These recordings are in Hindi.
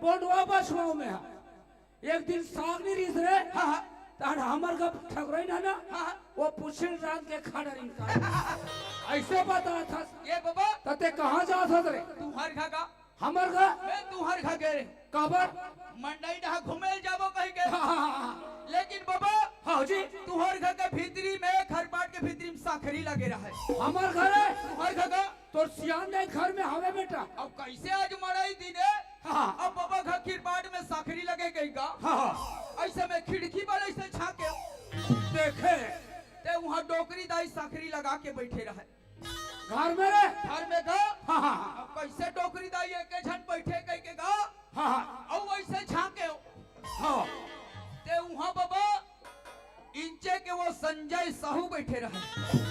बोडवा बसवा में एक दिन सागनी रिस रे हाँ तार हमर का ठगरई ना हाँ वो पुछिन रात के खाना इनका ऐसे बता था ये बाबा तते कहां जा था रे तुम्हार घर का हमर का मैं तुम्हार घर गए कबर मंडई डहा घूमे जाबो कहीं के लेकिन बाबा हां जी तुम्हार घर के भीतरी में घर बाट के भीतरी में साखरी लगे रहा है हमर घर है तुम्हार घर का तोर सियान ने घर में हवे बेटा अब कैसे आज मड़ाई दिन है हां अब बाबा घर खीरबाट में साखरी लगे गई का हां ऐसे में खिड़की पर ऐसे झांके देखे ते वहां डोकरी दाई साखरी लगा के बैठे रहे घर में रे घर में गा हां अब कैसे डोकरी दाई एक झन बैठे कई के गा हां और वैसे झांके हां ते वहां बाबा इंचे के वो संजय साहू बैठे रहे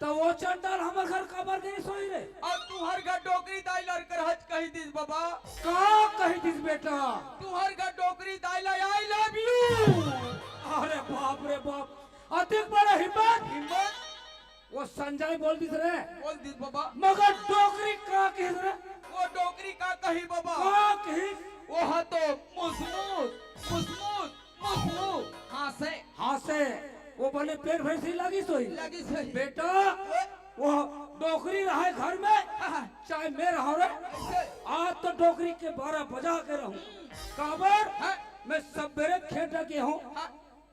तो वो चंडाल हमर घर कबर के सोई रे और तुहर घर डोकरी दाई लड़कर हज कही दिस बाबा का कही दिस बेटा तुहर घर डोकरी दाई ला आई लव यू अरे बाप रे बाप अधिक बड़ा हिम्मत हिम्मत वो संजय बोल दिस रे बोल दिस बाबा मगर डोकरी का कह रे वो डोकरी का कही बाबा का कही वो हा तो मुसमूत हाँ से वो बने पेट भैंसी लगी सोई लगी सही बेटा वो डोकरी रहा घर में चाहे मैं रहा रे आज तो डोकरी के 12 बजा के रहूं काबर मैं सवेरे खेत की हूँ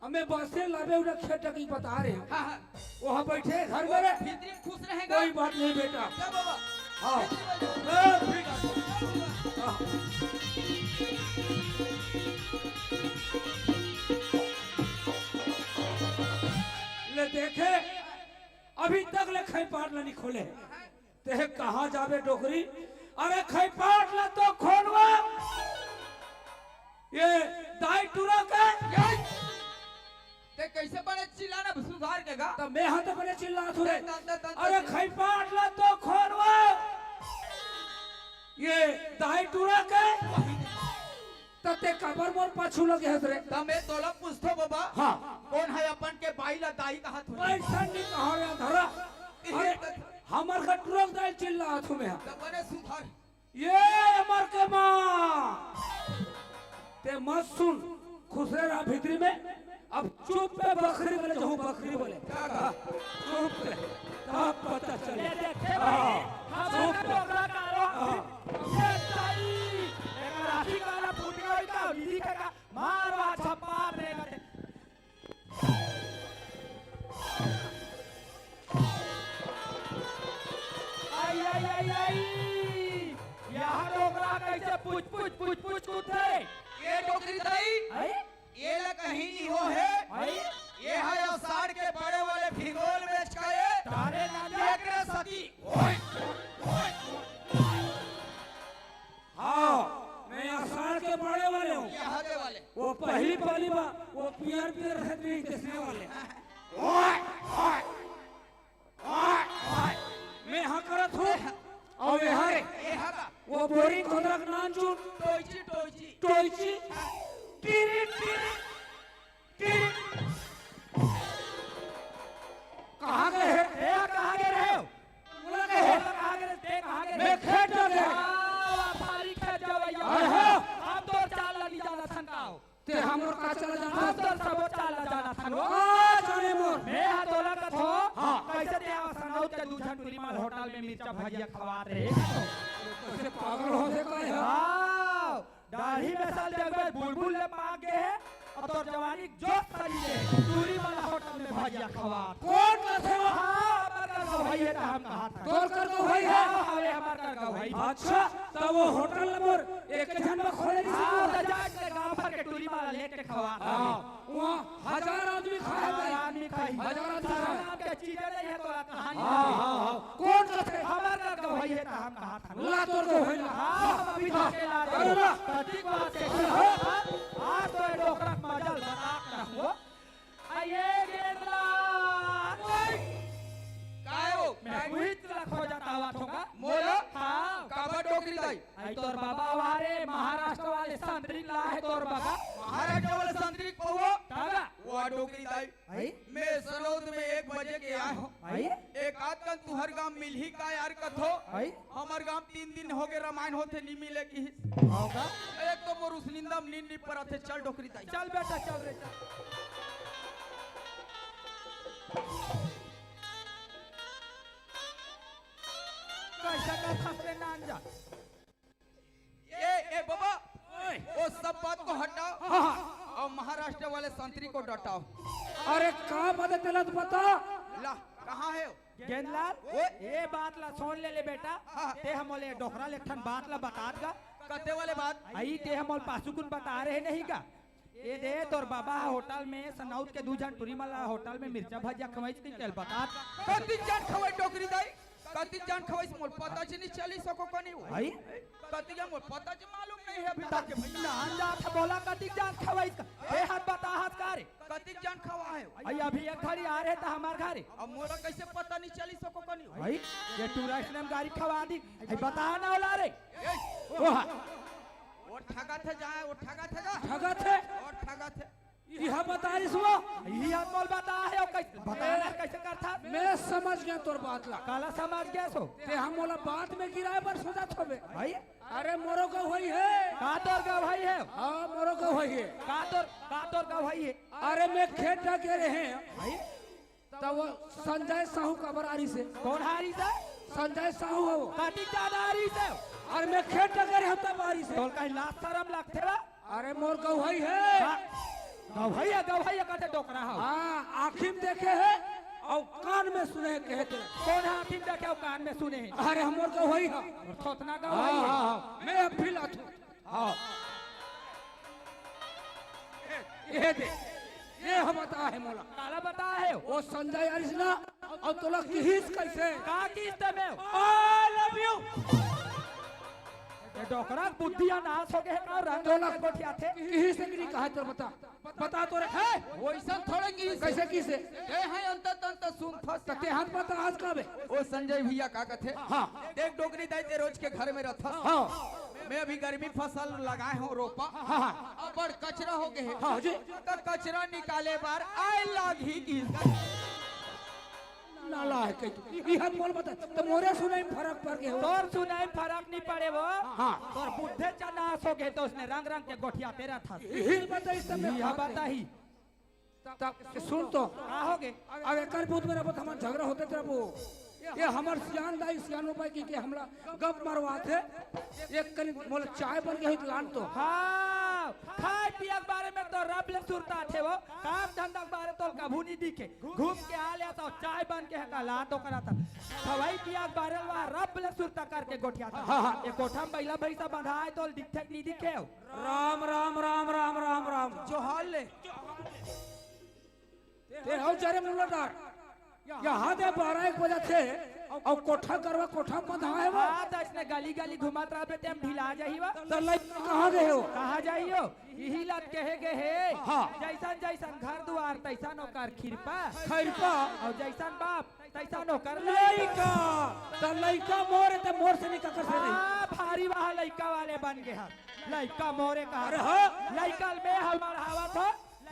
हमें बसे लावे उन्हें खेत की बता रहे हैं वहाँ बैठे घर में रे भीतरी में खुश रहेगा कोई बात नहीं बेटा क्या बाबा हाँ ले देखे अभी तक ले खैपाट नहीं खोले ते कहाँ जावे डोकरी अरे खैपाट ला तो खोलवा ये दाई टूरा का ते कैसे बने चिल्लाना सुधार के गा तो मैं हाथ बने चिल्ला थोड़े तन अरे खैपाट ला तो खोलवा ये दाई टूरा का तते कबर मोर पाछू लगे हसरे तमे तोला पूछतो बाबा हाँ कौन है अपन के भाई ला दाई कहा थो पैसा नहीं कहा रे धरा अरे हमर का ट्रक दाई चिल्ला तुम्हें तब बने सुधार ये अमर के मां ते मत सुन खुसरे रहा भीतरी में अब चुप पे बकरी बोले जो बकरी बोले क्या कहा चुप पे तब पता चले देखे भाई हमारा डोकरा कारो ये ताई एक राशि काला फूट गई का विधि का मारवा छप्पा रे गटे आई आई आई आई यहाँ डोकरा कैसे पूछ कूदे ये डोकरी दाई आई ये ला कहीं नहीं हो है आई ये है आषाढ़ के बड़े वाले भिगोल में चकाए तारे नाले एकरा सती हाँ मैं आषाढ़ के बड़े वाले हूँ यहाँ के वाले वो पहली पहली बार वो पियर पियर रहते किसने वाले मैं यहाँ करत हूँ और यहाँ ये हगा वो बोरी खोदरक नान चून टोची टोईची टीरी टीरी टीरी कहाँ गए हैं ए कहाँ गए रहे हो बोला गए हैं कहाँ गए ते कहाँ गए मैं खेत जा गया पारी खेत जाओ अरे हाँ। हम तो चाल नहीं जाना थनकाओ ते हमर का चला जाता हम तो सब चाल जाना थनो जाने मोर मैं हतोला का थो हाँ। कैसे ते सनाउ ते दूधन टूरी माल होटल में मिर्चा भजिया खवा रहे कैसे पागल हो गए का है हां दाढ़ी में साल जगह बुलबुल ले मांग गए है और तो जवानी जोश सही है टूरी वाला होटल में भजिया खवा कौन का थे वो हां हमार का भाई है हम कहा था तोर कर दो भाई है अरे हमार का भाई अच्छा तो वो होटल नंबर एक जन में खोले दी हां तो जाट के गांव भर के टूरी वाला लेके खवा हाँ वहाँ 1000 आदमी खाए भाई आदमी खाई हजार आदमी खाए नाम के चीजें नहीं है तो कहानी हाँ कौन का थे हमार का भाई है हम कहा था ला तोर को है ना हां अभी जाके ला अरे ला। सटीक बात है आज तो डोकरा मजल बना कर हो आइए गेरला काय हो मैं कुछ खो जाता हुआ ठोका मोला हां काबा डोकरी दाई आई तोर बाबा वाले महाराष्ट्र वाले संतरी ला है तोर बाबा महाराष्ट्र वाले संतरी कहो तागा वो डोकरी दाई आई मैं सनौद में 1 बजे के आया हूँ आई एक आध कन तुहर गांव मिलही का यार कथो आई हमार गांव 3 दिन हो गए रामायण होते नहीं मिले की होगा एक तो मोर उस निंदम नींद नहीं पर आते चल डोकरी दाई चल बेटा चल रे चल कैसा का खसरे ना अंजा ए बाबा ओए, वो सब बात को हटाओ हाँ, हाँ। और महाराष्ट्र वाले संतरी को डटाओ अरे का मदद चलत बता ला कहाँ है गेंदलाल ओए। ये बात ला सुन ले बेटा हाँ। ते हमोले डोकरा लेखन बात ला बता गा कते वाले बात आई ते हमोल पासुकुन बता रहे नहीं का ये दे तोर बाबा होटल में सनौत के 2 जन टूरी माला होटल में मिर्चा भजिया खवाई के चल बता कति जान खवाई डोकरी दाई कति जान खवाई मोल पता च नहीं चली सको कनी हो आई कति जान मोल पता च मालूम नहीं है अभी तक ना अंजा था बोला कति जान खवाई का ए हाथ बता हाथ करे कति जान खवा है आई अभी एक घड़ी आ रहे था हमार घरे अब मोला कैसे पता नहीं चली सको कनी हो आई ये टूरिस्ट ने गाड़ी खवा दी आई बता ना ओला रे ओहा और ठगा थे जाए और ठगा थे जा ठगा थे और ठगा थे यह बता रही सुनो यही हाथ बोल बता है और कैसे बताना कैसे करता मैं समझ गया तोर बात ला काला समझ गया सो ते हम बोला बात में गिराए पर सोचा थोबे भाई अरे मोरो का वही है का तोर का भाई है हाँ मोरो का वही है का तोर का भाई है अरे मैं खेत के रहे हैं भाई तब वो संजय साहू का बरारी से कौन हारी से संजय साहू है वो काटी जानारी से और मैं खेत के रहे होता बारी से तोल का लात शरम लगते बा अरे मोर का वही है गवैया कहते डोकरा हो हाँ आखिर में देखे है और कान में सुने हैं कहते कौन हाकिम देखे और कान में सुने हैं अरे हमोर का वही है और थोतना का हाँ भाई है हाँ हाँ मैं अब भी लाथू हाँ ये दे ये हम बता है मोला काला बता है वो संजय अरिसना और तोला किहिस कैसे का किस्त में आई लव यू ये डोकरा बुद्धिया नाश हो गए और रंग तोला कोठिया थे किहिस नहीं कहा तो बता तो रे है वैसा थोड़े की कैसे किसे ए है अंत सुन फस तते हाथ बता आज कबे ओ संजय भैया का कथे हाँ एक डोकरी दाई ते रोज के घर में रहता हाँ मैं अभी गर्मी फसल लगाए हूँ रोपा हाँ अब बड़ कचरा हो गए हाँ जी तो कचरा निकाले बार आए लागी की नाला है कहीं ये हाथ बोल बता तो मोरे सुनाई में फर्क पड़ गया हो तोर सुनाई में फर्क नहीं पड़े वो हाँ तोर बुद्धे चनास हो गए तो उसने रंग रंग के गोठिया तेरा था यही बता इस समय यह बता ही तब सुन तो का हो गए अब एक बहुत मेरा बहुत हमारा झगड़ा होते थे वो ये हमार सियान दाई सियानो भाई की के हमला गप मरवा थे एक कनी बोले चाय बन गई लान तो हाँ खाए पिया के बारे में तो रब ले सुरता थे वो काम धंधा के बारे तो कभू नहीं दिखे घूम के आ लिया तो चाय बन के का ला तो करा था खवाई पिया के बारे में रब ले सुरता करके गोठिया था हाँ, हाँ। ये गोठा में बैला भैसा बंधाए तो दिखे नहीं दिखे राम राम राम राम राम राम जो हाल ले ते हो जरे मुलादार यहाँ दे 12-1 बजे थे और कोठा करवा कोठा बंधा है वो हाँ तो इसने गली गली घुमात रहा पे हम ढिला जाही वा तो लई कहाँ गए हो कहाँ जाइयो यही लत कहे गए है हाँ। जैसन जैसन घर दुआर तैसन ओकर खिरपा खैरपा और जैसन बाप तैसन ओकर लइका तो लइका मोर ते मोर से निकल कर से नहीं हाँ भारी वहाँ लइका वाले बन गए हैं लइका मोरे का अरे हाँ लइका में हमार हवा था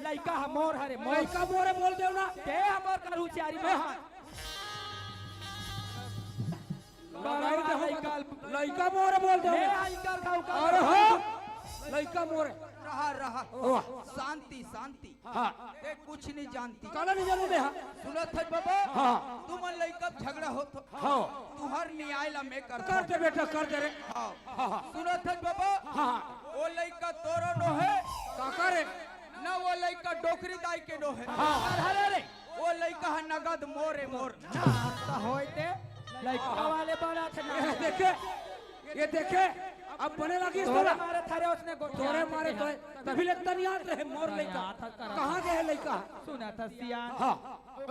लइका हमोर हरे मोर लइका मोरे बोल दे ना के हमोर करू चारी में हां लगाई दे लइका मोरे बोल दे मैं आई कर खाऊ का अरे हाँ लइका मोरे रहा रहा वाह शांति शांति हाँ ए कुछ नहीं जानती काला नहीं जानू दे हाँ सुनत है बाबा हाँ तुम लइका झगड़ा हो तो हाँ तुहर न्याय ला मैं कर करता दे बेटा कर दे रे हाँ हाँ हाँ सुनत है बाबा हाँ वो लइका तोरो नो है काका रे ना वो लइका डोकरी दाई के नो है हाँ हरे रे वो लइका है नगद मोरे मोर तो होइते लइका वाले बना थे ये देखे अब बने लगी इस तोरे तरह मारे थारे उसने तोरे मारे तो तभी ले तनियात रहे मोर लइका कहाँ गए लइका सुना था सियान हाँ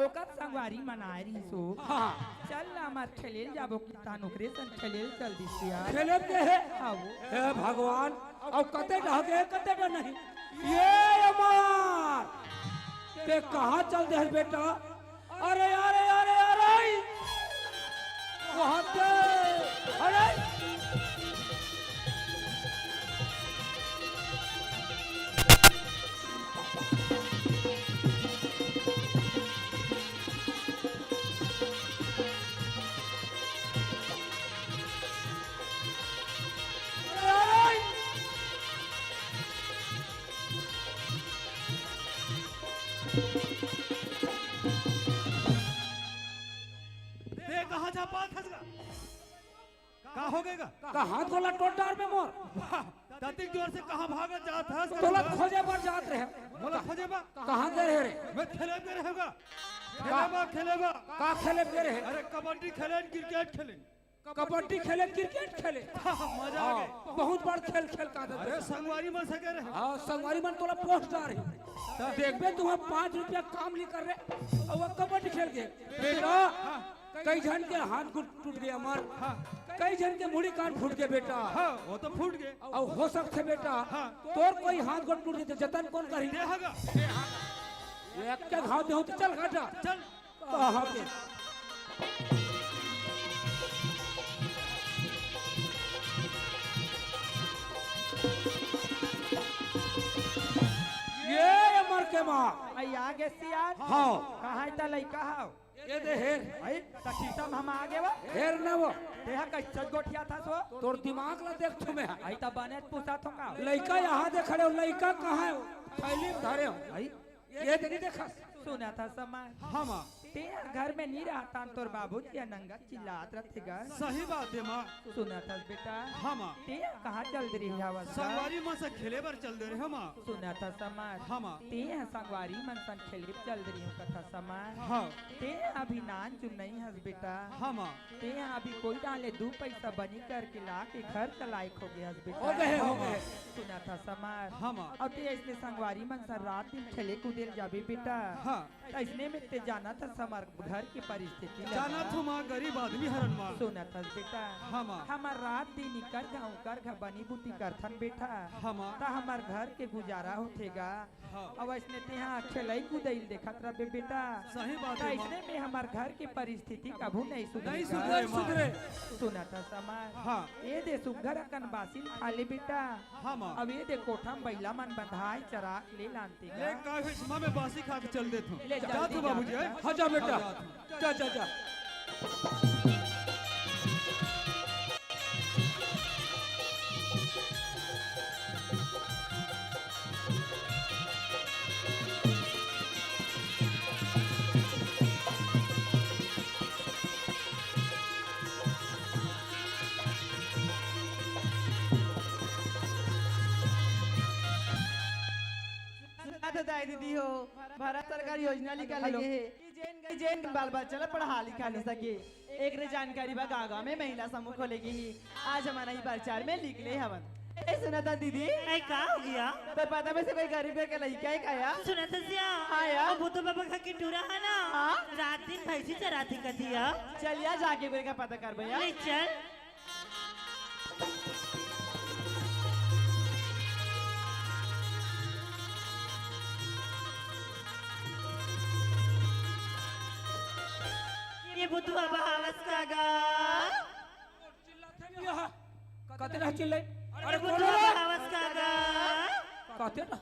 ओकर संगवारी मनाए रही सो हाँ चल ना मार खेलेल जाबो किता नौकरी सन खेलेल चल दी सियान खेले के है आओ हे भगवान और कते ढह गए कते ढह नहीं ये अमार ते कहाँ चल दे बेटा अरे अरे अरे अरे वहाँ ते अरे दे कहाँ जा पाल फंस गया का हो गएगा का हाथ गोला टोट डार में मोर ततिक जोर से कहाँ भागत जात है तोला खोजे पर जात रहे बोला खोजेबा कहाँ गए रे मैं खेले में रहेगा खेलेबा का खेले पे रहे अरे कबड्डी खेले क्रिकेट खेले कबड्डी खेले क्रिकेट खेले मजा आ गया बहुत बड़ खेल खेल का अरे संगवारी में सके रहे हाँ संगवारी मन तोला पोस्ट डार है देखबे तुम्हें 5 रुपया काम नहीं कर रहे और वो कबड्डी खेल के बेटा कई जन के हाथ टूट गया मार कई जन के मुड़ी कान फूट गए बेटा हाँ वो तो फूट गए और हो सकते बेटा तोर कोई हाथ गोड़ टूट गए जतन कौन करी देहागा एक के घाव दे तो चल घाटा चल कहाँ के ये अमर के माँ आई आगे सियार हाँ कहाँ इतना लइका हाव ये दे हेर आई तकीसम हम आगे वो हेर ना वो तेहा कैसे गोठिया था सो तोर दिमाग ला देख तुम्हें आई तब बने पूछा तो का लड़का यहाँ देख रहे हो लड़का कहाँ है थैली में धरे हो आई ये नहीं देखा सुना था समय हम ते घर में नहीं रहता तोर बाबूजी नंगा चिल्लात रहेगा सही बात है माँ सुना था बेटा हम ते कहाँ चल रही है संगवारी में से खेले बर चल दे रहे हम सुना था समाज हम ते संगवारी मन सन खेल चल रही हूँ कथा समाज हाँ ते अभी नान चुन नहीं हंस बेटा हम ते अभी कोई डाले 2 पैसा बनी करके ला के घर का लायक हो गया हो गए हो बेटा गए सुना था समाज हम अब ते इसने संगवारी मन सर रात दिन खेले कूदे जाबे बेटा हाँ इसने में ते जाना था समर घर की परिस्थिति जाना तू माँ गरीब आदमी हरन माँ सुना था बेटा हम हमार रात दिन कर गाँव कर घर बनी बुती करथन बेटा हम ता हमार घर के गुजारा होतेगा हाँ। अब इसने ते यहाँ खेलई कूदई देखत रहे बेटा सही बात ता है माँ इसने में हमार घर की परिस्थिति कभू नहीं नहीं सुधरेगा। सुधरे सुधरे सुना था समाज हाँ ये दे सुगर अकन बासिल खाले बेटा हम अब ये दे कोठा में बैला मन बंधाई चराक ले लानती ले काफी समय में बासी खा के चल देता ले हूँ जल्दी जा तू जा बाबूजी बेटा। हाँ जा बेटा हाँ, जा तू। जा जा जा तो दाई दीदी हो भारत सरकार योजना निकाली है जैन बाल बच्चा ला पढ़ा लिखा नहीं सके एक रे जानकारी बा गाँव में महिला समूह खोलेगी ही आज हमारा ही प्रचार में लिख ले हवन ए सुना था दीदी ऐ का हो गया तो पता में से कोई गरीब का लड़का ही खाया सुना था सिया हाँ यार। अब वो तो बाबा का किटूरा है ना हाँ। रात दिन भैंसी चराती कथिया चलिया जाके कोई का पता कर भैया ले चल ये बुद्धू बाबा हवस का गा कते ना चिल्ले अरे बुद्धू बाबा हवस का गा कते ना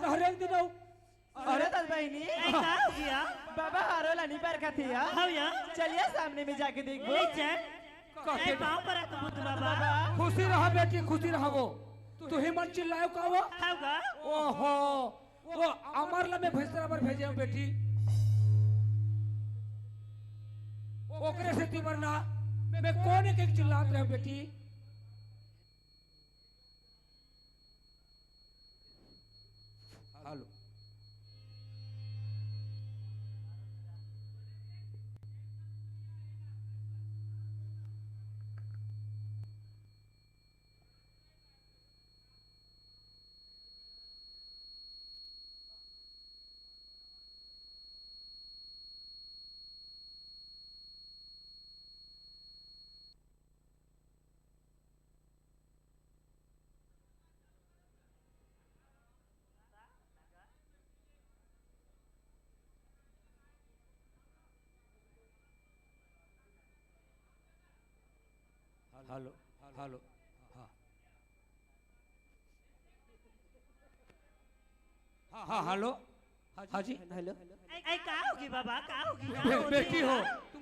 हर एक दिन आओ अरे तल बहनी ऐ का हो गया बाबा हारो लानी पर का थिया हाउ या चलिए सामने में जाके देखो ले चल कते ऐ पाँव पर तो बुद्धू बाबा खुशी रहा बेटी खुशी रहा वो तू ही मन चिल्लायो का वो हाउ गा ओहो वो अमरला में भेजरा पर भेजे हो बेटी ओकरे से ती वरना मैं कौन एक एक चिल्लात रहे बेटी हेलो हेलो हेलो हाँ हाँ हेलो हाँ जी हेलो ऐ का होगी बाबा का होगी बेटी हो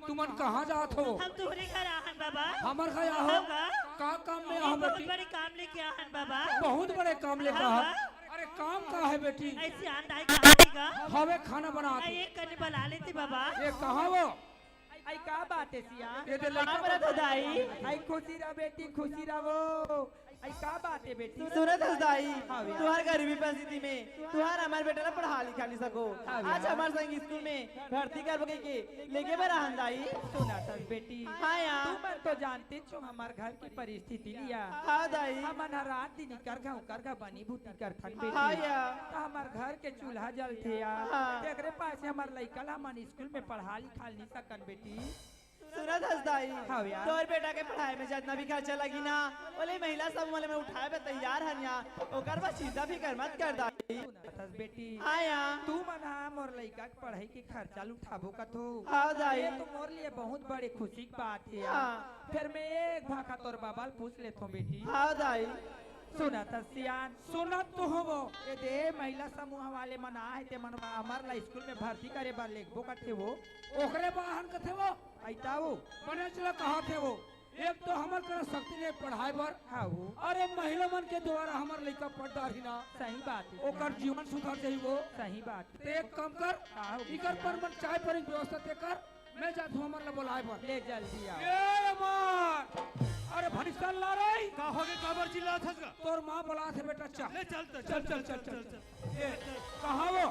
तुमन कहाँ जात हो हम तुम्हारे घर आहन बाबा हमर खया हो हाउ गा का काम में ये आ बहुत बेटी बड़े काम लेके आहन बाबा बहुत बड़े काम ले हाँ, कहा हाँ। अरे काम का है बेटी ऐसी आंदाई कहानी होगी का हवे खाना बना आई एक करने बना लेती बाबा ये कहाँ वो आई का बात है सिया ये दे कहाँ पर है दाई आई खुशी रह बेटी खुशी रहो आई का बात है बेटी सुनत है दाई तुहार गरीबी परिस्थिति में तुहार हमारे बेटा ना पढ़ा लिखा नहीं सको आज हमारे संग स्कूल में भर्ती कर के लेके बरहन दाई सुना था बेटी हाँ यार तू मन तो जानते छो हमार घर की परिस्थिति लिया हाँ दाई हम रात दिन कर घा बनी भूती कर थन बेटी हाँ यार तो हमार घर के चूल्हा जल थे यार हाँ। तेरे पास हमार लइका हमन स्कूल में पढ़ा लिखा नहीं सकन बेटी सुनत है दाई हाँ यार। तोर बेटा के पढ़ाई में जितना भी खर्चा लगी ना बोले महिला समूह वाले में उठाए पे तैयार हन यहाँ ओकर बस चिंता फिकर मत कर दाई सुना बेटी हाँ यार तू मना मोर लइका के पढ़ाई के खर्चा उठाबो का तो हाँ दाई ये तो मोर लिए बहुत बड़ी खुशी की बात है यार हाँ। फिर मैं एक भाखा तोर बाबा पूछ लेता हूँ बेटी हाँ दाई सुना था सियान सुना तो हो वो ये दे महिला समूह वाले मना है ते मनवा हमार ला स्कूल में भर्ती करे बार लेखबो का थे वो ओकरे बाहन के थे वो ऐता वो बने चला कहाँ थे वो एक तो हमार कर शक्ति ने पढ़ाई पर हाँ वो अरे महिला मन के द्वारा हमार लड़का पढ़ता ही ना सही बात है ओकर जीवन सुधार चाहिए वो सही बात है ते एक काम कर इकर पर मन चाय पर व्यवस्था ते कर मैं जात हूँ हमार ला बुलाए पर ले जल्दी आओ ए अमर अरे भनिस्तान ला रही का होगे काबर चिल्ला थसगा तोर माँ बुला थे बेटा चा ले चल चल चल चल चल चल ये कहाँ वो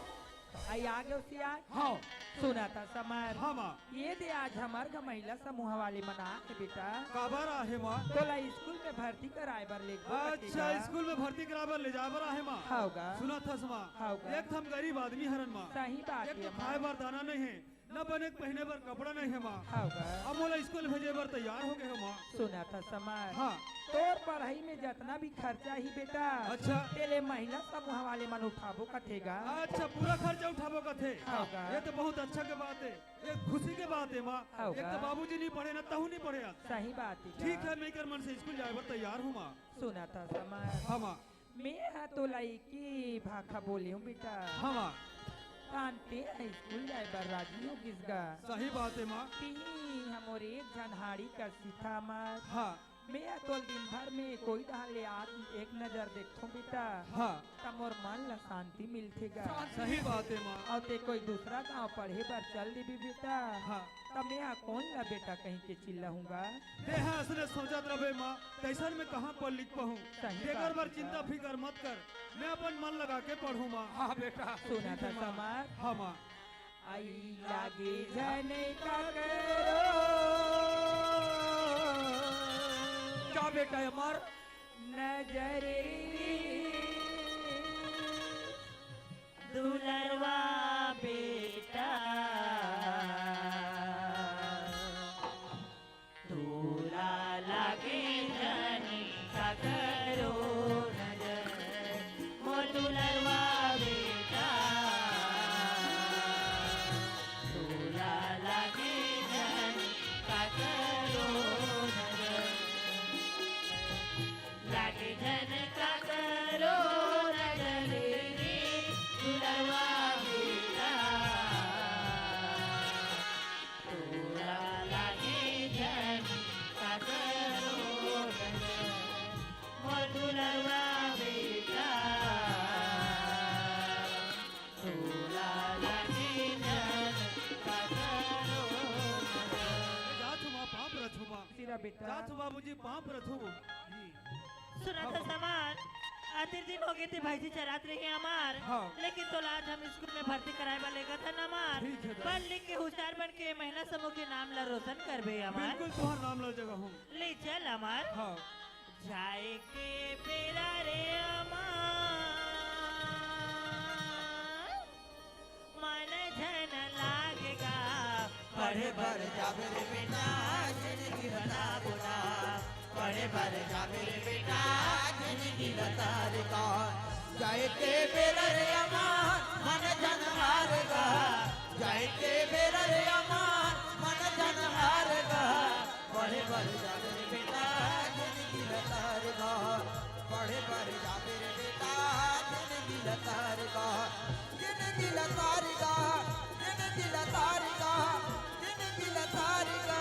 आई आगे सियान हाँ सुना था समर हाँ माँ ये दे आज हमार का महिला समूह वाले मना है बेटा काबर आहे माँ तो ला स्कूल में भर्ती कराए बार लेखबो अच्छा स्कूल में भर्ती कराबर ले जाबर आहे माँ होगा सुना थस माँ होगा एक हम गरीब आदमी हरन माँ सही बात एक है तो खाए बार दाना नहीं है न बने के पहने बार कपड़ा नहीं है माँ होगा अब मोला स्कूल भेजे बार तैयार हो गए हो माँ सुना था समर हाँ तोर पढ़ाई में जितना भी खर्चा ही बेटा अच्छा तेले महिला समूह वाले मन उठाबो कथेगा अच्छा पूरा खर्चा उठाबो का थे होगा। ये तो बहुत अच्छा के बात है ये खुशी के बात है माँ होगा। एक तो बाबूजी नहीं पढ़े ना तहु नहीं पढ़े आज सही बात है ठीक है मैं कर मन से स्कूल जाए बार तैयार हूँ माँ सुना था समर हाँ माँ मैं हाँ तो लड़की भाखा बोली हूँ बेटा हाँ माँ कांते हैं स्कूल जाए बार राजी हो किसका सही बात है माँ पी हमोर एक जनहाड़ी कर सीथा मार हाँ मैं तो दिन भर में कोई डाले आज एक नजर देखो बेटा हाँ तब मोर मन ला शांति मिलतेगा सही बात है माँ और ते कोई दूसरा गांव पढ़े बार चल दी बेटा हाँ तब मैं कौन ला बेटा कहीं के चिल्लाऊंगा ते हाँ असले सोचत रहे माँ कैसन में कहाँ पर लिख पाऊँ सही देकर बात बार है। चिंता फिकर मत कर मैं अपन मन लगा के पढ़ूँ माँ हाँ बेटा सुना था समार हाँ माँ आई लागे जाने का करो क्या बेटा अमर नजरे दुलरवा बेटा दूल्हा लागे जाने का करो नजर वो दुलरवा बेटा दूल्हा लागे जाने का करो नजर लागे जन का करो नजर रे दुलरवा बेटा दूल्हा लागे जन का करो नजर वो दुलरवा बेटा दूल्हा लागे जन का करो नजर जात माँ पाप रथु माँ तेरा बेटा जात बाबूजी पाप रथु सुना था सामान आधे दिन हो गए थे भाई जी चरात रहे हमार हाँ। लेकिन तो आज हम स्कूल में भर्ती कराए वाले का था ना हमार ठीक है दादा। पढ़ लिख के होशियार बन के महिला समूह के नाम ला रोशन करबे हमार बिल्कुल तुम्हारा नाम ला जगह हूँ ले चल हमार हाँ जाए के बेरा रे हमार मन झन लागेगा पढ़े भर जाबे रे बेटा जिंदगी बना बुना पढ़े भर जाबे रे बेटा जिंदगी बता रे का जाए के बेरा रे हमार मन झन हारेगा जाए के बेरा रे हमार मन झन हारेगा पढ़े भर जाबे रे बेटा जिंदगी बता रे का पढ़े भर जाबे रे बेटा जिंदगी बता रे का जिंदगी बता रे का जिंदगी बता रे का जिंदगी बता रे का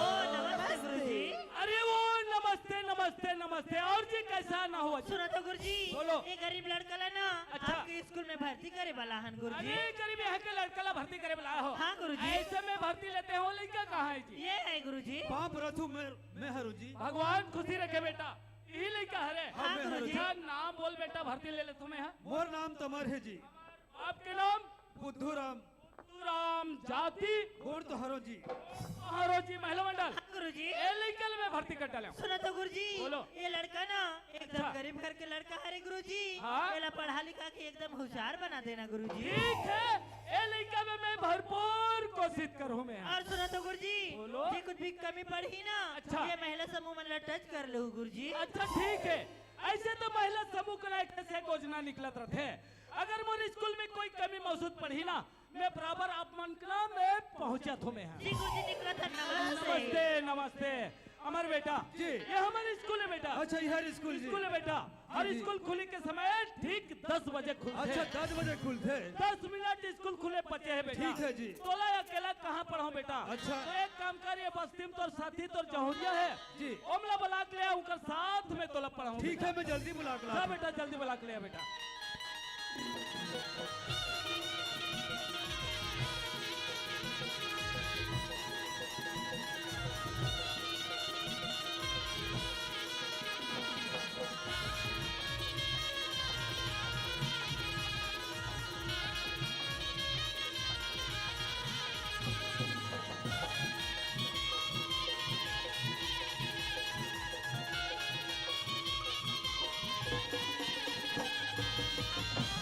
ओ नमस्ते गुरुजी अरे वो नमस्ते नमस्ते नमस्ते नमस्ते। और जी कैसा ना हुआ? सुनो तो गुरुजी, बोलो। ये गरीब लड़का ला ना अच्छा। आपके स्कूल में भर्ती करे वाला हन गुरुजी। अरे गरीब यहाँ के लड़का ला भर्ती करे बुलाया हो? हाँ गुरुजी। ऐसे में भर्ती लेते हो, लड़का कहाँ है जी? ये है गुरुजी। बाप रथु मैं हरू जी। भगवान खुशी रखे बेटा। ये लड़का है हाँ गुरुजी। अच्छा नाम बोल बेटा, भर्ती ले ले तुम्हें। हाँ? मोर नाम तमर है जी। आपके नाम? बुद्धू राम राम जाति उर्द हरो जी। हरो जी महिला मंडल। हाँ गुरुजी। ए लड़का में भर्ती कर डाले। सुनो तो गुरुजी, बोलो। ये लड़का ना एकदम अच्छा। गरीब घर के लड़का है रे गुरुजी। हाँ। ये ला पढ़ा लिखा के एकदम होशियार बना देना गुरुजी। ठीक है, ए लड़का में मैं भरपूर कोशिश करूँ मैं। और सुनो तो गुरुजी, बोलो। जी कुछ भी कमी पड़ी ना अच्छा। ये महिला समूह में टच कर लो गुरुजी। अच्छा ठीक है, ऐसे तो महिला समूह को लेकर से योजना निकलत रहे। अगर मोर स्कूल में कोई कमी महसूस पड़ी ना, मैं बराबर अपमानना में पहुंचा थो मैं। जी गुरुजी निकला था। नमस्ते। नमस्ते नमस्ते। अमर बेटा जी। ये हमारे स्कूल है बेटा। अच्छा यह स्कूल जी। स्कूल है बेटा। और जी। स्कूल खुले के समय ठीक 10 बजे खुलते। अच्छा 10 बजे खुलते। 10 मिनट स्कूल खुले बचे है बेटा। ठीक है जी। तोला अकेला कहाँ पढ़ाऊं बेटा? अच्छा। तो एक काम कर, ये बस्ती में तोर साथी तोर जहुरिया है जी। ओमला बुला के ले उनका साथ में तोला पढ़ाऊं। ठीक है मैं जल्दी बुला के जा लाता बेटा, जल्दी बुला के ले बेटा।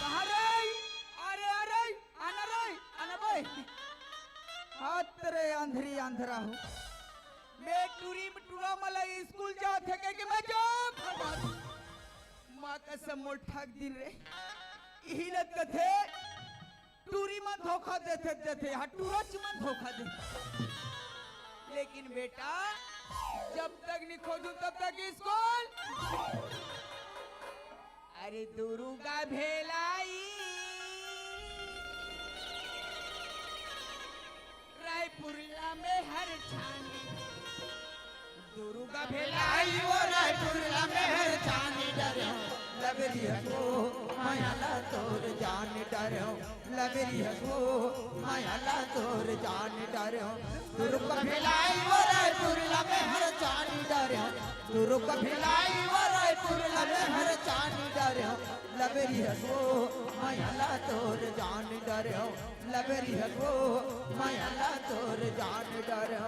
कहाँ रे? अरे अरे आना रे आना भाई। हाथ रे अंधरी अंधरा हो। मैं टूरी में टूरा मला स्कूल जात है कि मैं जाब। माँ कसम मोर ठग दिन रे। यही लगता थे टूरी में धोखा देते देते हाँ टूरच में धोखा दे। लेकिन बेटा जब तक नहीं खोजूं तब तक स्कूल। अरे दुर्गा भेलाई रायपुरला में हर छानी। दुर्गा भेलाई वो रायपुरला में हर छानी। डरो लबरी हो मायाला तोर जान। डरो लबरी हो मायाला तोर जान। डरो दुर्गा भेलाई वो रायपुरला में हर छानी। डरो दुर्गा भेलाई वो रायपुरला में हर छानी। डरो लबरी हो मायाला तोर जान। डरो लबरी हो मायाला तोर जान। डरो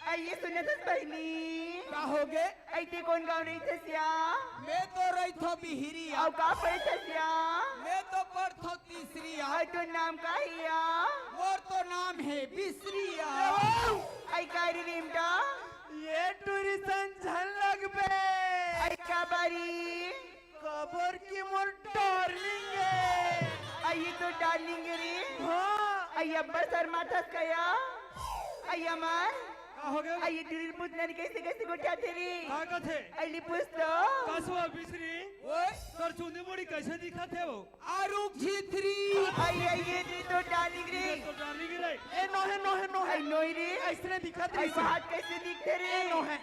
आइए सुने तो पहली का हो गए? ऐसे कौन गाँव नहीं थे सिया? मैं तो रही थो बिहरी। और का पढ़े थे सिया? मैं तो पढ़ो तीसरी। और तो नाम का हिया? और तो नाम है बिसरिया। आई का रिमटा? ये टूरिस्ट झन लग बे। आई का बारी? खबर की मोर डार्लिंग है। आइए तो डार्लिंग रे। हाँ आई अब्बर शर्मा था कया? आई अमर? का हो गया? आइए ड्रिल पुतने कैसे कैसे गोटा थे रे? का का थे? आई पूछ तो। कसवा बिसरी ओए सर चुंदी मुड़ी कैसे दिखा थे वो? आरुख झिथरी। आई आइए रे तो डार्लिंग रे। तो डाली गिरे। ए नो है आई नोई रे। ऐसने दिखत आई बात कैसे दिखते रे? नो है।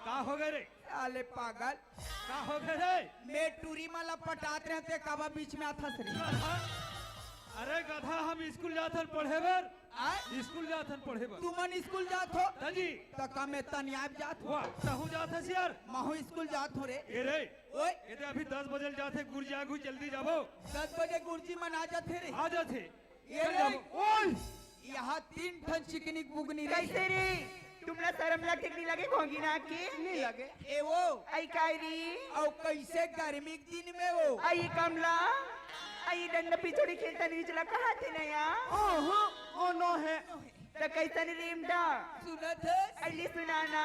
का हो गए रे? साले पागल। का हो गए रे? मैं टूरी माला पटात रहते कबा बीच में आता सरी। अरे गधा हम स्कूल जाथन पढ़े बर। आय स्कूल जाथन पढ़े बर। तुमन स्कूल जात हो तजी तका में तनियाब जात हो। वाह तहु जाथस यार। माहू स्कूल जात हो रे। ए रे ओए ये तो अभी 10 बजे जाते गुरजी आगू जल्दी जाबो। 10 बजे गुरुजी मन आ जाते रे। आ जाते ये चल रे जाबो। ओए यहाँ 3 ठन चिकनिक बुगनी रे। कैसे रे? तुमला शर्म लगते नहीं लगे भोंगी ना की? नहीं लगे। ए वो आई कायरी? और कैसे गर्मी के दिन में वो आई कमला? आई डंडा पिछोड़ी खेलता नहीं चला कहाँ थे नया? ओहो ओ नो है। तो कैसा नहीं रिमटा? सुनत है? अली सुनाना।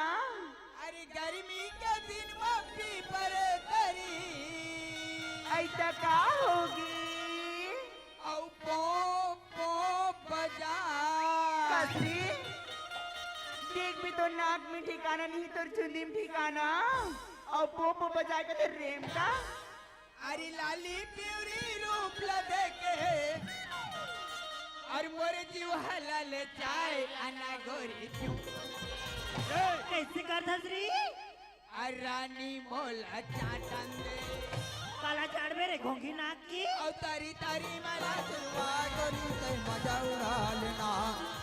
अरे गर्मी के दिन में पीपर तरी। ऐसा का होगी? रसरी देख भी तो नाक में ठिकाना नहीं तो चुंदी में ठिकाना और पोपो बजा के तो रेम का अरे लाली प्यूरी रूप लगे के और मोरे जीव हलाल चाय अना गोरी क्यों कैसे करता श्री रानी मोला चाटन दे काला चाड़ मेरे घोंघी नाक की और तारी तारी मला चुवा गोरी ते मजा उड़ा लेना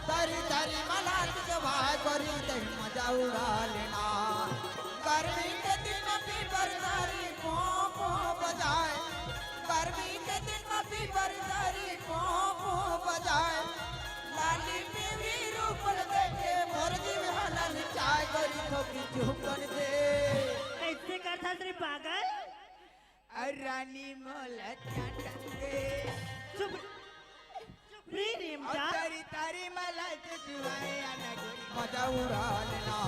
तारी तारी मला चुवा गोरी ते मजा उड़ा लेना गर्मी के दिन भी बरसारी पो पो बजाए गर्मी के दिन भी बरसारी पो पो बजाए लाली पीवी रूप देखे मोर जीव हलाल चाय गोरी ठोकी चुपन दे कैसे करता श्री पागल रानी मोला चाटन दे चुप री रेमटा तारी तारी मला चुवाए आना गोरी मजा उड़ा लेना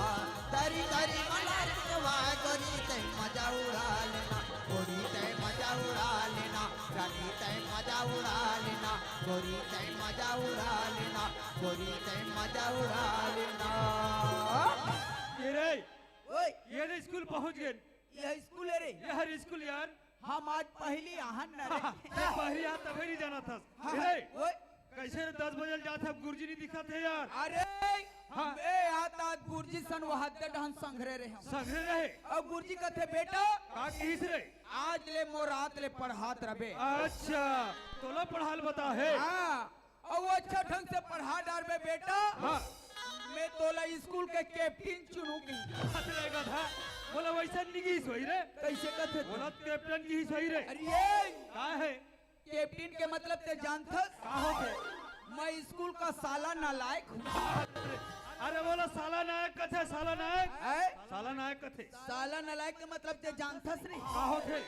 तारी तारी मला चुवाए गोरी ते मजा उड़ा लेना गोरी ते मजा उड़ा लेना रानी ते मजा उड़ा लेना गोरी ते मजा उड़ा लेना गोरी ते मजा उड़ा लेना ये रे ओए ये रे स्कूल पहुंच गए ये स्कूल है रे ये हर स्कूल यार हम आज पहली आहन न रे ये पहली यहाँ तभी नहीं जाना था हाँ, ये रे ओए कैसे रे 10 बजे जाते अब गुरुजी नहीं दिखा थे यार अरे हाँ। बे आता गुरुजी सन वहां ते ढहन संघरे रहे हम सगरे रहे अब गुरुजी कहते बेटा का किस रे आज ले मोरात ले पढ़ात रबे अच्छा तोला पढ़ाल बता है हाँ और वो अच्छा ढंग से पढ़ा डाल बे बेटा हाँ मैं तोला स्कूल के कैप्टन चुनूंगी हाथ रहेगा था बोला वैसा नहीं की सोई रे कैसे कहते बोला कैप्टन की ही सोई रे अरे ये का है कैप्टन के मतलब ते जानथस का होते मैं स्कूल का साला नालायक हूँ अरे बोला साला नायक कथे साला नायक है? साला नायक कथे साला नालायक के मतलब ते जानथस नहीं का होते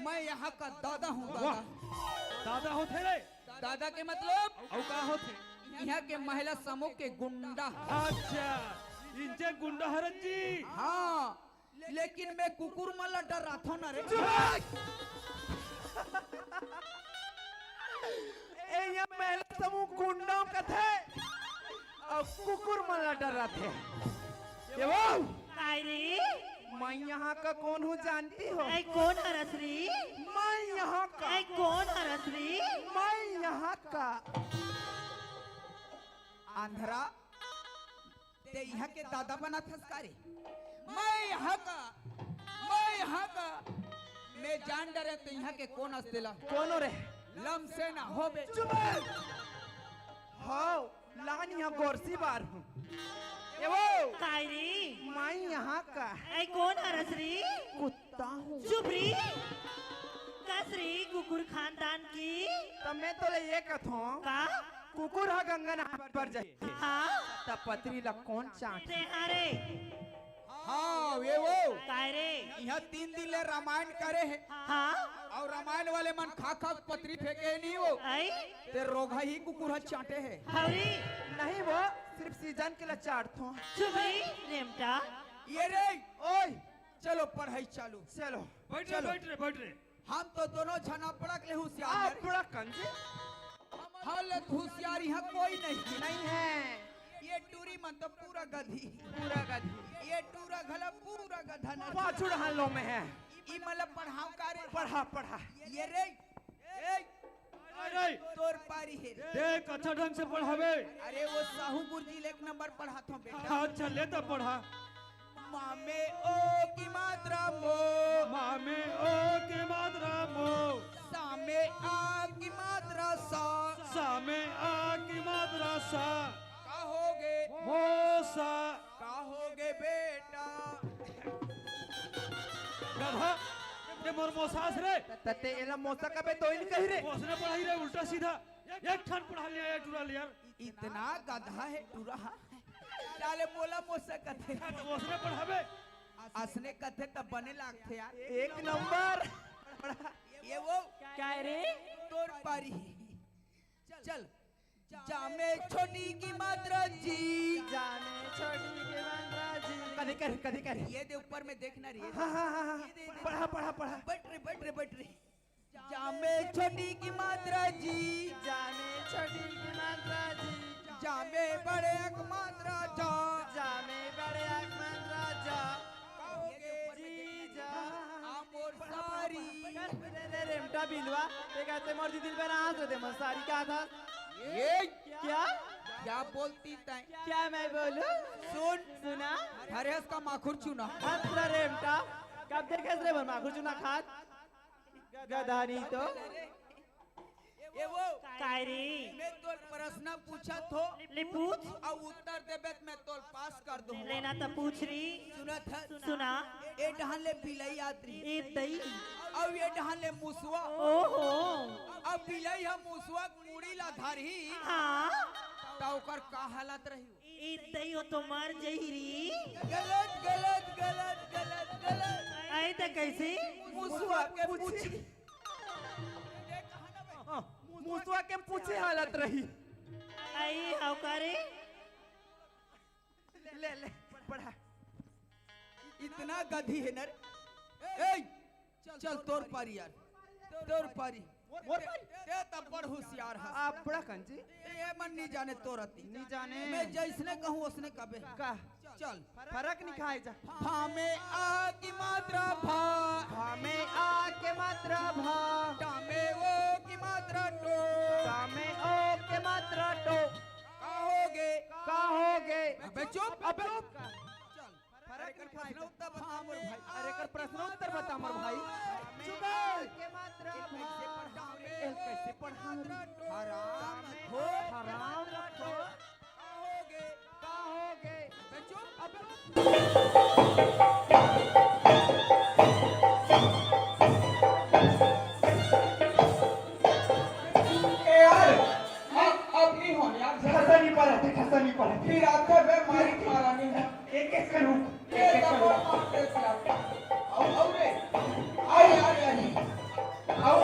मैं यहाँ का दादा हूँ वाह दादा दादा होते रे दादा के मतलब और का होते यहाँ के महिला समूह के गुंडा अच्छा इनसे गुंडा हरन जी हाँ लेकिन मैं कुकुर मला डराथो न रे ए ये महिला समूह गुंडों का थे और कुकुर मला डरा थे ये वो कायरी मैं यहाँ का कौन हूँ जानती हो ऐ कौन हरसरी मैं यहाँ का ऐ कौन हरसरी मैं यहाँ का आंध्रा ते यहाँ के दादा बना थसकारी मैं यहाँ का मैं जान डरे तो यहाँ के कौन अस्तेला कौन रे लम से ना हो बे हाँ लान यहाँ गोरसी बार हूँ ये वो कायरी मैं यहाँ का ऐ कौन हरसरी कुत्ता हूँ चुप री कसरी कुकुर खानदान की तब मैं तो ये कहता का कुकुर हा गंगा नहार पर जाए हाँ तब पत्री ला कौन चाट ते अरे हाँ वे वो कायरे यहाँ 3 दिन ले रामायण करे है हाँ और रामायण वाले मन खा खा पत्री फेंके है नहीं वो ऐ ते रोगा ही कुकुर चाटे है हवरी नहीं वो सिर्फ सीजन के लिए चाटता हूँ चुप री रेमटा ये रे ओए चलो पढ़ाई चालू चलो बैठ रे बैठ रे बैठ रे हम तो दोनों छना पड़क ले होशियार आप बड़ा कंजे हालत होशियार यहाँ कोई नहीं नहीं है ये टूरी मन तो पूरा गधी पूरा गधी ये टूरा घला पूरा गधा न पाछुड़ हालों में है ई मतलब पढ़ाओ कारे पढ़ा पढ़ा ये रे ए अरे तोर पारी है देख अच्छा ढंग से पढ़ावे अरे वो साहू गुरुजी ले एक नंबर पढ़ाता हूँ बेटा अच्छा ले तो पढ़ा मामे ओ की मात्रा मो मामे ओ के मात्रा मो सामे आ की मात्रा सा सामे आ की मात्रा सा कहोगे मोसा कहोगे बेटा गधा ये मोर मोसास रे तते एला मौसा का पे तो ही कही रे उसने पढ़ाई रे उल्टा सीधा एक ठन पढ़ा लिया या टुरा लिया इतना गधा है टूरा डाले बोला मोसे कथे उसने पढ़ावे असने कथे तब बने लागथे यार एक नंबर ये वो क्या रे तोर पारी चल जामे छोटी की मात्रा जी जाने छोड़ी के बंदा जी कदी कर ये दे ऊपर में देखना रे हाँ हाँ हाँ पढ़ा पढ़ा पढ़ा बट रे जामे छोटी की मात्रा जी जाने छोड़ी के बंदा जी जामे बड़े बिलवा ते कहते मर्जी दिल पे ना हंस रहे थे सारी क्या था ये क्या क्या बोलती तय क्या मैं बोलूं सुन सुना हरेस का माखुर चुना हंस रे बेटा कब देखे रे बन माखुर चुना खात गधा नहीं तो ये वो कायरी मैं तोल प्रश्न पूछा थो ले पूछ और उत्तर देबे मैं तोल पास कर दूं लेना तो पूछ रही सुना था सुना ए डहान ले बिलाई यात्री ए दई अब ये डहान ले मुसवा ओहो अब बिलाई हम मुसवा मुड़ी ला धारी हाँ ता ओकर का हालत रही ए दई हो तो मर जहीरी गलत गलत गलत गलत गलत आई तो कैसे मुसवा के पूछी मुसवा के पूछे हालत रही आई हौकारे ले ले पढ़ा इतना गधी है नर ए चल तोर पारी यार तोर पारी मोर पारी? ते तब बड़ होशियार है आप बड़ा कंजी ये मन नहीं जाने तोरती नहीं जाने मैं जैसने कहूँ उसने कबे का चल फर्क नहीं खाए जा फामे आ की मात्रा भा हमें आ के मात्रा भा टामे ओ की मात्रा टो सामे ओ के मात्रा टो कहोगे कहोगे अबे चुप अबे चल फर्क नहीं खाए प्रश्न उत्तर बता मोर भाई अरे कर प्रश्न उत्तर बता मोर भाई चुप के मात्रा कैसे पढ़ाऊं हराम हो हराम रखो कहोगे कहोगे अबे चुप अब नहीं होने यार खसा नहीं पड़ा थे खसा नहीं पड़ा थे फिर आते वे मारी मारा नहीं है एक एक करूं एक एक करो आओ रे आई आई आई आओ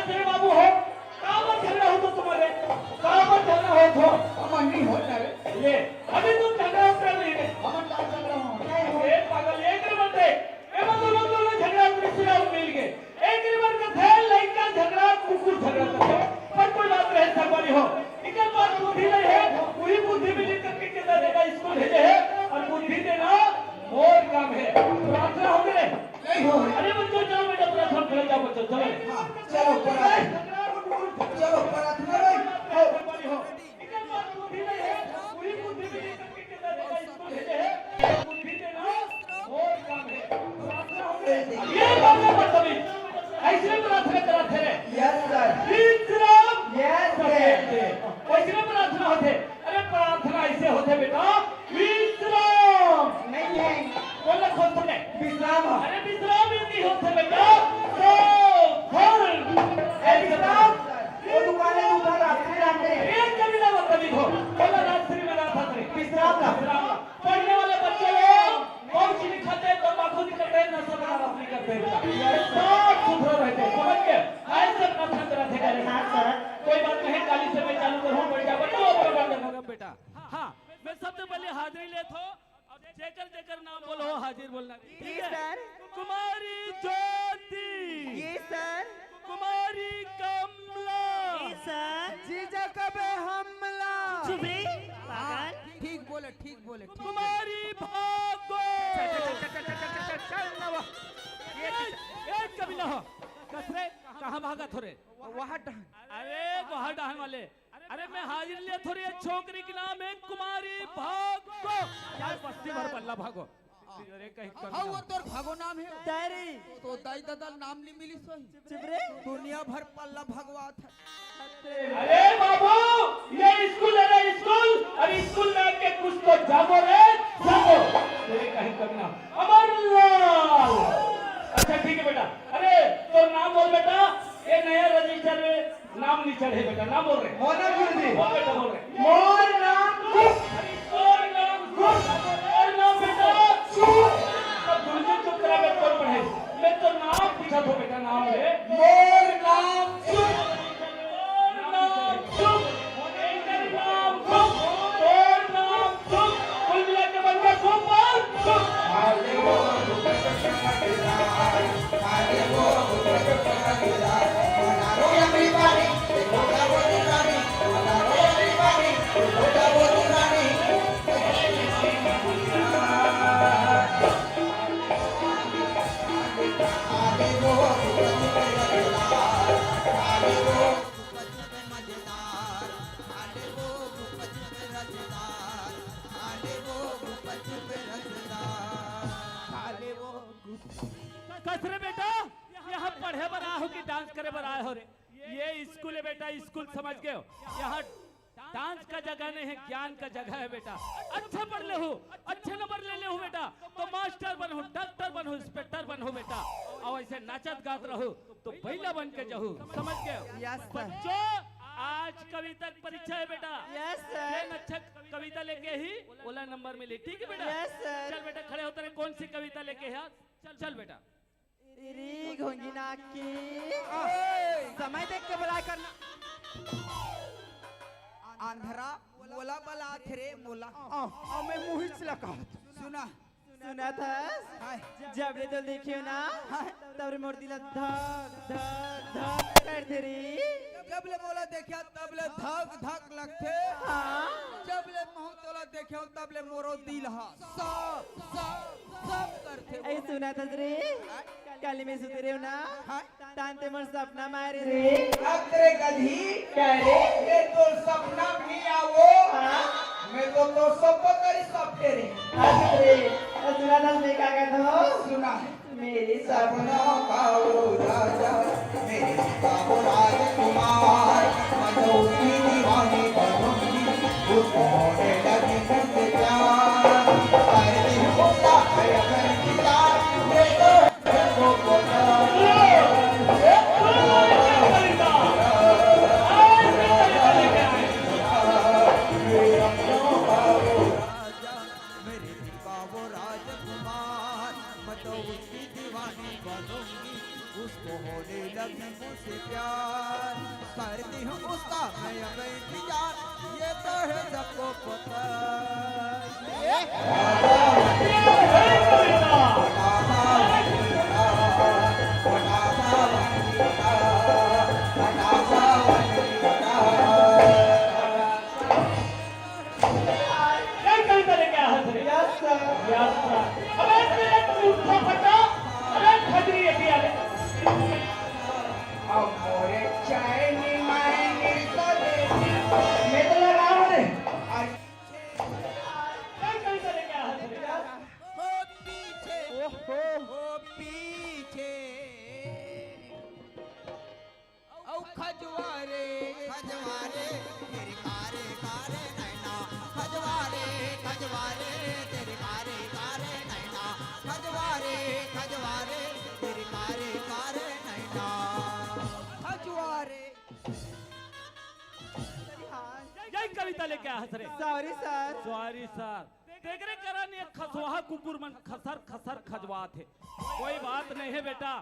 तेरे बाबू हो कहाँ पर झगड़ा हो तो तुम्हारे कहाँ पर झगड़ा हो तो अमन नहीं होना रे ये अभी तुम झगड़ा कर रही है अमन डाल चल रहा हूं एक पागल एक बंदे ए बंदो झगड़ा कृष्ण मिल गए एक नंबर का थे लड़का झगड़ा कुकुर झगड़ा करते पर कोई बात नहीं सरवारी हो इनका बात बुद्धि नहीं है पूरी बुद्धि में लेकर के कितना देगा स्कूल भेजे है और बुद्धि देना मोर काम है प्रार्थना हो गए नहीं हो अरे बच्चों चलो बेटा प्रार्थना कर जाओ बच्चों चलो चलो प्रार्थना चलो प्रार्थना रे सरवारी हो इनका बात बुद्धि नहीं है पूरी बुद्धि में लेकर के कितना देगा स्कूल भेजे है बुद्धि देना मोर काम है प्रार्थना हो गए ये बात है बदतमीज ऐसे प्रार्थना कराते रहे यस सर विश्राम यस वैसे प्रार्थना होते अरे प्रार्थना ऐसे होते बेटा विश्राम नहीं है बोला खोल तुमने विश्राम अरे विश्राम ही नहीं होते बेटा तो विश्राम वो दुकान है दुकान रात्रि रात्रि एक कबीला बदतमीज हो बोला रात्रि में रात रात्रि विश्राम का पढ़ने वाले बच्चे लोग बहुत चीनी खाते हैं तंबाकू नहीं करते हैं नशा शराब नहीं करते हैं सब सुधरे रहते हैं समझ गए ऐसे प्रार्थना कराते हैं हाँ सर कोई बात नहीं काली से मैं चालू करूँ बढ़ जा बच्चों बेटा हाँ मैं सबसे पहले हाजिरी ले थो जेकर जेकर नाम बोलो हाजिर बोलना ठीक है सर कुमारी ज्योति ये सर कुमारी कमला सर जीजा कबे हमला चुप रे पागल ठीक बोले ठीक कुमारी भागो चल ना वो एक कभी ना हो कसरे कहाँ भागा थोड़े वहाँ अरे वहाँ डहान वाले अरे मैं हाजिर लिया थोड़ी छोकरी के नाम है कुमारी भागो यार बस्ती भर पल्ला भागो अरे कहीं हाँ वो तोर भागो नाम है तारी तो दाई दादा नाम नहीं मिली सोही चुप रे दुनिया भर पल्ला भगवात है अरे बाबू ये स्कूल है ना स्कूल अरे स्कूल में आके कुछ तो जागो रे जागो तेरे कहीं करना अमरलाल अच्छा ठीक है बेटा अरे तो नाम बोल बेटा ये नया रजिस्टर में नाम नहीं चढ़े बेटा नाम बोल रहे मोना गुरुजी बोल बेटा बोल रहे मोर नाम और नाम और नाम बेटा अब गुरुजी चुप करा मैं कौन पढ़े मैं तो नाम पूछा तो बेटा नाम है मोर नाम बस रे बेटा, यहाँ पढ़े बर आए हो कि डांस करे बर आए हो रे? ये स्कूल है बेटा, स्कूल समझ गए हो? यहाँ डांस का जगह नहीं है, ज्ञान का जगह है बेटा। अच्छा पढ़ ले हो, अच्छे नंबर ले ले हो बेटा, तो मास्टर बनो, डॉक्टर बनो, इंस्पेक्टर बनो बेटा। और ऐसे नाचत गात रहो तो बैला बन के जाओ, समझ गए? Yes, sir. बच्चों, आज कविता की परीक्षा है बेटा। Yes, sir. लेकिन अच्छा कविता लेके ही ओला नंबर मिले, ठीक है बेटा? Yes, sir. चल बेटा खड़े होते रहे, कौन सी कविता लेके है? चल बेटा। तेरी घोंगी नाक की समय देख के बुलाया करना। आंधरा मोला बला थे मोला मैं मुहित से लगा सुना सुना था जब रे तो देखियो ना तब रे मोर दिल धक धक धक कर दे रे। जब ले मोला देखा तब ले धक धक लगते। हाँ जब ले मुंह तोला देखा तब ले मोरो दिल हा सब करते। ऐ सुना था रे काली में सुते रे ना हाँ? तांते मोर सपना मारे रे। तेरे गधी क्या रे ये तो सपना भी आवो मैं तो सब करी सब तेरे सुना था मैं क्या कहता हूँ सुना मेरी सपना का वो राजा मेरे का वो राजकुमार मनोकी दीवानी बनूंगी उसको होने लगी मुझसे प्यार सारे होता है अगर किताब ये तो सबको पता मेरे दिल का वो राजकुमार मैं तो उसकी दीवानी बनूंगी उसको होने लगी मुझसे प्यार करती हूँ उसका मैं अब इंतजार ये तो है सबको पता। क्या कविता लेके आया है? यात्रा। अबे तेरे मूर्खों फटा, अबे खजरी है क्या रे? अब मोरे चाइनी मायनी सदे मैं तो लगा हूँ रे क्या कविता लेके आया है? हो पीछे औ खजवारे तेरे कारे कारे नैना खजवारे तेरे कारे कारे नैना खजवारे तेरे कारे कारे नैना खजवारे। यही कविता लेके आया है रे? Sorry sir. Sorry sir. देख रे करन ये खसवाहा कुकुर मन खसर खसर खजवा थे। कोई बात नहीं है बेटा,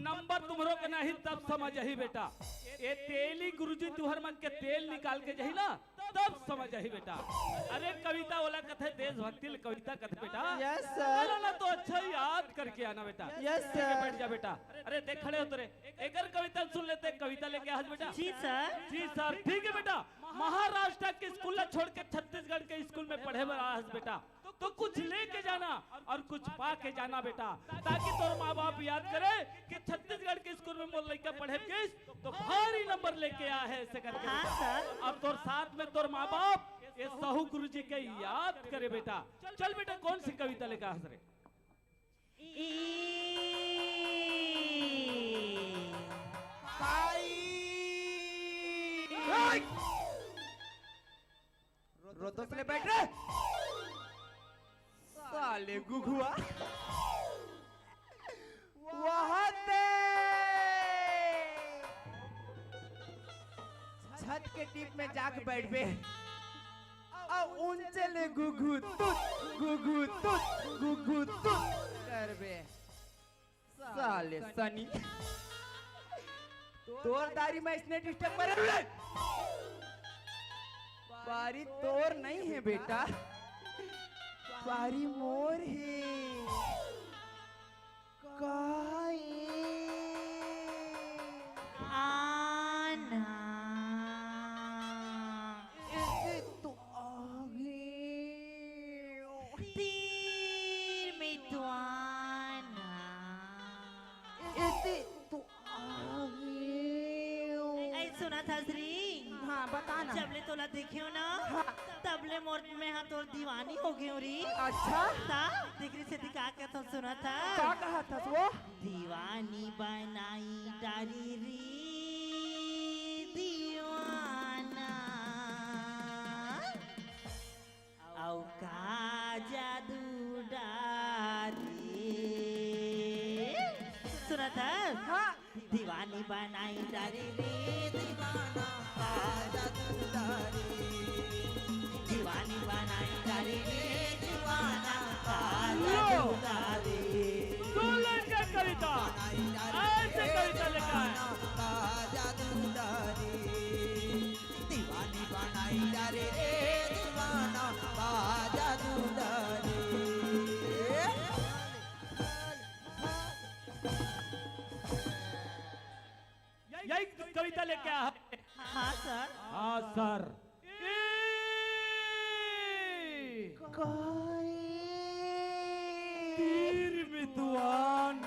नंबर तुम्हारों के नहीं तब समझ ही बेटा। ये तेली गुरुजी तुहर मन के तेल निकाल के जही ना तब समझ ही बेटा। अरे कविता वाला कथे देशभक्ति कविता कथे बेटा। Yes sir. ना तो अच्छा याद करके आना बेटा। यस ठीक है, सर। बैठ जा बेटा। अरे देख खड़े होते रे, एक कविता सुन लेते, कविता लेके आज बेटा। जी सर। जी सर, ठीक है बेटा। महाराष्ट्र के स्कूल छोड़ के छत्तीसगढ़ के स्कूल में पढ़े रहा है बेटा, तो कुछ लेके जाना और कुछ पा के जाना बेटा, ताकि तोर माँ बाप याद करे कि छत्तीसगढ़ के स्कूल में मोर लड़का पढ़े किस तो भारी नंबर लेके आया है ऐसे करके हाँ, बेटा। सर। अब तोर साथ में तोर माँ बाप ये सहू गुरु जी के याद करे बेटा। चल बेटा, कौन सी कविता लेकर हंस रहे? रोतो से बैठ रे साले गुगुआ वहाते छत के टीप में जाके बैठ बे और ऊंचे ले गुगु तुत कर बे साले सनी तोर दारी में इसने डिस्टर्ब करे बारी तोर नहीं है बेटा, बारी मोर है। आना तो आगे तीर में तो आना तो आगे ऐ सुना था श्री हाँ बताना जब ले तोला देखियो ना तब ले मोर में हाँ तो दीवानी हो गई री। अच्छा ता दिखरी से दिखा के तो सुना था। क्या कहा था वो? दीवानी बनाई डारी री दीवाना औ का जादू डारी। सुना था? हाँ दीवानी बनाई डारी रे दीवाना आजा दुलारी दीवानी बनाई डारी रे दीवाना लो। डारी। सुन ले क्या कविता ऐसे कविता लिखा है। आजा दुलारी दीवानी बनाई डारे रे दीवाना आजा दुलारी। यही कविता लेके आया है। हाँ सर। हाँ सर। तीर विद्वान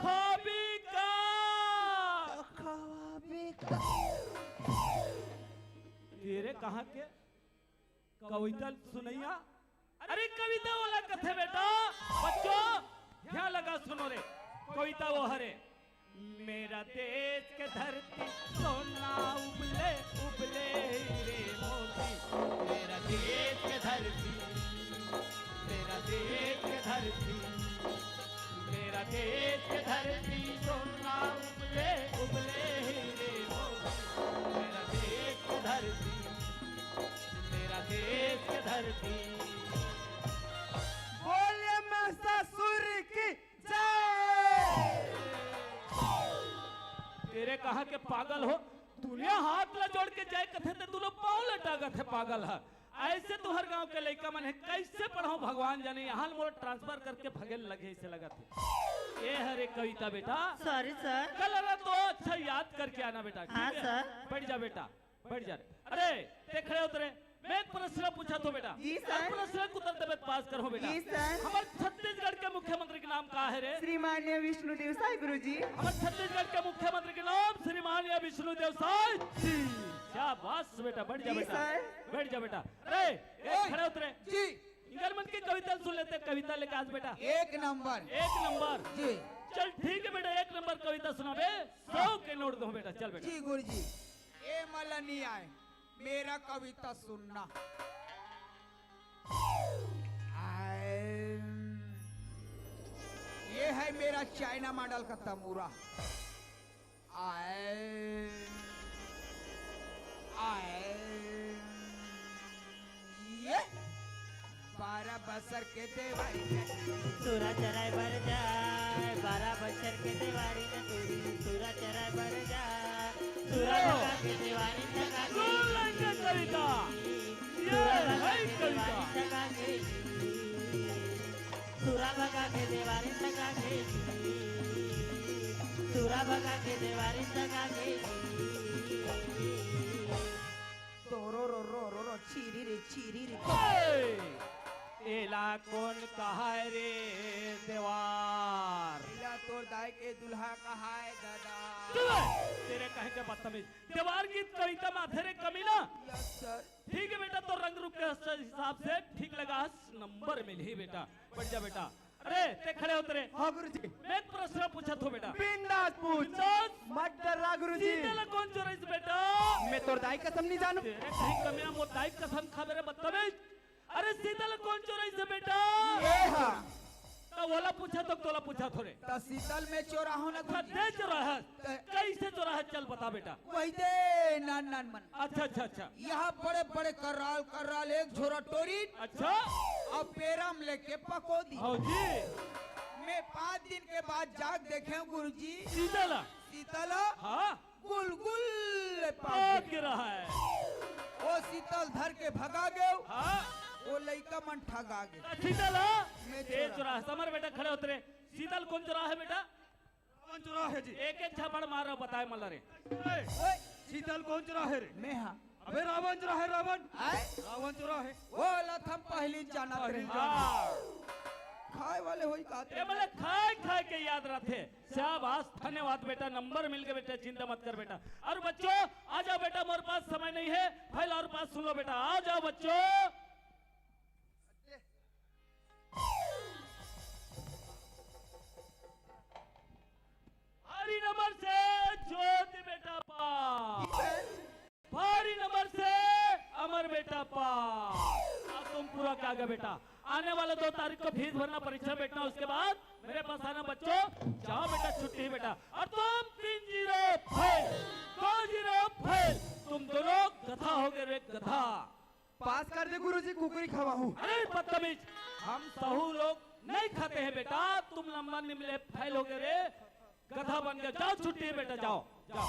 खाबी का तेरे कहाँ के कविता सुनैया। अरे कविता वाला कथे बेटा बच्चों ध्यान लगा सुनो रे। कविता वो हरे मेरा देश के धरती सोना उबले उबले हीरे मोती। मेरा देश के धरती मेरा देश के धरती मेरा देश के धरती सोना उबले उबले हीरे मोती। मेरा देश के धरती मेरा देश के धरती। बोले महिषासुर की जय। तेरे कहा के पागल हो दुनिया हाथ ला जोड़ के जाए कथे ते दोनों पाँव लटा गए पागल है। ऐसे तो हर गांव के लड़का मन है कैसे पढ़ाओ भगवान जाने। यहाँ मोर ट्रांसफर करके भगेल लगे इसे लगा थे। ये हरे कविता बेटा सॉरी सर। कल अगर तो अच्छा याद करके आना बेटा। ठीक हाँ, है? सर। बैठ जा बेटा बैठ जा। अरे ते खड़े उतरे मैं एक प्रश्न पूछा तो बेटा। जी, सर। प्रश्न को उत्तर पास करो बेटा। जी, सर। हमारे छत्तीसगढ़ के मुख्यमंत्री के नाम क्या है रे? श्रीमान्य विष्णुदेव साई गुरुजी। हमारे छत्तीसगढ़ के मुख्यमंत्री के नाम श्रीमान या विष्णुदेव साई जी। शाबाश बेटा बैठ जा जी, बेटा सर। बैठ जा बेटा। अरे एक खड़े उतरे जी इंगरमन की कविता सुन लेते हैं। कविता लेके आज बेटा एक नंबर एक नंबर। जी चल ठीक है बेटा एक नंबर कविता सुना बे 100 के नोट दो बेटा। चल बेटा जी गुरुजी ए मला नहीं आए मेरा कविता सुनना। ये है मेरा चाइना मॉडल का तमूरा। ये 12 बसर के देवारी सूरा चराय बर जाए 12 बच्चर के दीवारी न तोरी। सूरा चराय बर जाए सूरा भगा के दीवारी जगा के। सुन लेंगे कविता ये है कविता। सूरा भगा के दीवारी जगा के। सूरा भगा के दीवारी जगा के। तोरो रो रो रो रो चीरी रे चीरी रे। एला कौन कहा रे देवार। इला तोर दाई के दुल्हा कहा है दादा। तेरे कहे के बदतमीज देवार गीत कविता माथे रे कमीना। Yes sir. ठीक है बेटा तो रंग रूप के हिसाब से ठीक लगा नंबर मिल ही बेटा। बैठ जा बेटा। अरे ते खड़े उतरे। हाँ गुरुजी। मैं एक प्रश्न पूछा तो बेटा। बिंदास पूछ। बिंदास। मत डरा गुरुजी। सीता कौन चोराइस बेटा? मैं तोर दाई कसम नहीं जानू। तेरे कहीं कमियां वो दाई कसम खा मेरे बदतमीज। अरे शीतल कौन चोराई से बेटा? ये हाँ तो वाला पूछा तो तोला पूछा थोड़े। तो शीतल में चोरा होना दे चोरा है कैसे चोरा है चल बता बेटा। वही दे नान नान मन। अच्छा अच्छा अच्छा यहाँ बड़े बड़े कराल एक झोरा टोरी अच्छा और पेरम लेके पको दी। हाँ जी मैं 5 दिन के बाद जाग देखे गुरुजी शीतल शीतल हाँ गुलगुल पाग रहा है। वो शीतल धर के भगा गए हाँ वो लड़का मन ठगा गए। शीतल मैं ये चोरा है समर बेटा खड़े उतरे। शीतल कौन चोरा है बेटा? कौन चुरा है जी? एक एक छापड़ मार रहा बताए मल्ला रे। ओए, शीतल कौन चुरा है रे? मैं हाँ अबे रावण चुरा है रावण। आए रावण चुरा है। वो लथम पहली जाना रहे हाँ खाए वाले होई कहते ये मतलब खाए खाए के याद रखे। शाबाश धन्यवाद बेटा नंबर मिल गए बेटा चिंता मत कर बेटा। और बच्चों आ जाओ बेटा मोर पास समय बात सुन लो बेटा, आ जाओ बच्चों। भारी नंबर से ज्योति बेटा पास, भारी नंबर से अमर बेटा पास। अब तुम पूरा क्या गया बेटा, आने वाले 2 तारीख को फीस भरना, परीक्षा बैठना, उसके बाद मेरे पास आना बच्चों। जाओ बेटा, छुट्टी है बेटा। और तुम 3-0 फेल, 2-0 फेल, तुम दोनों गधा हो गए रे, गधा। पास कर दे गुरुजी, कुकरी खवाऊं। अरे बदतमीज, हम सहू लोग नहीं खाते हैं बेटा, तुम नंबर नहीं मिले, फेल हो गए रे, गधा बन गया। जाओ, छुट्टी है बेटा, जाओ जाओ।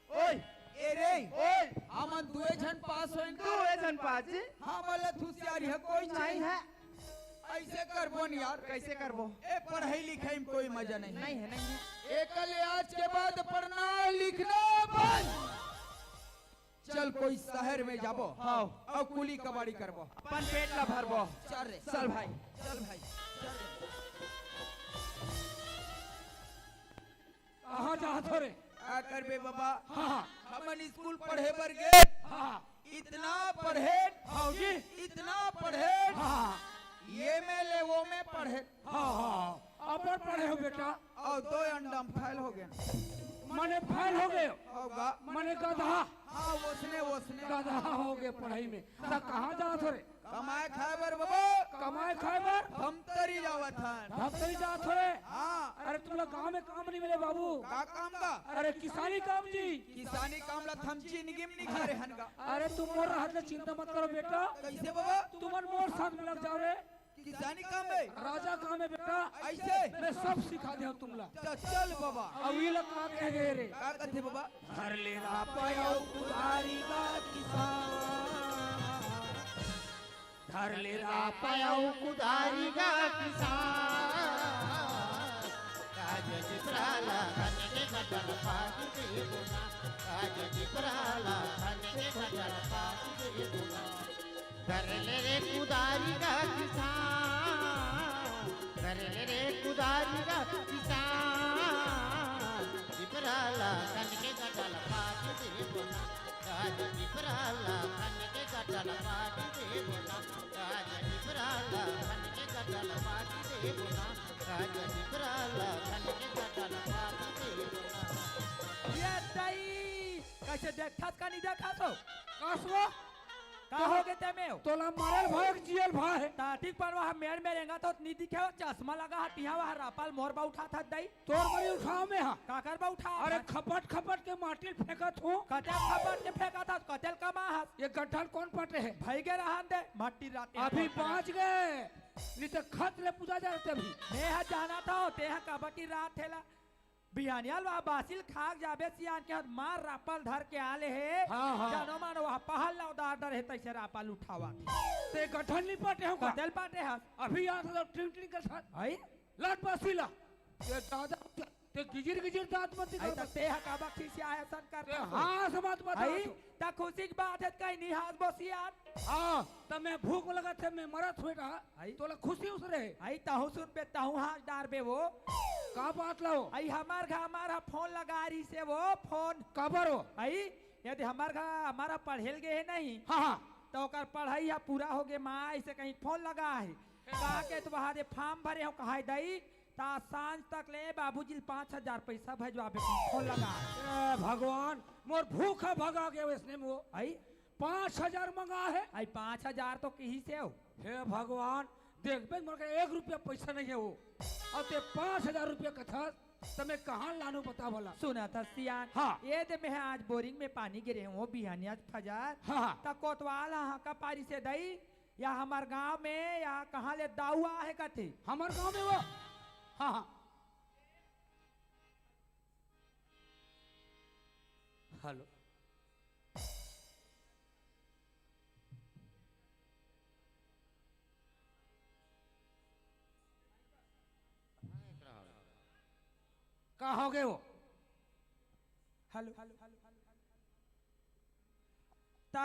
ओए ए रे ओए हमन दुए जन पास होइन तू ए जन पास जी, हां वाला थुसियारी है कोई नहीं है। ऐसे करबो न यार, कैसे करबो? ए पढ़ाई लिखाई में कोई मजा नहीं नहीं है, नहीं है। एकले आज के बाद पढ़ना लिखना बंद। चल कोई शहर में जाबो, हाँ और कुली कबाड़ी करबो, अपन पेट ला भरबो। चल रे चल भाई, चल भाई चल रे। कहाँ जात हो रे? आ करबे बाबा, हाँ हमन स्कूल पढ़े बर गए, हाँ इतना पढ़े, हाँ जी, इतना पढ़े, हाँ ये में ले वो में पढ़े, हाँ हाँ। अपन पढ़े हो बेटा? और 2 अंडा में फेल हो गए। मने फेल हो गए, होगा मने गधा, हाँ वोसने गधा हो गए पढ़ाई में। तो कहाँ जात हो रे? कमाए खाए बर बाबा, कमाए खाए बर हम तरी जावत हन। धमतरी जात हो रे? हाँ अरे तुम लोग गाँव में काम नहीं मिले बाबू? का काम का? अरे किसानी काम जी। किसानी काम ला थमची निगिम नहीं खा रे हन का। अरे तुम मोर रहत ले चिंता मत करो बेटा, कैसे बाबा? तुम मोर साथ में लग जाओ रे। किसानी काम है राजा काम है बेटा, ऐसे मैं सब सिखा दे तुम लोग। तो चल बाबा। अब ये लोग कहाँ कह गए रे? का कहते बाबा? हर ले रहा पायो कुदारी का किसान, हर ले रहा पायो कुदारी का कर ले रे कुदारी का किसान, कर ले रे कुदारी का किसान, जिपराला खन के गटल पाट दे बोना, काज जिपराला खन के गटल पाट दे बोना, काज जिपराला खन के गटल पाट दे बोना, काज जिपराला खन के गटल पाट दे बोना। ये दई कैसे देखा का नहीं देखा तो कसवा कहोगे ते में तोला मारल भाई के जियल भाई ताटिक पर वहाँ मेड़ में रहेगा तो नीति के चश्मा लगा हटिया वहाँ रापाल मोरबा उठा था दई तोर बड़ी उठाओ में हा। काकर बा उठा। अरे खपट खपट के माटी फेंकत हो, कटेल खबर के फेंका था, कटेल का माहस ये गड्ढा कौन पटे है? भाई के रहन दे मट्टी रात अभी पहुंच गए, नहीं तो खत ले पूजा जा रहे अभी। नेहा जाना था ते हा कबड्डी रात थेला बिहानियाल वहाँ बासिल खाक जाबे सियान के हाथ मार रापल धर के आले है। हाँ, हाँ। जानो मानो वहाँ पहल ला उदार डर है तैसे रापल उठावा ते गठन नहीं पटे हो का? कटेल पाटे हाथ अभी यहाँ से ट्रिंग ट्रिंग का साथ आई लट बसीला ते दादा ते गिजिर गिजिर दांत मत आई कर तक ते हा कबा खिसिया है सन ते करता हाँ समात मत आई ता खुशी की बात है कहीं नहीं हाथ बसियान हाँ तब मैं भूख लगा थे मैं मरत हुए रहा आई तोला खुशी उस रहे आई ताहू सुन पे ताहू हाथ डार बे वो का बात लाओ आई हमारा फोन लगा रही से वो फोन काबर हो? आई यदि हमारा पढ़ेल गए है नहीं हाँ हाँ तो ओकर पढ़ाई यहाँ पूरा हो गए माँ ऐसे कहीं फोन लगा है कहा के तो वहाँ फॉर्म भरे हो कहा दई ता सांझ तक ले बाबूजी 5,000 पैसा भेजवाबे फोन लगा है। ए भगवान मोर भूखा भगा गया इसने वो आई 5,000 मंगा है। आई 5,000 तो कहीं से हो हे भगवान देख बे मोर के 1 रुपया पैसा नहीं है वो और ते 5,000 रुपया का था तो मैं कहाँ लानू बता भला। सुना था सियान हाँ। ये दे मैं आज बोरिंग में पानी गिरे हूँ वो बिहानिया फजार हाँ हाँ ता कोतवाल हाँ का पारी से दई या हमार गांव में या कहाँ ले दाऊआ है कथे हमारे गांव में वो हाँ हाँ हेलो कहाँ हो गए वो? हेलो ता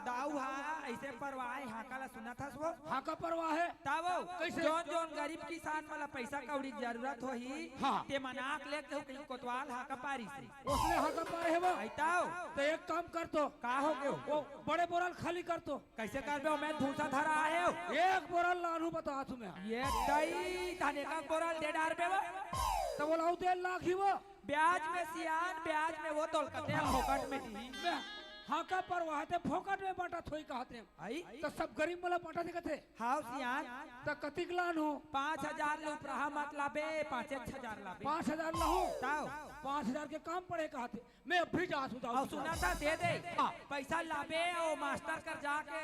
दाऊ हा ऐसे परवाह हाकाला सुना था वो हाँ का परवाह है तावो कैसे? जोन जोन गरीब किसान वाला पैसा कौड़ी की जरूरत होही हाँ। ते मनाक लेके कहीं कोतवाल हाका पारी से उसने हाँ का पाए है वो आइताओ तो एक काम कर तो का हो गयो वो बड़े बोरल खाली कर तो कैसे कर दो मैं धूसा धरा आए हो एक बोरल लानू बता तुम्हें ये दई थाने का बोरल दे डार पे वो तो बोला 1.5 लाख ही वो ब्याज में सियान ब्याज में वो तोल करते हैं फोकट में दी हाँ का परवाह थे फोकट में बांटा थोड़ी कहते हैं आई तो सब गरीब वाला बांटा दिखते हाउ सियान तो कतिक लानू 5,000 लो प्रहा मत लाबे 5,000 लाबे 5,000 लाहू ताओ 5,000 के काम पड़े कहते मैं अब भी जा सुधा और सुना था दे दे पैसा लाबे और मास्टर कर जाके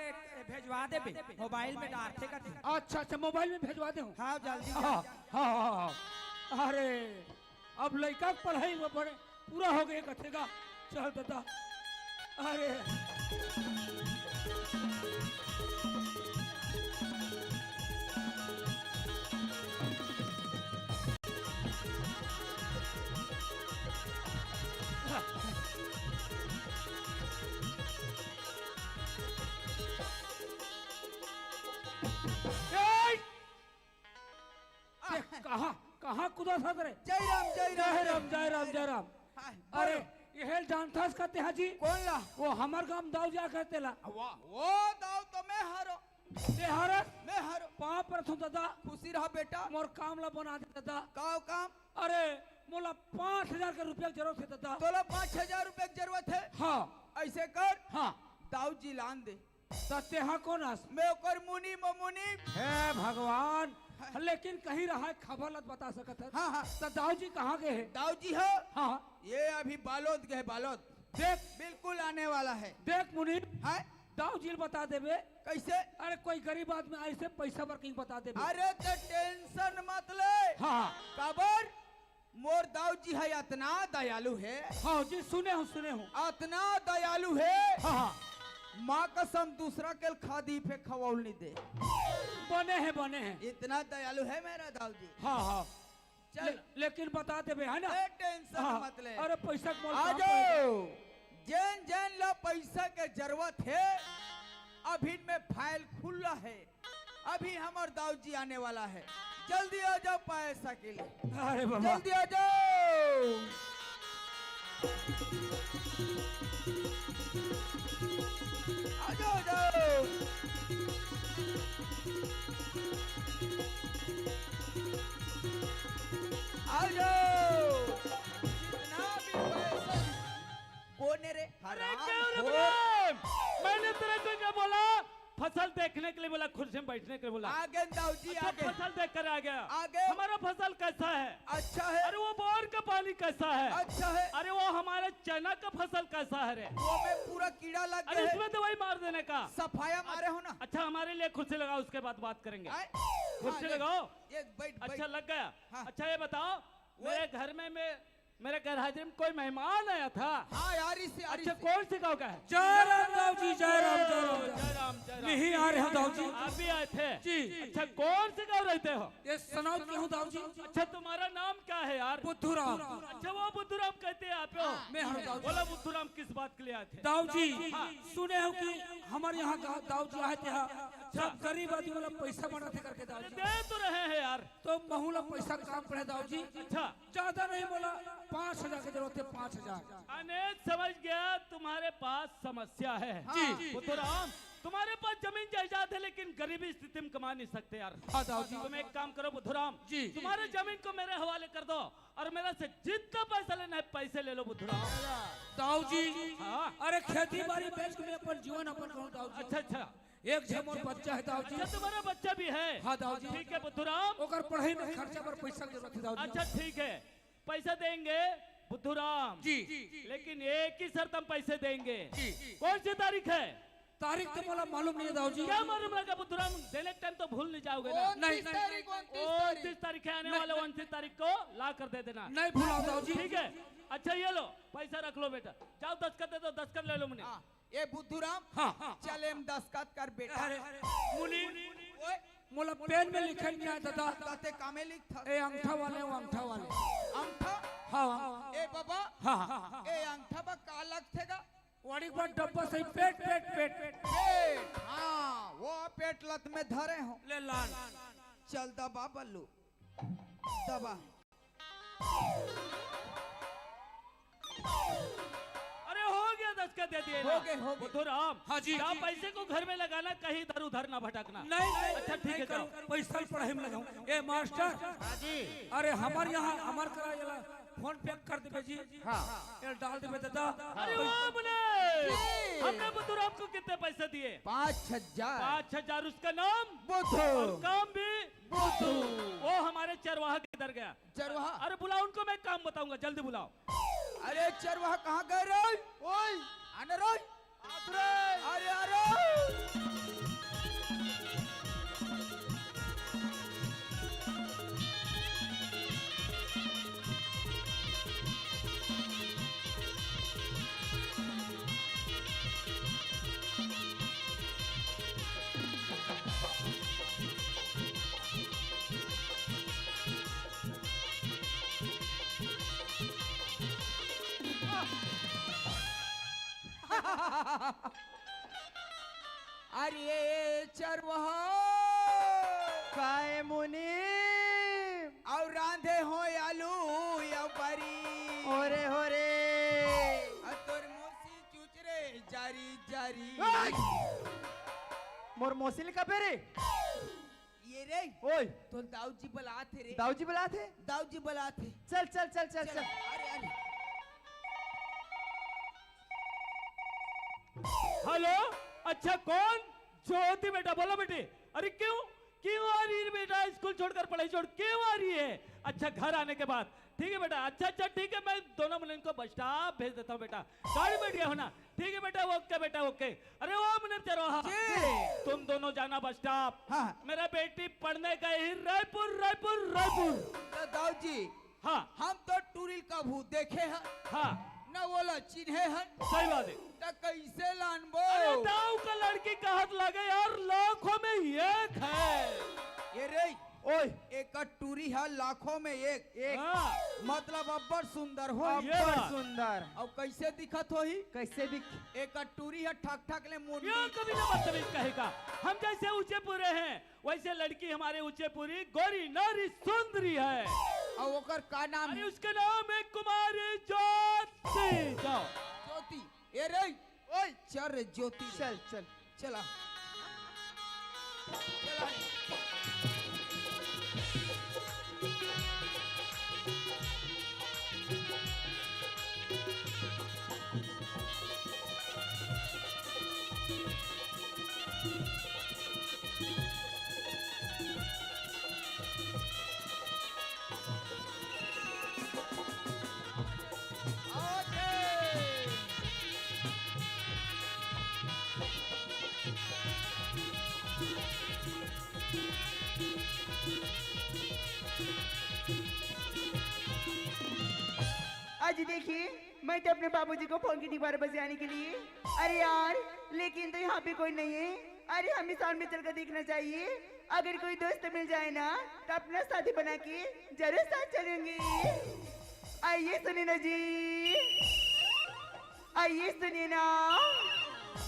भेजवा दे बे मोबाइल में डालते करते अच्छा अच्छा मोबाइल में भेजवा दे हूँ हाँ जल्दी हाँ हाँ हाँ अरे अब लड़का की पढ़ाई में पढ़े पूरा हो गया कथे का चल दादा अरे कहाँ कहाँ कुदा था तेरे जय राम जय जय राम राम जय राम जय राम अरे ये जानता कहते हैं जी कौन ला वो हमार गांव दाव जा कहते ला वाह वो दाव तो मैं हारो ते हर मैं हारो पाँव पर थू दादा खुशी रहा बेटा मोर काम ला बना दे दादा काम अरे मोला 5,000 के रुपया की जरूरत है दादा तोला 5,000 रुपए की जरूरत है हाँ ऐसे कर हाँ दाऊ जी लान दे सत्य हाँ कौन आस मैं ओकर मुनी ममुनी हे भगवान लेकिन कहीं रहा है खबर लत बता सकत है हाँ हाँ तो दाऊ जी कहाँ गए है दाऊ जी है हाँ ये अभी बालोद गए बालोद देख बिल्कुल आने वाला है देख मुनीर है दाऊ जी बता देवे कैसे अरे कोई गरीब आदमी ऐसे पैसा वर्किंग बता देवे अरे तो टेंशन मत ले हाँ खबर मोर दाऊ जी है इतना दयालु है हाँ जी सुने हूँ इतना दयालु है हाँ हाँ माँ कसम दूसरा के खादी पे खवौल नहीं दे बने हैं इतना दयालु है मेरा दाऊ जी हाँ हाँ चल लेकिन बता देवे है ना टेंशन हाँ, मत ले अरे पैसा के मोल आ कहाँ पड़ेगा? जाओ जैन जैन ला पैसा के जरूरत है अभी में फाइल खुला है अभी हमार दाऊ जी आने वाला है जल्दी आ जाओ पैसा के लिए अरे बाबा जल्दी आ जाओ आ जाओ आ जाओ आ जाओ जितना भी पैसा कौन है रे मैंने तेरे को क्या बोला फसल देखने के लिए बोला कुर्सी में बैठने के लिए बोला आगे दाऊ जी अच्छा, आगे फसल देख कर आ गया आगे। हमारा फसल कैसा है अच्छा है अरे वो बोर का पानी कैसा है अच्छा है अरे वो हमारे चना का फसल कैसा है रे वो में पूरा कीड़ा लग अरे गया इसमें दवाई मार देने का सफाया मारे हो ना अच्छा हमारे लिए कुर्सी लगाओ उसके बाद बात करेंगे आए? कुर्सी हाँ, लगाओ ये बैठ अच्छा लग गया हाँ। अच्छा ये बताओ मेरे घर में मेरे घर हाजिर में कोई मेहमान आया था हाँ यार इससे अच्छा कौन से गाँव का है जय राम दाऊ जी जय राम जय राम जय राम जय राम नहीं आ रहे हो दाऊ जी आप भी आए थे जी। अच्छा कौन से गाँव रहते हो ये सनौत के हूँ दाऊ जी अच्छा तुम्हारा नाम क्या है यार बुद्धूराम अच्छा वो बुद्धूराम कहते हैं आप हो मैं हूँ दाऊ जी बोला बुद्धूराम किस बात के लिए आए थे दाऊ जी सुने हो कि हमारे यहाँ दाऊ जी आए थे सब गरीब आदमी वाला पैसा बनाते करके दाऊ जी दे तो रहे हैं यार तो बहुला पैसा काम पड़े दाऊ जी अच्छा ज्यादा नहीं बोला 5,000 की जरूरत है 5,000 अनेक समझ गया तुम्हारे पास समस्या है जी। बुद्धूराम तुम्हारे पास जमीन जायदाद है लेकिन गरीबी स्थिति में कमा नहीं सकते यार हाँ दाऊ जी तुम एक काम करो बुद्धूराम जी। तुम्हारे जमीन को मेरे हवाले कर दो और मेरा से जितना पैसा लेना है पैसे ले लो बुद्धूराम दाऊ जी हाँ। अरे खेती बाड़ी बेच के मैं अपन जीवन अपन करूँ दाऊ जी अच्छा अच्छा एक झमोर बच्चा है दाऊ जी अच्छा तुम्हारा बच्चा भी है हाँ दाऊ जी ठीक है बुद्धूराम ओकर पढ़ाई में खर्चा पर पैसा की जरूरत है दाऊ जी अच्छा ठीक है पैसा देंगे बुद्धूराम जी लेकिन एक ही शर्त हम पैसे देंगे जी कौन सी तारीख है तारीख तो बोला मालूम नहीं है दाऊ जी क्या मालूम लगा बुद्धूराम देने टाइम तो भूल नहीं जाओगे ना नहीं 29 तारीख है आने वाले 29 तारीख को ला कर दे देना नहीं भूला दाऊ जी ठीक है अच्छा ये लो पैसा रख लो बेटा जाओ दस्तखत दे दो दस्तखत ले लो मुझे हाँ, ये बुद्धूराम हाँ हाँ चले हम दस्खत कर बेटा अरे मुनी ओए मोला पेन में लिखल नहीं आया दादा ताते कामे लिख था ए अंगठा वाले वो अंगठा वाले अंगठा हाँ ए बाबा हाँ हाँ ए अंगठा बा का लग थेगा वाड़ी पर डब्बा सही पेट पेट पेट पेट पेट, हाँ वो पेट लत में धरे हो। ले लान चल दबा बल्लू, दबा। अरे हो गया 10 का दे दिए ना। हो गए। बुद्धूराम, हाँ जी, क्या जी। पैसे को घर में लगाना, कहीं इधर उधर ना भटकना। नहीं अच्छा ठीक है, जाओ। पैसा पढ़ाई में लगाऊं। ए मास्टर, अरे हमारे यहाँ हमार करा ये फोन पे कर दे जी। हाँ। ये डाल दे दादा। अरे वाह मुने, हमने बुद्धूराम को कितने पैसे दिए? 5,000। 5,000। उसका नाम बुद्धू। और काम भी बुद्धू। वो हमारे चरवाहा किधर गया? चरवाहा, अरे बुलाओ उनको, मैं काम बताऊंगा, जल्दी बुलाओ। अरे चरवाहा कहाँ गए रे? ओए आने रे, अरे अरे अरे चरवाहा काय मुनि और रांधे हो आलू या परी ओरे होरे और तोर मोसी चूच रे जारी जारी। मोर मोसिल का पेरे ये रे ओए तो दाऊजी बुलाते रे, दाऊजी बुलाते दाऊजी बुलाते। चल चल चल चल चल अरे अरे हेलो, अच्छा कौन? ज्योति बेटा, बोलो बेटे। अरे क्यों क्यों आ रही है बेटा? स्कूल छोड़कर पढ़ाई छोड़ क्यों आ रही है? अच्छा घर आने के बाद, ठीक है बेटा। अच्छा अच्छा ठीक है, मैं दोनों मुनिन को बस स्टॉप भेज देता हूँ बेटा। गाड़ी बैठ गया हो ना? ठीक है बेटा, ओके बेटा ओके। अरे वो मुनिन चरवाहा, तुम दोनों जाना बस स्टॉप। हाँ। मेरा बेटी पढ़ने गई रायपुर रायपुर रायपुर। तो दाऊजी हाँ हम तो टूरिल का भूत देखे हैं हाँ, न बोला चिन्हे हैं, सही बात है। तो कैसे लानबो? अरे दाऊ का लड़की का हाथ लगे यार, लाखों में एक है। ये रे ओए एक टूरी है लाखों में एक। हाँ, मतलब अब्बर सुंदर हो। ये अब्बर बात। सुंदर और कैसे दिखत हो ही? कैसे भी एक टूरी है ठक ठक ले मुंडी। ये कभी ना बदतमीज कहेगा। हम जैसे ऊंचे पूरे हैं, वैसे लड़की हमारे ऊंचे पूरी गोरी नारी सुंदरी है। और ओकर का नाम अरे है? उसका नाम है कुमारी ज्योति। जाओ। ज्योति। ये रे ओए चल रे ज्योति रे। चल चल चला चला रे। आज देखिए, मैं तो अपने बाबूजी को फोन की दीवार बजाने के लिए। अरे यार, लेकिन तो यहाँ पे कोई नहीं है। अरे हमें सामने चलकर देखना चाहिए। अगर कोई दोस्त मिल जाए ना तो अपना साथी बना के जरूर साथ चलेंगे। आइए सुनिए ना जी, आइए सुनिए ना।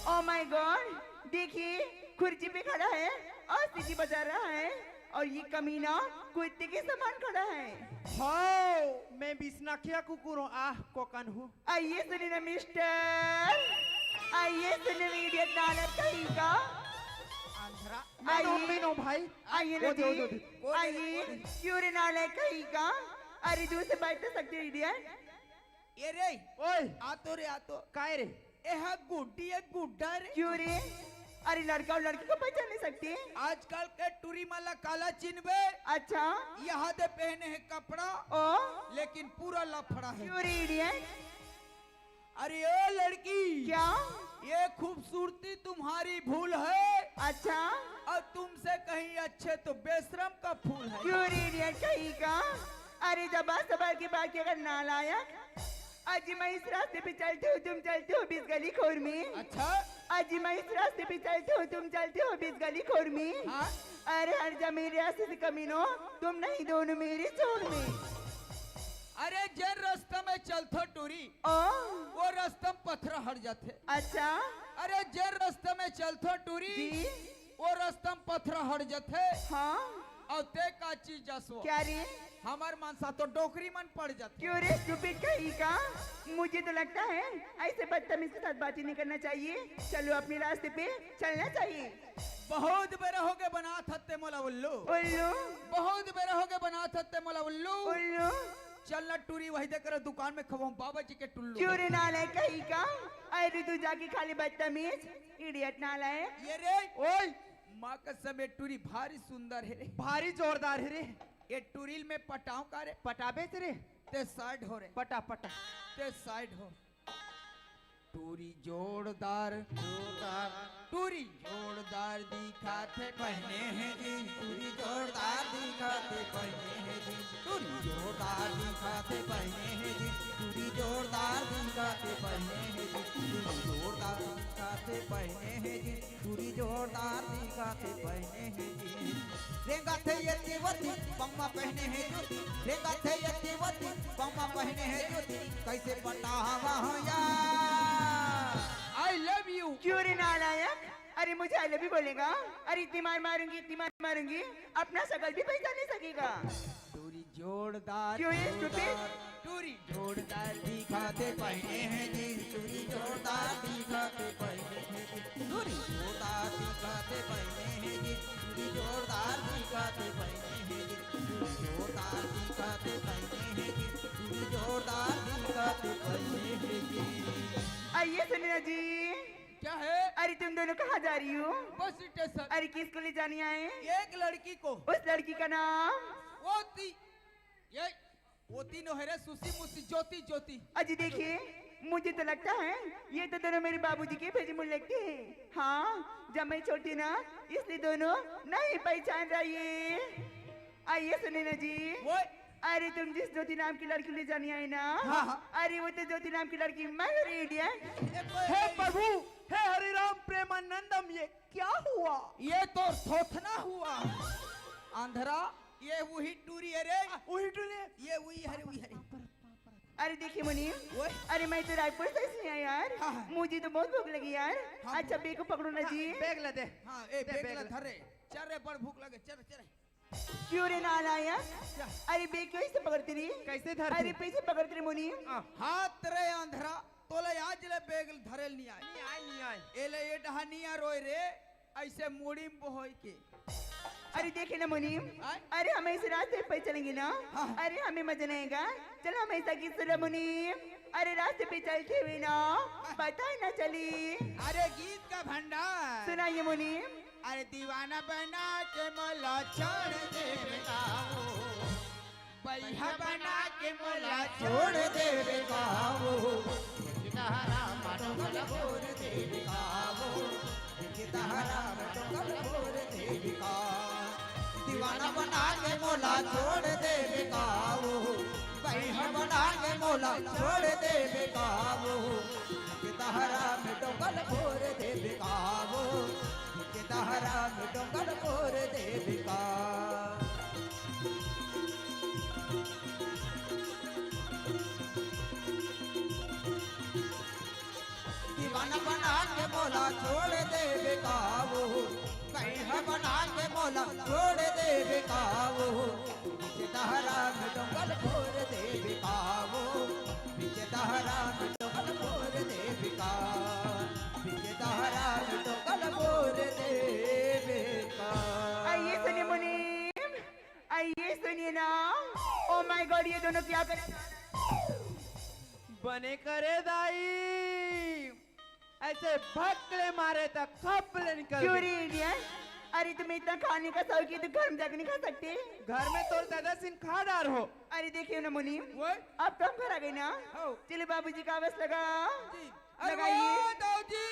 ओ माय गॉड, देखिए कुर्सी पे खड़ा है और सीटी बजा रहा है, और ये कमीना कुत्ते के समान खड़ा है। हाँ, मैं बिस्नाखिया कुकुर हूँ। आह कोकन हूँ। आइए सुनिए ना मिस्टर, आइए सुनिए मीडियत नालक कहीं का। आइए मीनो भाई, आइए ना वो दो, दो, जी, दो। आइए क्यों रे नालक कहीं का। अरे दूर से बैठ तो सकते हो इडियट। ये रे ओए आ तो रे आ तो। काय रे? ए है गुड्डी है गुड्डा रे। क्यों रे? अरे लड़का और लड़की को पहचान नहीं सकते? आजकल के टूरी माला काला चिन्हबे। अच्छा, यहाँ दे पहने हैं कपड़ा ओ लेकिन पूरा लफड़ा है। क्यों रे इडियट? अरे ओ लड़की, क्या? ये खूबसूरती तुम्हारी भूल है, अच्छा, और तुमसे कहीं अच्छे तो बेशरम का फूल है। क्यों रे इडियट कहीं का। अरे जबा सवाल की बात अगर नालायक, आज मैं इस रास्ते पे चलती हूँ, तुम चलते हो बीस गली खोर में। अच्छा आज मैं इस रास्ते पे चलती हूँ, तुम चलते हो बीस गली खोर में। हाँ? अरे हर जा मेरे रास्ते से कमीनो, तुम नहीं दोनों मेरे छोर में। अरे जे रास्ता में चलथो टूरी ओ वो रास्ता में पत्थर हट जाते। अच्छा अरे जे रास्ता में चलथो टूरी जी वो रास्ता में पत्थर हट जाते। हाँ और ते का चीज जसो क्या रे हमार मानसा तो डोकरी मन पड़ जाते। क्यों रे स्टूपिड कहीं का? मुझे तो लगता है ऐसे बदतमीज के साथ बातें नहीं करना चाहिए। चलो अपने रास्ते पे चलना चाहिए। बहुत बेरा हो गए बना थत्ते मोला उल्लू उल्लू बहुत बेरा हो गए बना थत्ते मोला उल्लू उल्लू चलना टूरी वही देकर दुकान में खवाऊं बाबा जी के टुल्लू। क्यों रे नालायक कहीं का? अरे तू जाके खाली बदतमीज इडियट नालायक। ये रे ओए माँ का समय टूरी भारी सुंदर है रे भारी जोरदार है रे। ये टूरिल में पटाव का रे पटाबे रे ते साइड हो रे पटा पटा ते साइड हो। टूरी जोरदार टूरी जोरदार दिखाते पहने हैं जी टूरी जोरदार दिखाते पहने हैं जी टूरी जोरदार दिखाते पहने हैं जी टूरी जोरदार दिखाते पहने हैं जी टूरी जोरदार दिखाते पहने हैं जी टूरी जोरदार दिखाते पहने हैं जी। रेंगा थे ये तिवती पम्मा पहने हैं ज्योति रेंगा थे ये तिवती पम्मा पहने हैं ज्योति कैसे बतावा यार आई लव यू। क्यों रे नालायक? अरे मुझे आई लव यू बोलेगा? अरे इतनी मार मारूंगी इतनी मार मारूंगी अपना शकल भी पहचान नहीं सकेगा। टूरी जोरदार क्यों ये stupid? टूरी जोरदार दिखाते पहने हैं जी टूरी जोरदार दिखाते पहने हैं जी टूरी जोरदार दिखाते पहने हैं जी टूरी जोरदार दिखाते पहने हैं जी टूरी जोरदार दिखाते पहने हैं जी टूरी जोरदार दिखाते पहने हैं जी। आइए सुनिए जी। क्या है? अरे तुम दोनों कहाँ जा रही हो? Bus station. अरे किसको ले जानी आए? एक लड़की को उस लड़की का नाम? ओती ये ओती नो है रे सुसी मुसी ज्योति ज्योति। अजी देखिए मुझे तो लगता है ये तो दोनों मेरे बाबूजी के भेजे मुझे लगते हैं। हाँ जब मैं छोटी ना इसलिए दोनों नहीं पहचान रही है। आइए सुनिए ना जी। वो अरे तुम जिस ज्योति नाम की लड़की ले जानी आई ना हाँ, हाँ। अरे वो तो ज्योति नाम की लड़की मैं इडियट। हे प्रभु हे हरिराम प्रेमानंदम ये क्या हुआ? ये तो थोथना हुआ आंधरा ये वही टूरी है रे वही टूरी ये वही हरे वही हरे। अरे देखिए मुनीम ओए। अरे मैं तो रायपुर से ही आई यार। हाँ, हाँ। मुझे तो बहुत भूख लगी यार। हाँ, अच्छा बेग को पकड़ो ना जी। बैग ले दे। हाँ ए दे, बेग बेग ला ला। धरे चल रे पर भूख लगे चल चल। क्यों रे नालायक? अरे बेग क्यों इसे पकड़ती रही? कैसे धरती? अरे पीछे पकड़ती रही मुनीम। हाथ रे आंधरा तोले आज ले बेग धरेल नहीं आए नहीं आई एले ये डहानिया रोय रे ऐसे मुड़ी में बोहोई के। अरे देखे ना मुनीम आए? अरे हम इस रास्ते पे चलेंगे ना हाँ। अरे हमें मजा नहीं आएगा। चलो हम ऐसा की सुना मुनीम अरे रास्ते पे चलते हुए ना पता ही ना चली। अरे गीत का भंडार सुनाइए मुनीम। अरे दीवाना बना के मोला छोड़ दे बेटाओ बैहा बना के मोला छोड़ दे बेटाओ गिटारा माटोगल बोर दे बेटाओ गिटारा माटोगल बोर दे बेटाओ दीवाना बना के मोला छोड़ दे बेटाओ बैहा बना के मोला छोड़ दे बेटाओ गिटारा माटोगल बोर दे बेटाओ गिटारा माटोगल बोर दे बेटाओ। दीवाना बना के मोला छोड़ दे बेकाबू कहीं बना के मोला छोड़ दे बेकाबू दहरा में डोंगल फोर दे बेकाबू दहरा में डोंगल फोर दे बेका दहरा में डोंगल फोर दे बेका। आइए सुनिए मुनीम आइए सुनिए ना। ओ माय गॉड ये दोनों क्या कर बने करे दाई ऐसे भक्कले मारे तक खपले निकल क्यों गए। रे इडियट? अरे तुम्हें इतना खाने का शौक है तो घर में जाकर नहीं खा सकते? घर में तो दादा सिंह खा डार हो। अरे देखिए ना मुनीम वो अब तो हम घर आ गए ना। हाँ। चलो बाबूजी का आवाज लगा अरे लगाइए। दाऊजी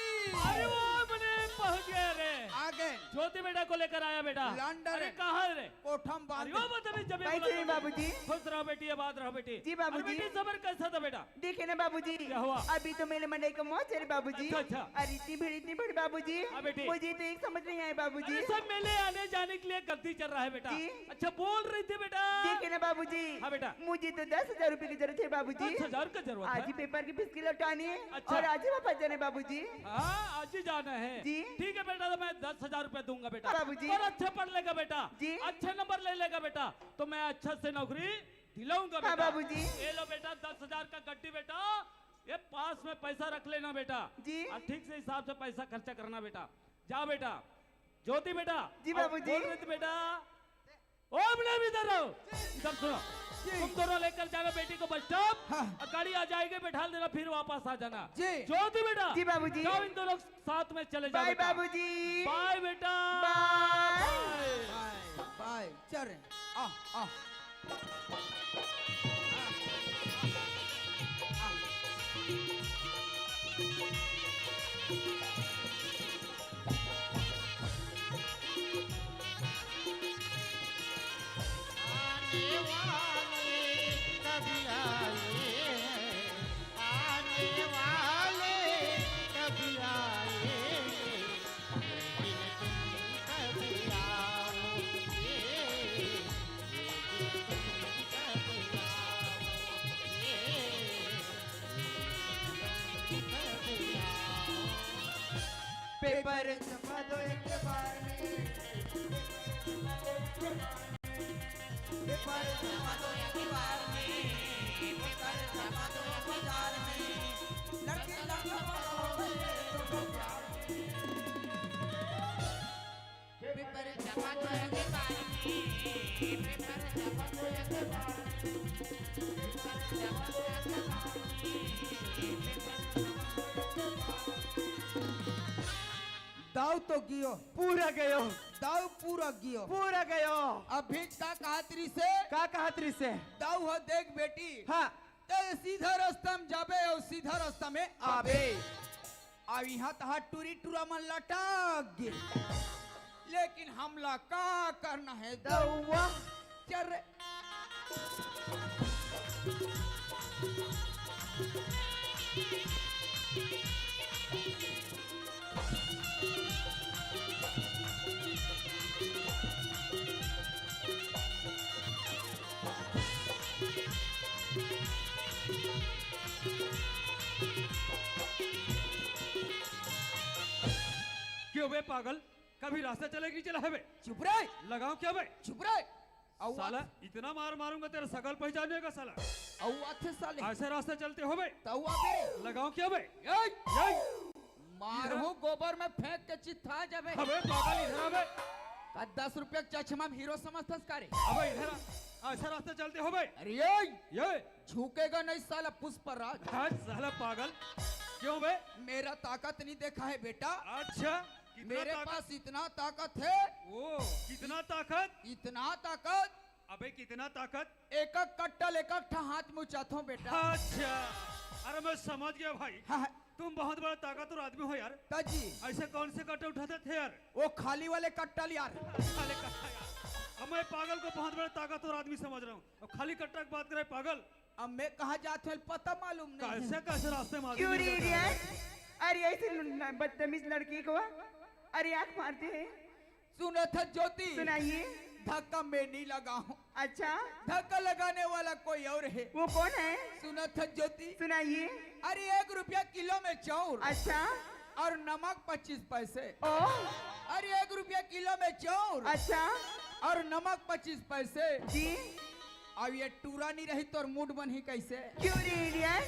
अरे वो मैंने पहुंच गया रे आगे जो ज्योति बेटा को लेकर आया बेटा। लंदन। अरे कहाँ रे? कोठम बांध अरे वो बदतमीज जब भाई जी, बाबूजी। खुश रहो बेटी, आबाद रहो बेटी। जी बाबूजी। अरे बेटी सबर कैसा था बेटा? देखे ना बाबूजी, क्या हुआ? अभी तो मेरे मंडई का मौज है बाबूजी। अच्छा, अच्छा। अरे इतनी भीड़ बाबूजी, हाँ बेटी। मुझे तो एक समझ नहीं आया बाबूजी। अरे सब मेले आने जाने के लिए गलती चल रहा है बेटा। जी। अच्छा बोल रही थी बेटा। देखे ना बाबूजी, हाँ बेटा। मुझे तो 10,000 रुपए की जरूरत है बाबूजी। 10,000 का जरूरत आज ही है? पेपर की फीस की लौटानी है अच्छा। और आज ही वापस जाना है बाबूजी। हाँ आज ही जाना है। जी। ठीक है बेटा, तो मैं 10,000 रुपए दूंगा बेटा। बाबूजी। और अच्छा पढ़ लेगा बेटा। जी। अच्छे नंबर ले लेगा बेटा, तो मैं अच्छा से नौकरी दिलाऊंगा हाँ बेटा। बाबूजी। ये लो बेटा 10,000 का गड्डी बेटा, ये पास में पैसा रख लेना बेटा। जी। और ठीक से हिसाब से पैसा खर्चा करना बेटा। जा बेटा। ज्योति बेटा। जी अब बाबूजी। बोल रही थी बेटा। ओ बेटा इधर रहो, इधर सुनो। तुम दोनों लेकर जाना बेटी को बस स्टॉप। हाँ। और गाड़ी आ जाएगी, बैठा देना, फिर वापस आ जाना। जी। ज्योति बेटा। जी बाबूजी। जाओ इन दोनों साथ में चले जाओ बाय बेटा। बाबूजी। बाय बेटा। बाय। बाय बाय चल रहे आ आ आने वाले कभी आए हैं, आने वाले कभी आए, लेकिन तुम कभी आओगे, लेकिन तुम कभी आओगे, लेकिन तुम कभी आओगे। पेपर छपा दो एक बार में, पेपर छपा दो एक बार में, पेपर छपा दो एक बार में, लड़के लड़का पेपर छपा दो एक बार में, पेपर छपा दो एक बार में, पेपर छपा दो एक बार में, दाव तो गियो, पूरा गयो, दाव पूरा गियो। पूरा गयो। अभी का कहतरी से का कहतरी से? दाव हो देख बेटी। हाँ। ते सीधा रास्ता में जाबे और सीधा रास्ता में आबे। अब यहाँ तहा टूरी टूरा मन लटक गिर, लेकिन हमला का करना है दौआ। चल रे। क्यों बे पागल, कभी रास्ता चलेगी चला है बे? चुप रहे, लगाओ क्या बे? चुप रहे। साला इतना मार मारूंगा तेरा सकल पहचाने का साला। अच्छे साले ऐसे रास्ते चलते हो बे? तहुआ बे लगाओ क्या बे? यही यही मारू गोबर में फेंक के चित्ता जाबे। अबे पागल इधर आ बे। का 10 रुपया के चश्मा में हीरो समझतस का रे? अबे इधर आ, ऐसा रास्ते चलते हो बे? अरे यही ये झुकेगा नहीं साला पुष्पराज। आज साला पागल क्यों बे? मेरा ताकत नहीं देखा है बेटा, अच्छा कितना मेरे ताकत? पास इतना ताकत है, ओ कितना ताकत? इतना ताकत, अबे कितना ताकत? एक एक कट्टल एक एक हाथ में उचाता हूँ बेटा। अच्छा अरे मैं समझ गया भाई, हाँ तुम बहुत बड़ा ताकतवर आदमी हो यार। ताजी ऐसे कौन से कट्टे उठाते थे यार? वो खाली वाले कट्टल यार। खाली कट्टा यार। अब मैं पागल को बहुत बड़ा ताकतवर आदमी समझ रहा हूँ, अब खाली कट्टा की बात करे पागल। अब मैं कहा जाते हैं पता मालूम नहीं है। कैसे कैसे रास्ते में क्यों आदमी रे निकलता है? इडियट? अरे ऐसे बदतमीज लड़की को अरे आंख मारते हैं। सुना था ज्योति, सुनाइए। धक्का मैं नहीं लगा हूँ, अच्छा धक्का लगाने वाला कोई और है। वो कौन है? सुना था ज्योति, सुनाइए। अरे 1 रुपया किलो में चाउर अच्छा। और नमक 25 पैसे। ओ अरे 1 रुपया किलो में चाउर अच्छा और नमक 25 पैसे। जी। अब ये टूरा नहीं रही तो मूड बनी कैसे? क्यों रे इडियट?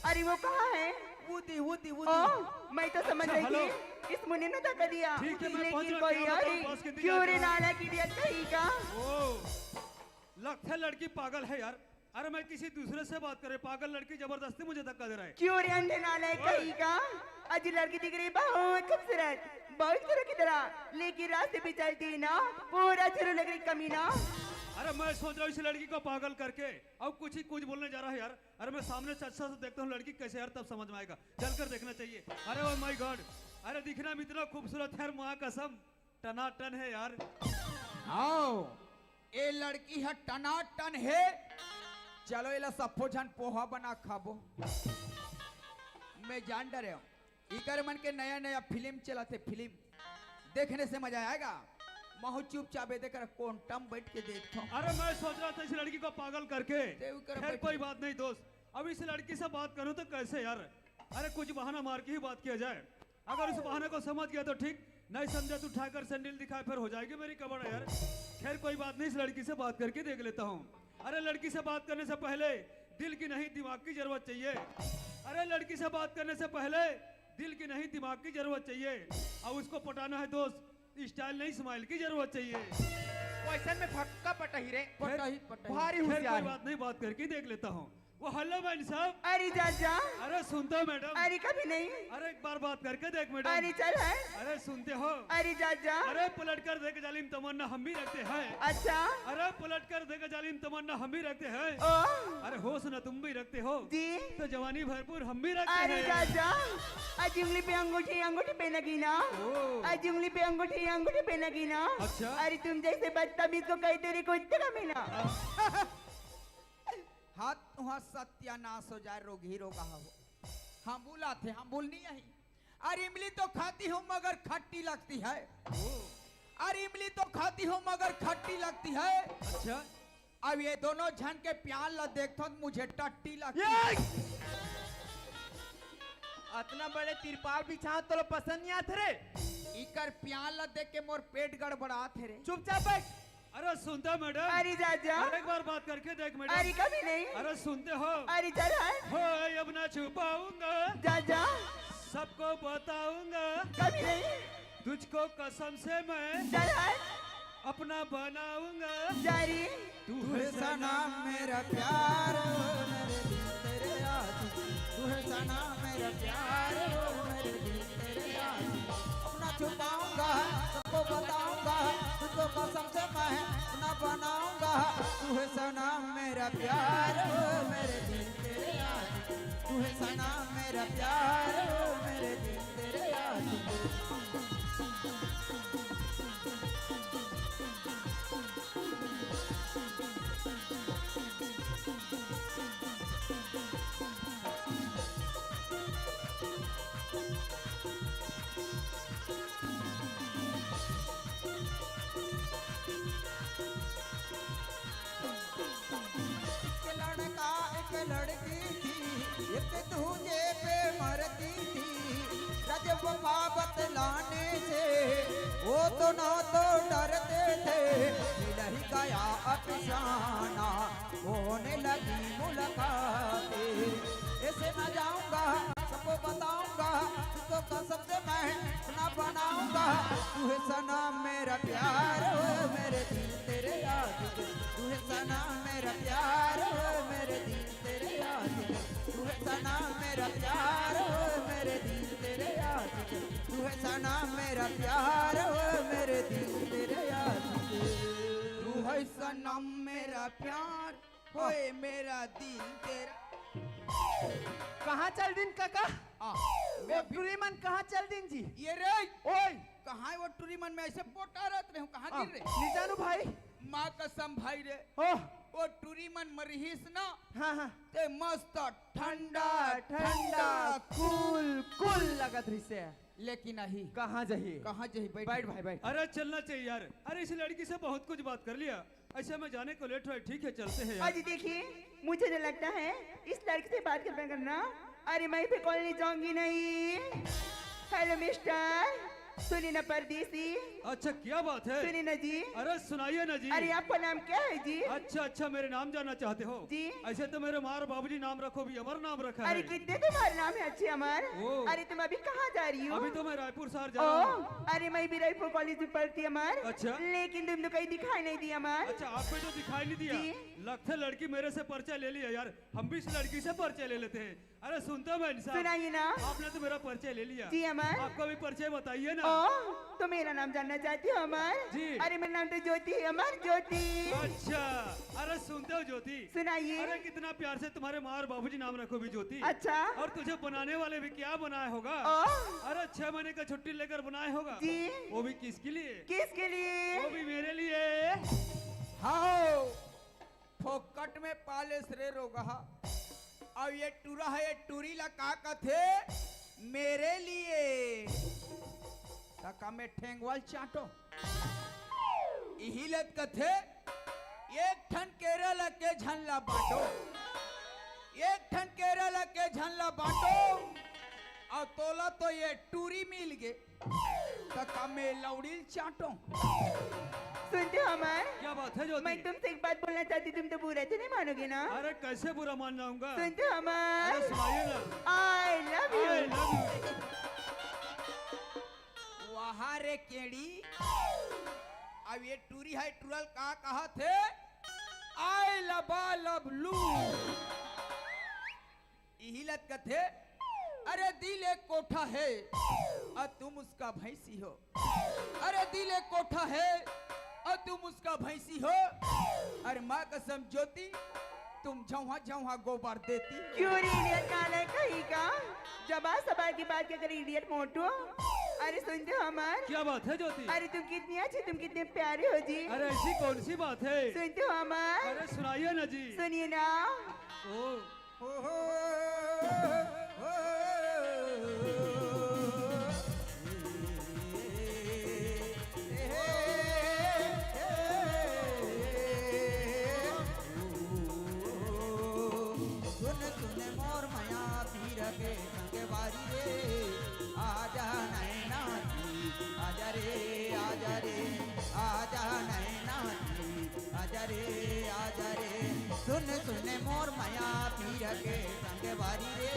अरे वो कहाँ है? वुदी वुदी ओ वुदी। मैं तो समझ अच्छा, रही हेलो। थी इस मुन्ने ने धक्का दिया, ठीक है, मैं पहुंच लेकिन रहा, कोई क्या और बताऊं, ही। बस कितनी क्यों रे जाता है? नाला की इडियट कहीं का? ओ लगता है लड़की पागल है यार। अरे मैं किसी दूसरे से बात करे, पागल लड़की जबरदस्ती मुझे धक्का दे रहा है। क्यों रे अंधे नाला कहीं का? आज लड़की दिख रही बहुत खूबसूरत, बहुत खूबसूरत की तरह, लेकिन रास्ते पे चलती ना पूरा चलो लग रही कमीना। अरे मैं सोच रहा हूँ इस लड़की को पागल करके अब कुछ बोलने जा रहा है यार। अरे मैं सामने से अच्छा से देखता हूँ लड़की कैसे यार, तब समझ में आएगा। चल कर देखना चाहिए। अरे ओ माय गॉड, अरे दिखने में इतना खूबसूरत है यार, माँ कसम टनाटन है यार। आओ ये लड़की है टनाटन है। चलो ये सफो झन पोहा बना खाबो। मैं जान डरे हूँ इकर मन के नया नया फिल्म चला थे। फिल्म देखने से मजा आएगा। महू चुपचाप देकर कोंटम बैठ के देखता हूँ। अरे मैं सोच रहा था इस लड़की को पागल करके। देव कर खैर कोई बात नहीं दोस्त, अब इस लड़की से बात करूं तो कैसे यार। अरे कुछ बहाना मार के ही बात किया जाए। अगर उस बहाने को समझ गया तो ठीक, नहीं समझा तो उठाकर सैंडल दिखाए फिर हो जाएगी मेरी कबड़ यार। खैर कोई बात नहीं, इस लड़की से बात करके देख लेता हूँ। अरे लड़की से बात करने से पहले दिल की नहीं दिमाग की जरूरत चाहिए। अरे लड़की से बात करने से पहले दिल की नहीं दिमाग की जरूरत चाहिए। और उसको पटाना है दोस्त, स्टाइल नहीं स्माइल की जरूरत चाहिए। क्वेश्चन में फक्का पटही रे। पटाही पटाही। भारी खैर कोई होशियार है। बात नहीं, बात करके देख लेता हूँ। वो हेलो मैन साहब। अरे चाचा, अरे सुनते हो मैडम? अरे कभी नहीं। अरे एक बार बात करके देख मैडम। अरे चल है। अरे सुनते हो? अरे चाचा। अरे पलट कर देख जालिम तमन्ना हम भी रखते हैं। अच्छा। अरे पलट कर देख जालिम तमन्ना हम भी रखते हैं। ओ अरे होश ना तुम भी रखते हो जी। तो जवानी भरपूर हम भी रखते अरे हैं। चाचा, आज उंगली पे अंगूठी अंगूठी पहनेगी ना। आज उंगली पे अंगूठी अंगूठी पहनेगी ना। अच्छा। अरे तुम जैसे बदतमीज को कही तेरे को इतना मिला। हाथ वहाँ सत्यानाश हो जाए, रोग ही रोगा हो। हम बोला थे, हम बोलनी यही। अरे इमली तो खाती हूँ मगर खट्टी लगती है। अरे इमली तो खाती हूँ मगर खट्टी लगती है। अच्छा अब ये दोनों झन के प्यार ला देखता हूँ मुझे टट्टी लगती है। इतना बड़े तिरपाल बिछा तो पसंद नहीं आते रे। इकर प्यार ला देख के मोर पेट गड़बड़ा थे रे। चुपचाप बैठ। अरे सुनते हो मैडम? अरे चाचा। अरे एक बार बात करके देख अरे मैडम। कभी नहीं। अरे सुनते हो? अरे चल है। हो अब ना छुपाऊंगा, चाचा सबको बताऊंगा। कभी नहीं। तुझको कसम से मैं चल है। अपना बनाऊंगा। जारी। तू है सनम मेरा प्यार, मेरे दिल तेरे याद। तू है सनम मेरा प्यार, मेरे दिल तेरे याद। अपना छुपाऊंगा, सबको बताऊंगा। तुझको कसम से मैं अपना बनाऊंगा। तू है सनम मेरा प्यार, मेरे दिल तेरे याद। तू है सनम मेरा प्यार, मेरे दिल तेरे याद। एक लड़की थी, एक दूजे पे मरती थी। जब वफा लाने से वो तो ना तो डरते थे। मिल ही गया अफसाना, होने लगी मुलाकातें। ऐसे न जाऊंगा, सबको बताऊंगा। तुझको कसम से मैं अपना बनाऊंगा। तू है सनम मेरा प्यार, मेरे दिल तेरे याद। तू है सनम मेरा प्यार, मेरे दिल तेरे याद। तू है सनम मेरा प्यार, मेरे दिल तेरे याद। तू है सनम मेरा प्यार, मेरे दिल तेरे याद। तू है सनम मेरा प्यार, होए मेरा दिल तेरा। कहाँ चल दिन काका? मैं टूरी मन कहाँ चल दिन जी? ये रे ओए कहाँ है वो टूरी मन में ऐसे पोटा रहते हूँ। कहाँ गिर रहे? निजानू भाई। माँ कसम भाई रे, ओह वो टूरी मन मरहिस ना हाँ हाँ। ते मस्त ठंडा ठंडा कूल कूल लगत रही से। लेकिन नहीं कहाँ जाइए? कहाँ जही बैठ बैठ भाई बैठ। अरे चलना चाहिए यार। अरे इस लड़की से बहुत कुछ बात कर लिया, ऐसे में जाने को लेट हुआ। ठीक है चलते हैं यार। आज देखिए, मुझे तो लगता है इस लड़की से बात करना। अरे मैं भी कॉलेज जाऊंगी नहीं। हेलो मिस्टर, सुनिए ना परदेसी। अच्छा क्या बात है? सुनिए ना जी। अरे सुनाइए ना जी। अरे आपका नाम क्या है जी? अच्छा अच्छा, मेरे नाम जानना चाहते हो जी। ऐसे तो मेरे माँ और बाबूजी नाम रखो, भी अमर नाम रखा अरे है। कितने तुम्हारे नाम है अच्छे अमर। ओ। अरे तुम अभी कहाँ जा रही हो? अभी तो मैं रायपुर शहर जा रहा हूँ। ओ, अरे मैं भी रायपुर कॉलेज में पढ़ती अमर। अच्छा। लेकिन तुम तो कहीं दिखाई नहीं दी अमर। अच्छा आप पे तो दिखाई नहीं दिया। जी। लगता है लड़की मेरे से परिचय ले लिया यार। हम भी इस लड़की से परिचय ले लेते हैं। अरे सुनते हो मैं इंसान, सुनाइए ना। आपने तो मेरा परिचय ले लिया। जी अमर। आपका भी परिचय बताइए ना। ओ तो मेरा नाम जानना चाहती हो अमर? जी। अरे मेरा नाम तो ज्योति है अमर, ज्योति। अच्छा, अरे सुनते हो ज्योति? सुनाइए। अरे कितना प्यार से तुम्हारे माँ और बाबूजी नाम रखो भी ज्योति। अच्छा। और तुझे बनाने वाले भी क्या बनाया होगा? अरे 6 महीने का छुट्टी लेकर बनाया होगा जी। वो भी किसके लिए? किसके लिए? वो भी मेरे लिए। हाओ फोकट में पाले रे रोगा। अब ये टूरा है, ये टूरी ला का कथे मेरे लिए तका में ठेंगवाल चाटो यही लत कथे एक ठन केरल के झनला बाटो, एक ठन केरल के झनला बाटो और तोला तो ये टूरी मिल गे तका में लौड़ील चाटो। सुनते हो अमर? क्या बात है ज्योति? मैं तुमसे एक बात बोलना चाहती, तुम तो बुरा तो नहीं मानोगे ना? अरे कैसे बुरा मान जाऊंगा? सुनते हो अमर? अरे सुनाइए ना। I love I you. love you। वहाँ रे केड़ी अब ये टूरी है टूरल का कहा थे आई लबा लबलू यही लत कथे अरे दिल एक कोठा है और तुम उसका भैंसी हो, अरे दिल एक कोठा है और तुम उसका भैंसी हो। अरे माँ कसम ज्योति तुम जहाँ जहाँ गोबर देती। क्यों रे इडियट काले कहीं का? जब आज सवाल की बात क्या करे इडियट मोटू? अरे सुनते हो अमर? क्या बात है ज्योति? अरे तुम कितनी अच्छी, तुम कितने प्यारे हो जी। अरे ऐसी कौन सी बात है? सुनते हो अमर? अरे सुनाइए ना जी। सुनिए ना। ओ, हो हो हो सुन सुन मोर माया पीर के संगे बारी रे आजा नैना दी आजा रे आजा रे आजा नैना दी आजा रे आजा रे सुन सुन मोर माया पीर के संगे बारी रे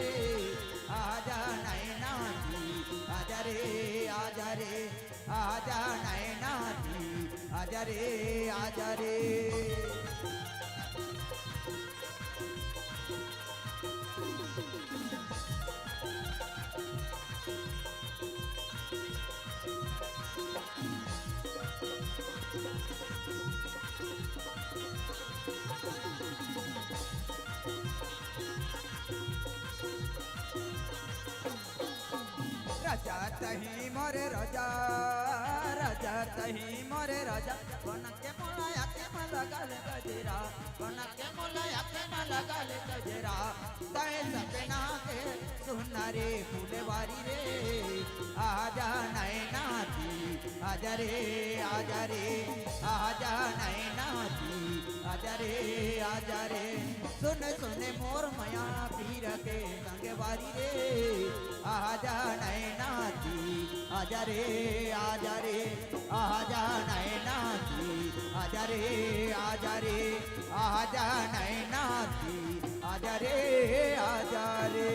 आजा नैना दी आजा रे आजा रे आजा नैना दी आजा रे आजा रे। राजा तही मोरे राजा राजा तही मोरे राजा बन के मोलाया के मला गाले गजरा बन के मोलाया के मला गाले गजरा तय सपना के सुनारे फूलवारी रे आजा नैना दी आजा रे आजा रे आजा नैना दी आजा रे आजा रे सुन सुन मोर माया पीर के संग बारी रे आजा नैना दी आजा रे आजा रे आजा नैना दी आजा रे आजा रे आजा नैना दी आजा रे आजा रे।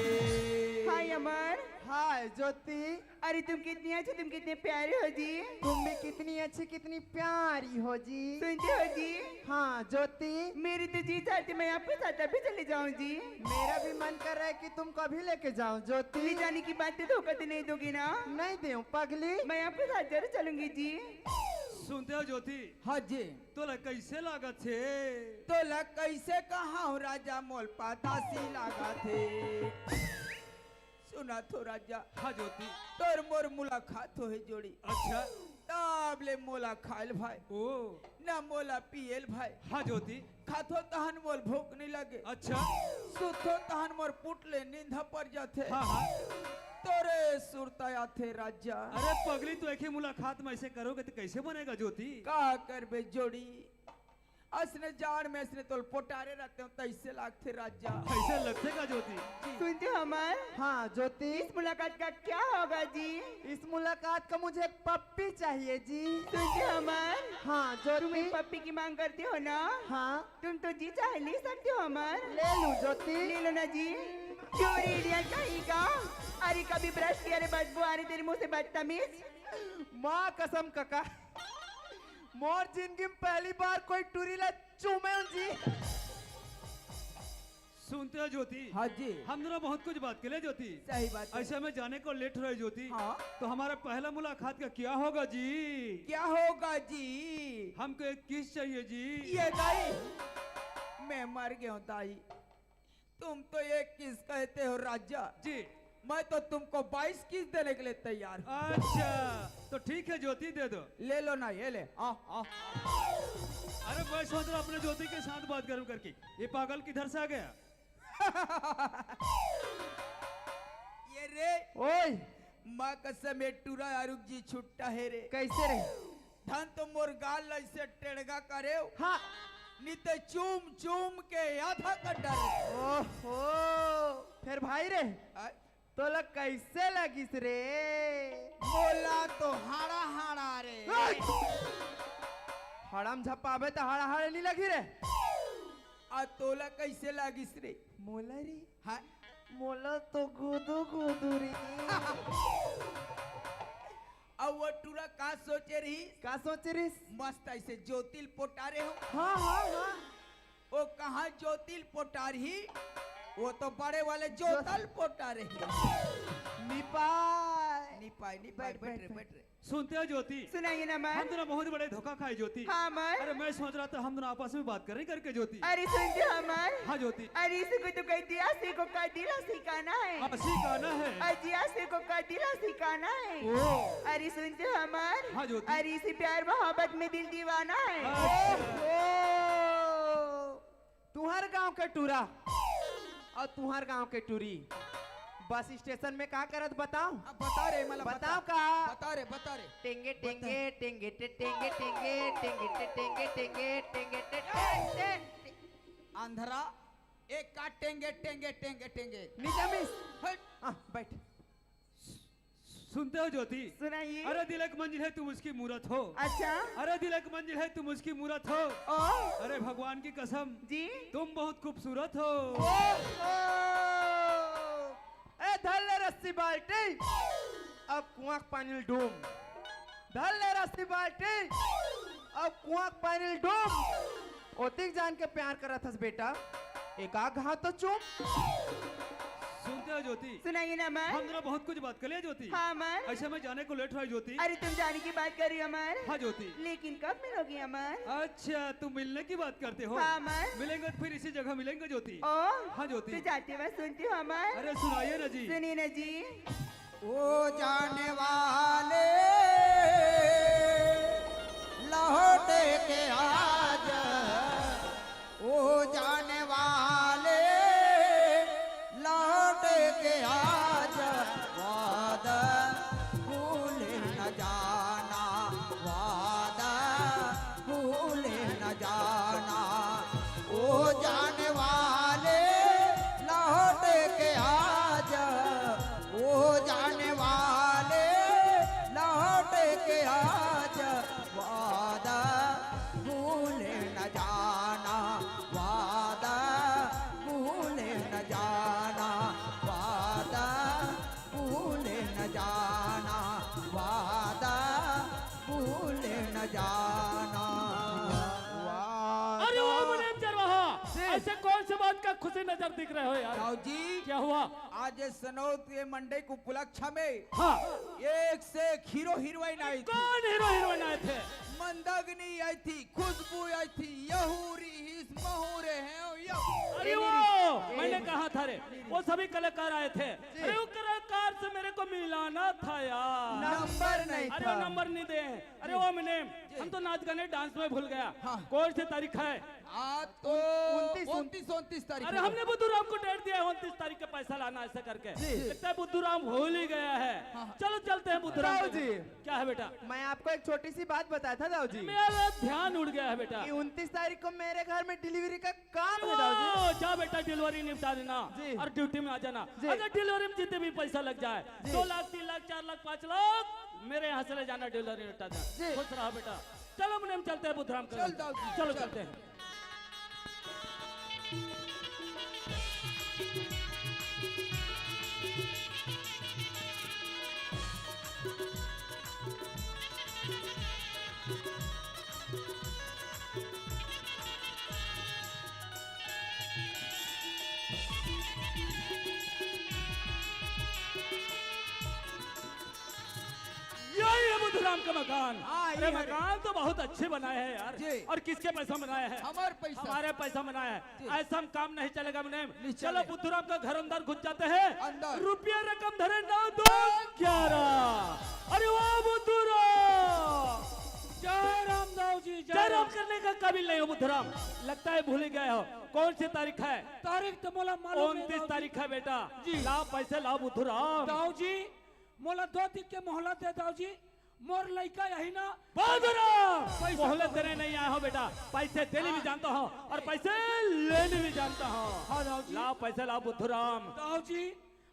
हाय अमर। हाय ज्योति। अरे तुम कितनी अच्छी, तुम कितने प्यारे हो जी। तुम भी कितनी अच्छी कितनी प्यारी हो जी। सुनते हो जी? हाँ ज्योति। मेरी तो जी चाहती मैं आपके साथ अभी चले जाऊं जी। मेरा भी मन कर रहा है कि तुम कभी लेके जाओ ज्योति। ले जाने की बात तो धोखा तो नहीं दोगी ना? नहीं दूं पगली। मैं आपके साथ जरूर चलूंगी जी। सुनते हो ज्योति? हाँ जी। तोला कैसे लागत थे? तोला कैसे कहा राजा मोल पातासी लागा थे सुना तो राजा। हाँ ज्योति। तोर मोर मुलाकात हो जोड़ी अच्छा। ताबले मोला खाइल भाई ओ ना मोला पियल भाई। हाँ ज्योति। खाथो तहन मोल भूख नहीं लगे। अच्छा। सुथो तहन मोर पुटले नींद पर जाते। हाँ हाँ। तोरे सुरताया थे राजा। अरे पगली तो एक ही मुलाकात में ऐसे करोगे तो कैसे बनेगा ज्योति? का करबे जोड़ी असने जान में असने तोल पोटारे रहते हो तैसे लागते राजा। ऐसे लगते का ज्योति? सुनते हो अमर? हाँ ज्योति। इस मुलाकात का क्या होगा जी? इस मुलाकात का मुझे एक पप्पी चाहिए जी। सुनते हो अमर? हाँ तुम ज्योति। एक पप्पी की मांग करते हो ना? हाँ तुम तो जी चाहे ले सकते हो अमर। ले लूं ज्योति। ले लो ना जी। चोरी इडियट कहीं का? अरे कभी ब्रश किया रे बदबू आ रही तेरे मुंह से बदतमीज। माँ कसम काका मोर जिंदगी में पहली बार कोई टूरीला चूमे जी। सुनते हो ज्योति? हाँ जी, हम दोनों बहुत कुछ बात के लिए ज्योति। सही बात है। ऐसे में जाने को लेट रहे ज्योति। हाँ। तो हमारा पहला मुलाकात का क्या होगा जी? क्या होगा जी? हमको एक किस चाहिए जी। ये दाई, मैं मर गया हूँ दाई। तुम तो एक किस कहते हो राजा जी। मैं तो तुमको 22 किस देने के लिए तैयार हूँ। अच्छा तो ठीक है ज्योति, दे दो। ले लो ना, ये ले। आ, आ। अरे मैं सोच रहा अपने ज्योति के साथ बात करूं करके, ये पागल किधर से आ गया? ये रे ओए माँ कसम टूरा अरुग जी छुट्टा है रे। कैसे रे? धन तो मोर गाल ऐसे टेढ़गा करे हाँ। नित चूम चूम के आधा कर डर। ओहो फिर भाई रे तो लग कैसे लगिस रे? बोला तो हाड़ा हाड़ा रे। हड़म झपावे तो हाड़ा हाड़े नहीं लगी रे। आ तोला कैसे लागिस रे? मोला रे? हाँ मोला तो गुदू गुदू रे। अब वो टूरा का सोचे रही? का सोच रही? मस्त ऐसे ज्योतिल पोटारे हो। हाँ हाँ हाँ। वो कहाँ ज्योतिल पोटार ही, वो तो बड़े वाले ज्योतल पोटारे ही। निपाय निपाई निपाई बैठ रे बैठ रे। सुनते हो ज्योति? सुनाइए ना हम मैं। दोनों बहुत बड़े धोखा खाए ज्योति। हाँ मैं। अरे मैं सोच रहा था हम दोनों आपस में बात करें करके ज्योति। अरे सुनते हमार। हाँ ज्योति। अरे इसी को तो कह दिया, सी को कह दिला सिखाना है। हंसी गाना है। अजिया से को कह दिला सिखाना है। ओ अरे सुनते हमार। हाँ ज्योति। अरे इसी प्यार मोहब्बत में दिल दीवाना है। तुम्हार गांव के टूरा और तुम्हार गांव के टूरी बस स्टेशन में का करत बताओ? अब बता रे मला बताओ का? बता रे बता रे। टेंगे टेंगे टेंगे टे टेंगे टेंगे टेंगे टे टेंगे टेंगे टेंगे टे टेंगे। अंधरा एक का टेंगे टेंगे टेंगे टेंगे। नीचे मिस। हट। बैठ। सुनते हो ज्योति? सुनाइए। अरे दिल एक मंजिल है तुम उसकी मूरत हो। अच्छा। अरे दिल एक मंजिल है तुम उसकी मूरत हो। ओ अरे भगवान की कसम जी। तुम बहुत खूबसूरत हो। ए धर ले रस्सी बाल्टी अब कुआं पानी डूम। धर ले रस्सी बाल्टी अब कुआं पानी डूम। ओतिक जान के प्यार करत हस बेटा, एक आग हाथ तो चूम। सुनते हो ज्योति? सुनाइए ना मैं। हम दोनों बहुत कुछ बात कर लिए ज्योति। हाँ अमर। ऐसे में जाने को लेट रहा है ज्योति। अरे तुम जाने की बात कर रही हो अमर। हाँ ज्योति। लेकिन कब मिलोगी अमर? अच्छा तुम मिलने की बात करते हो? हाँ अमर। मिलेंगे तो फिर इसी जगह मिलेंगे ज्योति। ओ हाँ ज्योति। तो जाते हुए सुनती हो अमर। अरे सुनाइए ना जी। सुनिए ना जी। ओ जाने वाले लौटे के आज, ओ जाने वाले लौटे के आज, वादा भूले न जाना, वादा भूले न जाना। ओ जाने वाले लौटे के आज, ओ जाने वाले लौटे के आज, वादा भूले न जाना, वादा भूले न जाना, वादा भूले न जाना, वादा भूले न जाना। अरे वो मुनीम चरवाहा, ऐसे कौन सी बात का खुशी नजर दिख रहे हो यार? राव जी क्या हुआ? आज सनौत के मंडे को उपलक्ष्य में हाँ। एक से एक हीरो हीरोइन आई थी। कौन हीरो हीरोइन आए थे? मंदाकिनी आई थी, खुशबू आई थी, यहूरी हिस महुरे हैं अरे वो मैंने कहा था रे, वो सभी कलाकार आए थे। अरे वो कलाकार से मेरे को मिलाना था यार। नंबर नहीं अरे था। वो नंबर नहीं दे। अरे वो मैंने हम तो नाच गाने डांस में भूल गया। हाँ। कौन सी तारीख है? आज तो 29 तारीख। अरे हमने बुद्धूराम को डेट दिया है 29 तारीख के पैसा लाना ऐसे करके। लगता है बुद्धूराम भूल ही गया है। चलो चलते हैं बुद्धूराम राव जी। क्या है बेटा? मैं आपको एक छोटी सी बात बताया था दाऊ जी मेरा ध्यान उड़ गया है बेटा। कि 29 तारीख को मेरे घर में डिलीवरी का काम है दाऊ जी। ओ, जा बेटा डिलीवरी निपटा देना जी। और ड्यूटी में आ जाना। जी। अगर डिलीवरी में जितने भी पैसा लग जाए 2 लाख 3 लाख 4 लाख 5 लाख मेरे यहाँ से ले जाना, डिलीवरी निपटा देना। खुश रहा बेटा। चलो मुनीम चलते हैं बुद्धराम के। चल दाऊ जी, चलो चल। चलते हैं। नाम का मकान। हाँ, अरे ये है। मकान तो बहुत अच्छे बनाए हैं यार। जी। और किसके पैसा बनाया है? हमारे पैसा। हमारे पैसा बनाया है। ऐसा हम काम नहीं चलेगा मुनीम। नहीं चलो चले। बुद्धूराम का घर अंदर घुस जाते हैं। अंदर। रुपया रकम धरे 9 2 11। अरे वाह बुद्धूराम, जय राम दाऊ जी, जय राम करने का काबिल नहीं हो बुद्धूराम। लगता है भूल ही गए हो। कौन सी तारीख है? तारीख तो मोला मालूम नहीं 29 दाऊ तारीख है बेटा। जी। लाओ पैसे लाओ बुद्धूराम। दाऊ जी, मोला 2 दिन के मोहलत है दाऊ जी। मोर लड़का यही ना बुद्धूराम मोहल्ले तेरे नहीं आया हो बेटा। पैसे देने भी जानता हो और पैसे लेने भी जानता हो। हाँ दाऊ जी। लाओ पैसे लाओ बुद्धूराम। दाऊ जी,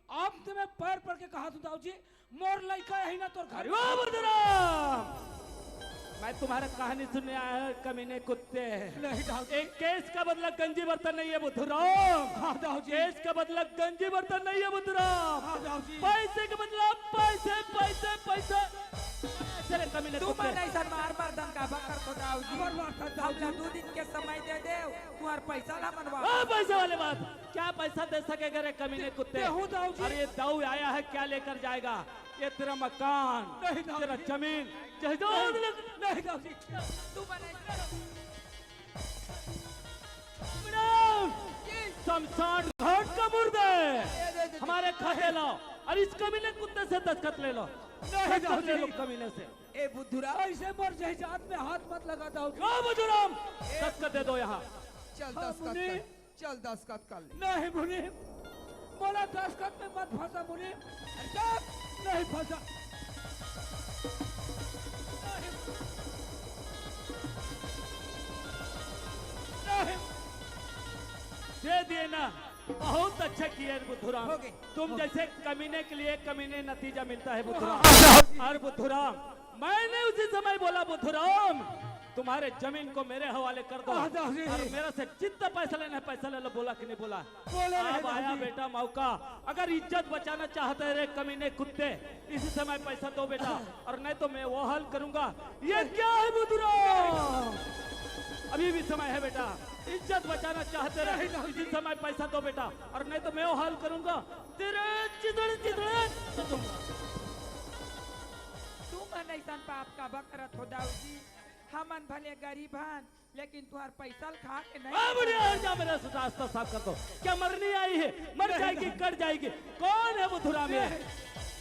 आप तो मैं पैर पड़ के कहा तू दाऊ जी, मोर लड़का यही ना तोर घर अरे वाह बुद्धूराम, मैं तुम्हारा कहानी सुनने आया है कमीने कुत्ते। नहीं दाऊ जी। एक केस का बदला गंजी बर्तन नहीं है बुद्धूराम। हाँ दाऊ जी। केस का बदला गंजी बर्तन नहीं है बुद्धूराम। हाँ दाऊ जी। पैसे का बदला पैसे पैसे पैसे। चले कमीने तू कुत्ते। मन ऐसा मार मार धमका बकर को दाऊ जी। मार मार था दाऊ हमला जी। 2 दिन के समय दे दे, तुम्हार पैसा ना मनवा। पैसे वाले बात क्या पैसा दे सकेगा रे कमीने कुत्ते? देहूं दाऊ जी। अरे ये दाऊ आया है क्या लेकर जाएगा? ये तेरा मकान, नहीं दाऊ तेरा जी। जमीन जहजाद नहीं दाऊ जी। तू मन ऐसा शमशान घाट का मुर्दे हमारे खाते लाओ और इस कमीने कुत्ते से दस्तखत ले लो। नहीं दाऊ दस्तखत ले लो जी। कमीने से। ए बुद्धूराम, ऐसे मोर जहजात में हाथ मत लगा दाऊ जी। ओ बुजुर्ग दस्तखत दे दो यहाँ। चल हाँ, 10 मुनि। कर। चल 10 कर ले। नहीं मुनि, मोला 10 खत में मत फंसा मुनि। नहीं फंसा। नहीं। दे दिए ना, बहुत अच्छा किया बुद्धूराम। हो गए। तुम जैसे कमीने के लिए कमीने नतीजा मिलता है बुद्धूराम। और बुद्धूराम मैंने उसी समय बोला बुद्धूराम तुम्हारे जमीन को मेरे हवाले कर दो हाँ, दाऊ जी। और मेरे से जितना पैसा लेना है पैसा ले लो। बोला कि नहीं बोला? बोले नहीं, अब दाऊ आया जी। बेटा मौका। अगर इज्जत बचाना चाहते रे कमीने कुत्ते, इसी समय पैसा दो बेटा, और नहीं तो मैं वो हल करूंगा। ये क्या है बुद्धूराम? अभी भी समय है बेटा। इज्जत बचाना चाहते रहे इसी समय पैसा दो बेटा, और नहीं तो मैं वो हाल करूंगा। तेरे चिदड़ चिदड़ तू मन ऐसा पाप का बकरत हो दाऊ जी। हमन भले गरीब हन, लेकिन तुम्हार पैसा खा के नहीं। जा मेरा रास्ता साफ कर दो। क्या मरनी आई है? मर जाएगी कट जाएगी। कौन है बुद्धूराम ये?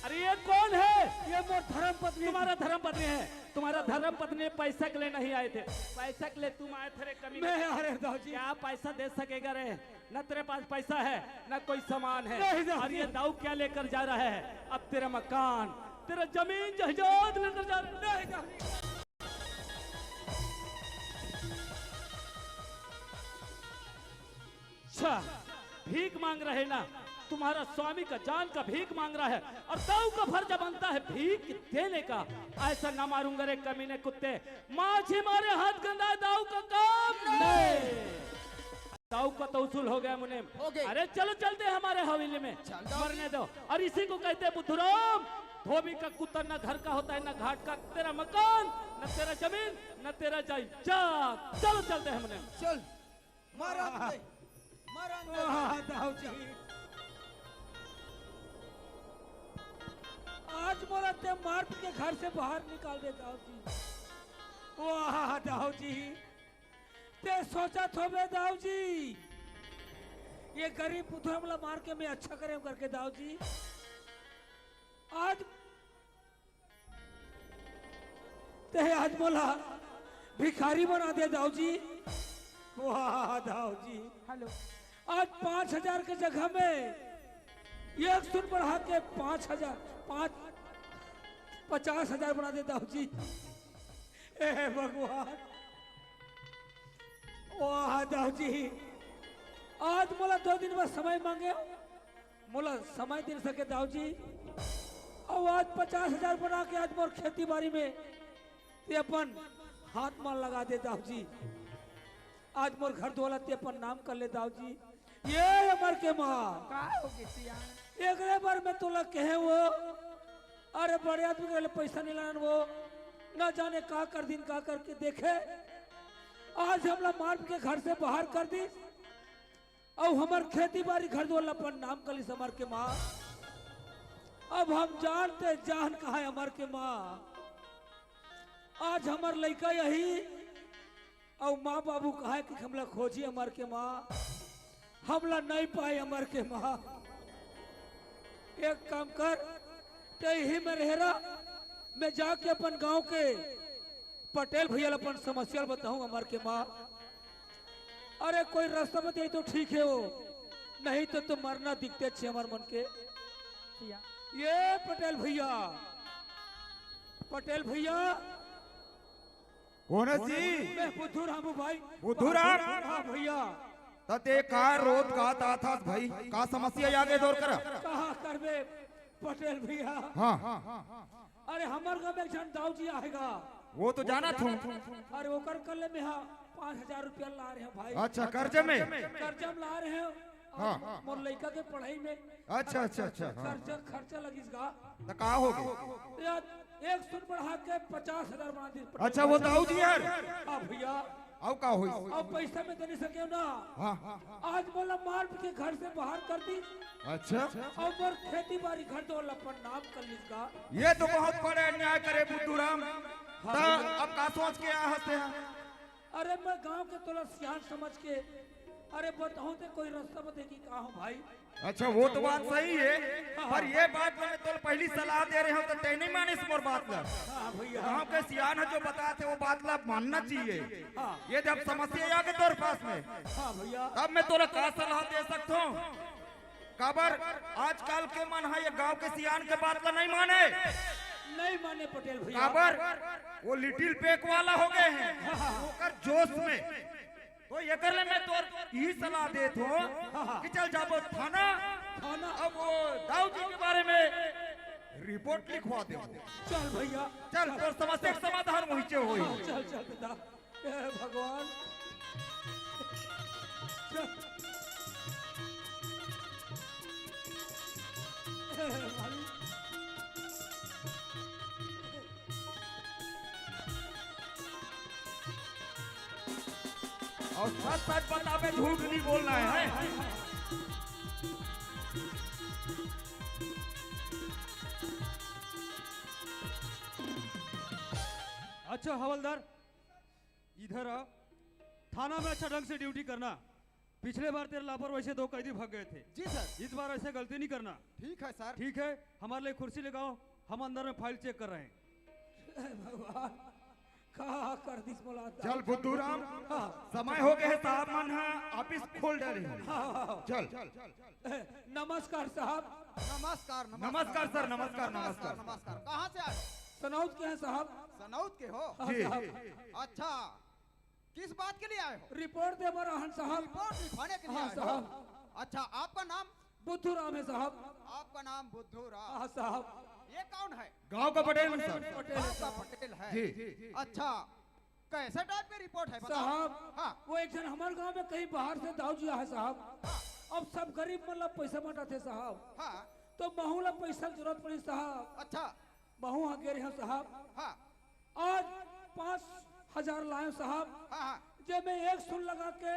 अरे ये कौन है? ये मोर धर्म पत्नी। तुम्हारा धर्म पत्नी है। तुम्हारा धर्म पत्नी पैसा के लिए नहीं आए थे। पैसा के लिए तुम आए थे रे कमीने। मैं अरे दाऊ जी। क्या पैसा दे सकेगा रे? न तेरे पास पैसा है न कोई सामान है। नहीं दाऊ और जी। ये दाऊ क्या लेकर जा रहा है? अब तेरा मकान, तेरा जमीन जहजाद लेकर जा रहा है। नहीं दाऊ जी। अच्छा भीख मांग रहे ना? तुम्हारा स्वामी का जान का भीख मांग रहा है और दाऊ का फर्ज बनता है भीख देने का। ऐसा ना मारूंगा रे कमीने कुत्ते। माछी मारे हाथ गंदा है, दाऊ का काम नहीं। दाऊ का तो उसूल हो गया मुनीम। हो गए। अरे चलो चलते हैं हमारे हवेली में। चल दाऊ मरने दो। और इसी को कहते हैं बुद्धूराम, धोबी का कुत्ता न घर का होता है न घाट का। तेरा मकान न तेरा जमीन न तेरा जायदाद। चलो चलते हैं मुनीम। चल मारा दे। मारा दे। वाह दाऊ जी, आज मोला ते मार के घर से बाहर निकाल दे दाऊ जी। वाह दाऊ जी, ते सोचा थो बे दाऊ जी, ये गरीब बुद्धू हमला मार के मैं अच्छा करे करके दाऊ जी। आज ते आज मोला भिखारी बना दे दाऊ जी। वाह दाऊ जी, हेलो आज 5,000 के जगह में 100 बढ़ा के 50,000 बना दे दाऊ जी। ए भगवान, वाह दाऊ जी, आज मोला 2 दिन में समय मांगे, मोला समय दे सके दाऊ जी। और आज 50,000 बना के आज मोर खेती बाड़ी में ते अपन हाथ मार लगा दे दाऊ जी। आज मोर घर दौलत ते अपन नाम कर ले दाऊ जी। ये अमर के माँ का हो गई सिया? एक बार मैं तोला कहे वो, अरे बड़े आदमी के लिए पैसा नहीं लान वो, ना जाने का कर दिन का करके देखे। आज हमला मार के घर से बाहर कर दी और हमार खेती बाड़ी घर दो अपन नाम कर ली अमर के माँ। अब हम जानते जान कहा है अमर के माँ। आज हमार लड़का यही और माँ बाबू कहा कि हमला खोजी हमार के माँ, हमला नहीं पाए हमार के माँ। एक काम कर, ते ही में रहेरा, मैं जाके अपन गांव के पटेल भैया अपन समस्या बताऊं हमार के माँ। अरे कोई रास्ता बता तो ठीक है वो, नहीं तो मरना दिखते अच्छे हमार मन के। ये पटेल भैया, पटेल भैया कौन है जी? मैं बुद्धूराम हूँ भाई। बुद्धूराम? हाँ भैया। तते का रोज का था भाई, का समस्या आगे दौर कर? कहा करबे पटेल भैया। हाँ अरे हमार गाँव में एक जन दाऊ जी आएगा, वो तो जाना था। अरे वो कर कल में हाँ 5,000 रुपया ला रहे हैं भाई। अच्छा कर्जे में? कर्जा में ला रहे हैं। हाँ। मोर लड़का के पढ़ाई में अच्छा अच्छा अच्छा हाँ। खर्चा लगेगा। तो का हो गया? यार एक सुन बढ़ा के 50,000 बना दी। अच्छा वो दाऊ जी यार। हाँ भैया। अब का हुई? अब पैसा में दे नहीं सके ना। हाँ। आज बोला मार के घर से बाहर कर दी। अच्छा और खेती बाड़ी घर दो अपन नाम कर लीजिएगा। ये तो बहुत बड़े अन्याय करे बुद्धूराम। अब का सोच के आया हंसते हैं? अरे मैं गांव के तोला सियान समझ के अरे बताऊं तो कोई रास्ता बतेगी कहा हूँ भाई। अच्छा वो तो बात सही है, पर ये बात मैं तो पहली सलाह दे रहे हूँ तो तय नहीं माने इस मोर बात ला। हाँ भैया। गाँव के सियान है जो बताते वो बात ला मानना चाहिए। हाँ। ये जब समस्या आ गई तोर पास में, हाँ भैया। तब मैं तोरा का सलाह दे सकता हूँ। काबर आजकल के मन है ये गांव के सियान के बात ला नहीं माने। नहीं माने पटेल भैया। काबर वो लिटिल पेक वाला हो गए हैं ओकर जोश में। तो ये कर ले मैं तो यही सलाह देत हो कि चल जाबो थाना, अब वो दाऊ जी के बारे में रिपोर्ट लिखवा दे। चल भैया चल तोर समस्या के समाधान वहीं होई। चल चल बेटा। हे भगवान चल। हे भाई। और सच सच बतावे, झूठ नहीं बोलना है। अच्छा हवलदार इधर आ, थाना में अच्छा ढंग से ड्यूटी करना। पिछले बार तेरे लापरवाही से 2 कैदी भाग गए थे। जी सर। इस बार ऐसे गलती नहीं करना। ठीक है सर। ठीक है, हमारे लिए कुर्सी लगाओ, हम अंदर में फाइल चेक कर रहे हैं। हे भगवान कहा कर दिस बोला। चल बुद्धूराम समय हो गए साहब मन ऑफिस खोल डाले। चल नमस्कार साहब। नमस्कार नमस्कार सर। नमस्कार नमस्कार नमस्कार। कहाँ से आए हो? सनौत के हैं साहब। सनौत के हो? हाँ, जी। साहब। अच्छा, किस बात के लिए आए हो? रिपोर्ट दे बरहन साहब। रिपोर्ट लिखवाने के लिए हाँ, आए हो? साहब। अच्छा, आपका नाम? बुद्धूराम है साहब। आपका नाम बुद्धूराम। हाँ साहब। ये कौन है? गांव का पटेल सर। पटेल गाँव का साहब। पटेल है। जी। अच्छा, कैसे टाइप की रिपोर्ट है बताओ? साहब हाँ। वो एक जन हमारे गांव में कहीं बाहर से दाऊ जी है साहब। अब सब गरीब मतलब पैसा बटाते साहब, हाँ। तो महू ला पैसा की जरूरत पड़ी साहब। अच्छा। महू हाँ गिर हैं साहब। हाँ। आज 5,000 लाए साहब। हाँ। हाँ। जब मैं एक सुन लगा के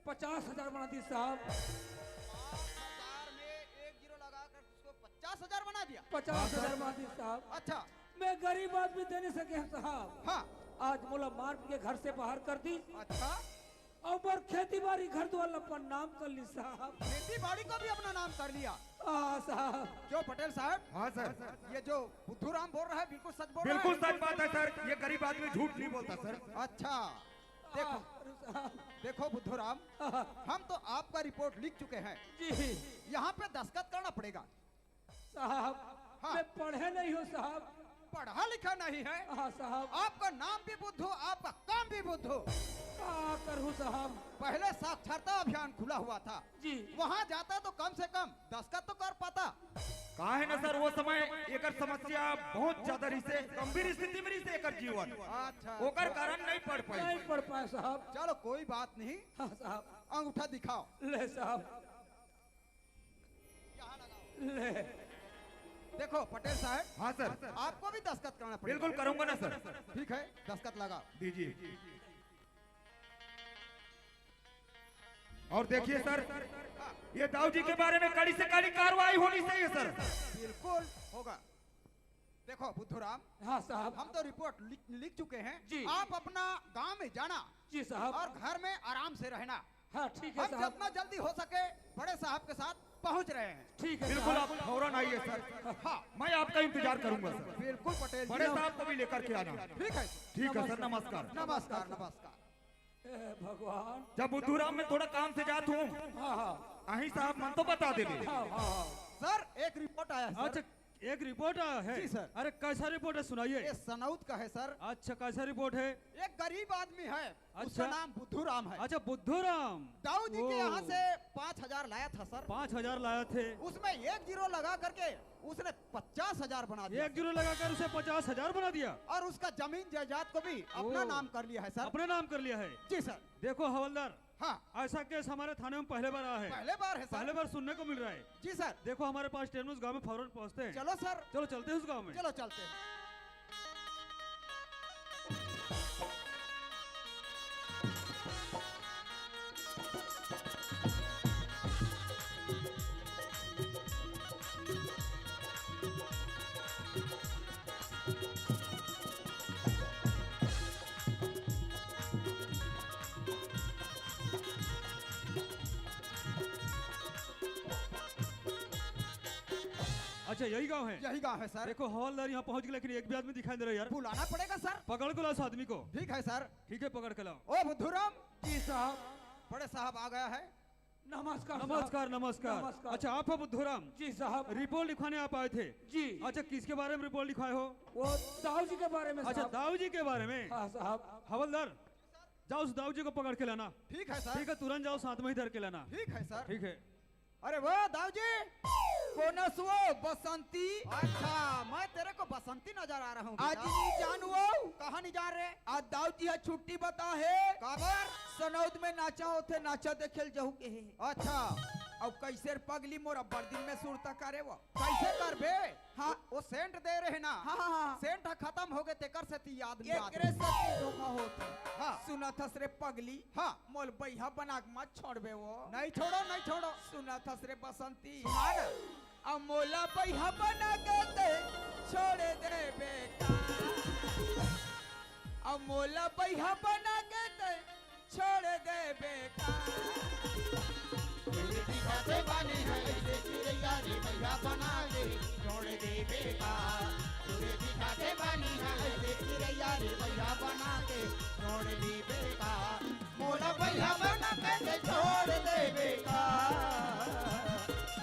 50,000 बना दी साहब। 5,000 में 1 जीरो लगाकर उसको 50,000 बना दिया। 50,000 बना दी साहब। अच्छा। मैं गरीब आदमी दे नहीं सके हैं साहब। हाँ। आज बोला मार के घर से बाहर कर दी अच्छा, और खेती बाड़ी घर द्वार अपन नाम कर ली साहब। खेती बाड़ी को भी अपना नाम कर लिया। हाँ साहब। क्यों पटेल साहब? हाँ सर। ये जो बुद्धूराम बोल रहा है बिल्कुल सच बोल बिल्कुल रहा है? सच बात है सर, ये गरीब आदमी झूठ नहीं बोलता सर। अच्छा, देखो साहब। देखो बुद्धूराम, हम तो आपका रिपोर्ट लिख चुके हैं। जी यहाँ पे दस्तखत करना पड़ेगा। साहब। हाँ। मैं पढ़े नहीं हूँ साहब। पढ़ा लिखा नहीं है। हाँ साहब। आपका नाम भी बुद्धू, आपका काम भी बुद्धू। क्या करूँ साहब। पहले साक्षरता अभियान खुला हुआ था, जी वहाँ जाता तो कम से कम दस्तखत तो कर पाता। कहा है ना सर, वो समय एकर समस्या बहुत ज्यादा रही से, गंभीर स्थिति में रही से एकर जीवन। अच्छा, ओकर कारण नहीं पढ़ पाई। नहीं पढ़ पाए साहब। चलो कोई बात नहीं। हाँ साहब। अंगूठा दिखाओ। ले साहब यहाँ लगाओ। ले। देखो पटेल साहब, हाँ सर। आपको भी दस्तखत करना पड़ेगा। बिल्कुल करूंगा ना सर। ठीक है, दस्तखत लगाओ। दीजिए। और देखिए सर, ये दाऊ जी के बारे में कड़ी से कड़ी कार्रवाई होनी चाहिए सर। बिल्कुल होगा। देखो बुद्धूराम, हाँ साहब। हम तो रिपोर्ट लिख चुके हैं जी। आप अपना गांव में जाना जी साहब। और घर में आराम से रहना। हाँ ठीक है हम साहब। जितना जल्दी हो सके बड़े साहब के साथ पहुंच रहे हैं। ठीक है बिल्कुल, साहब। आप फौरन आइए सर। हाँ मैं आपका इंतजार करूंगा सर। बिल्कुल पटेल बड़े जी। साहब को भी लेकर के आना। ठीक है, ठीक है सर, नमस्कार। नमस्कार नमस्कार। ए, भगवान। जब बुद्धूराम में थोड़ा काम से जात हूँ, हाँ हाँ अही साहब मन तो बता दे। हाँ हाँ। सर एक रिपोर्ट आया है अच्छा, सर। एक रिपोर्ट आया है। जी, सर। अरे कैसा रिपोर्ट है, सुनाइए। ये सनौत का है सर। अच्छा, कैसा रिपोर्ट है? एक गरीब आदमी है, उसका अच्छा। नाम बुद्धूराम है। अच्छा, बुद्धूराम। दाऊ जी के ओ। यहाँ से 5,000 लाया था सर। 5,000 लाए थे। उसमें 1 जीरो लगा करके उसने 50,000 बना दिया। 1 जीरो लगाकर उसे 50,000 बना दिया। और उसका जमीन जायदाद को भी अपना ओ। नाम कर लिया है सर। अपने नाम कर लिया है। जी सर। देखो हवलदार, हाँ ऐसा केस हमारे थाने में पहले बार आया है। पहले बार है सर। पहले बार सुनने को मिल रहा है। जी सर। देखो हमारे पास ट्रेन उस गांव में फौरन पहुंचते हैं। चलो सर, चलो चलते हैं उस गांव में। चलो चलते हैं। अच्छा, यही गांव है। यही गाँव है सर। देखो हवलदार यहाँ पहुंच गए, लेकिन एक भी आदमी दिखाई दे रहा है यार। बुलाना पड़ेगा सर। पकड़ को लाओ उस आदमी को। ठीक है सर। ठीक है, पकड़ के लाओ। ओ बुद्धूराम, जी साहब। बड़े साहब आ गया है। नमस्कार साहब। नमस्कार नमस्कार। नमस्कार। अच्छा, आप हो बुद्धूराम? जी साहब। रिपोर्ट लिखवाने आप आए थे? जी। अच्छा, किसके बारे में रिपोर्ट लिखवाए हो? वो दाऊ जी के बारे में अच्छा, साहब। दाऊ जी के बारे में। हाँ साहब। हवलदार, जाओ उस दाऊ जी को पकड़ के लाना। ठीक है सर। ठीक है, तुरंत जाओ, साथ में ही धर के लाना। ठीक है सर। ठीक है। अरे वो दाऊ जी, कोनस वो बसंती अच्छा मैं तेरे को बसंती नजर आ रहा हूँ। आज नहीं जानवो कहाँ नहीं जा रहे? आज दाऊ जी है छुट्टी बता है काबर? सनौद में नाचा होते, नाचा देखेल जहू के है। अच्छा अब कैसे पगली मोरा बड़ दिन में सुरता करे वो। कैसे कर बे? हाँ। वो सेंट दे रहे ना। हाँ हाँ हाँ। सेंट खत्म हो गए तेकर से ती आदमी एकरे से धोखा होता। हाँ। सुना था रे पगली। हाँ। मोल बैहा बना के मत छोड़बे वो। नहीं छोड़ो नहीं छोड़ो। सुना था रे बसंती। सुना ना। अब मोला बैहा बना के दे छोड़ दे बेटा। अब मोला बैहा बना के दे छोड़ दे बेटा। दिखाते बानी है ऐसे चिड़िया रे भैया बना के छोड़ दे बेटा। तुझे दिखाते बानी है ऐसे चिड़िया रे भैया बना के छोड़ दे बेटा। मोला भैया बना के छोड़ दे बेटा।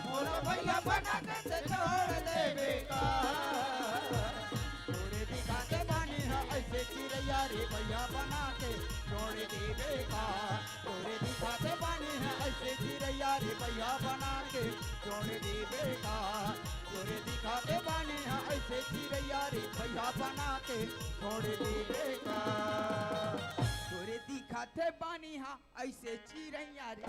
मोला भैया बना के छोड़ दे बेटा। तुझे दिखाते बानी है ऐसे चिड़िया रे भैया बना के छोड़ दे बेटा। तुझे दिखाते बानी है ऐसे चिड़िया रे भैया बना के छोड़ दे बेटा। तुझे दिखाते बानी है ऐसे चिड़िया रे भैया बना के छोड़ दे बेटा। तोरे दिखाते बानी हा ऐसे चिड़ैया रे।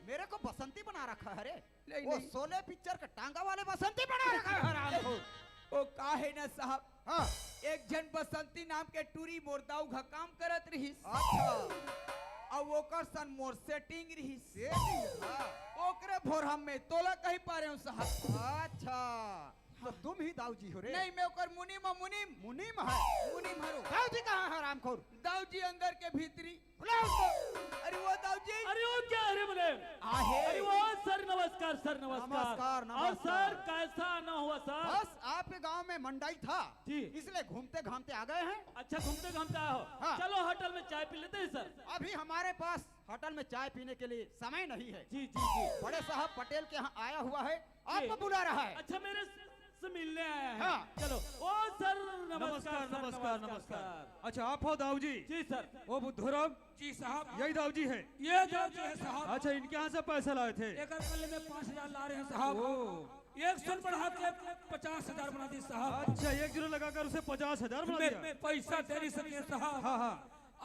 मेरे को बसंती बना रखा है रे। नहीं, वो नहीं। शोले पिक्चर का टांगा वाले बसंती बना रखा है हराम को। ओ काहे न साहब, हाँ एक जन बसंती नाम के टूरी मोरदाऊ घ काम करत रहिस। अच्छा अब ओकर सन मोर सेटिंग रहिस। ये नहीं था। ओकरे भोर हम में तोला कहीं पा रहे हूँ साहब। अच्छा तो तुम ही दाऊ जी हो रे? नहीं, मैं ओकर मुनीम मुनीम मुनीम है। मुनीम हरो। दाऊ जी कहाँ है हरामखोर? दाऊ जी अंदर के भीतरी। बुलाओ उसको। अरे वो दाऊ जी अरे वो क्या है बोले? आहे। अरे वो सर नमस्कार, सर नमस्कार। नमस्कार, और नमस्कार। सर कैसा आना हुआ सर? बस आपके गांव में मंडाई था जी। इसलिए घूमते घामते आ गए हैं। अच्छा, घूमते घामते आए हो। हाँ। चलो होटल में चाय पी लेते हैं सर। अभी हमारे पास होटल में चाय पीने के लिए समय नहीं है। जी जी जी। बड़े साहब पटेल के यहाँ आया हुआ है, आपको बुला रहा है। अच्छा, मेरे से मिलने आया है। हाँ। चलो ओ सर नमस्कार, नमस्कार सर, नमस्कार नमस्कार। अच्छा, आप हो दाऊ जी? जी सर। ओ बुद्धूराम, जी साहब। यही दाऊ जी है? ये दाऊ जी है साहब। अच्छा, इनके यहाँ से पैसे लाए थे? एक पल्ले में 5,000 ला रहे हैं साहब। ओ। 100 बढ़ा के 50,000 बना दी साहब। अच्छा, 1 जीरो लगाकर उसे 50,000 बना दिया? मैं पैसा दे नहीं सके साहब। हाँ हाँ,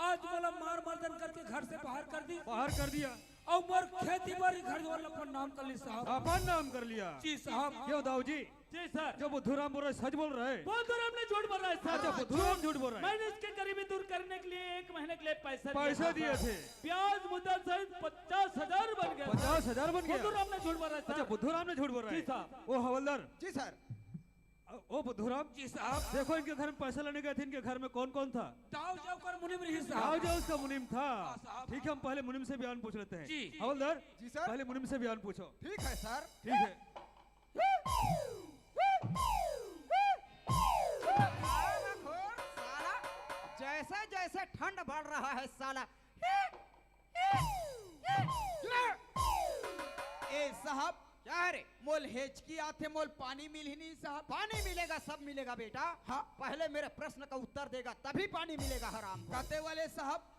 आज बोला मार मर्दन करके घर से बाहर कर दी बाहर कर दिया। और मोर खेती बाड़ी घर वाला पर नाम कर ली साहब। अपन नाम कर लिया? जी साहब। क्यों दाऊ जी, जी सर। जो बुद्धूराम बोल रहा है सच बोल रहा है? बुद्धूराम ने झूठ बोल रहा है अच्छा सर। बुद्धूराम झूठ बोल रहा है। मैंने इसके गरीबी दूर करने के लिए 1 महीने के लिए पैसे दिए थे। ब्याज मुद्दल सहित 50,000 बन गया। 50,000 बन गया। बुद्धूराम ने झूठ बोल रहा है अच्छा सर। बुद्धूराम ने झूठ बोल रहा है। जी साहब। ओ हवलदार। जी सर। ओ बुद्धूराम। जी साहब। देखो इनके घर में पैसा लेने गए थे, इनके घर में कौन कौन था? दाऊ जाकर मुनिम रही आओ साहब। जाओ उसका मुनीम था। साहब। ठीक है हम पहले मुनीम से बयान पूछ लेते हैं। जी। हवलदार। जी सर। पहले मुनीम से बयान पूछो। ठीक है सर। ठीक है। साला जैसे जैसे ठंड बढ़ रहा है साला ए साहब क्या है रे? मोल हेच की आते मोल पानी मिल ही नहीं साहब। पानी मिलेगा, सब मिलेगा बेटा। हाँ पहले मेरे प्रश्न का उत्तर देगा तभी पानी मिलेगा हराम। कहते वाले साहब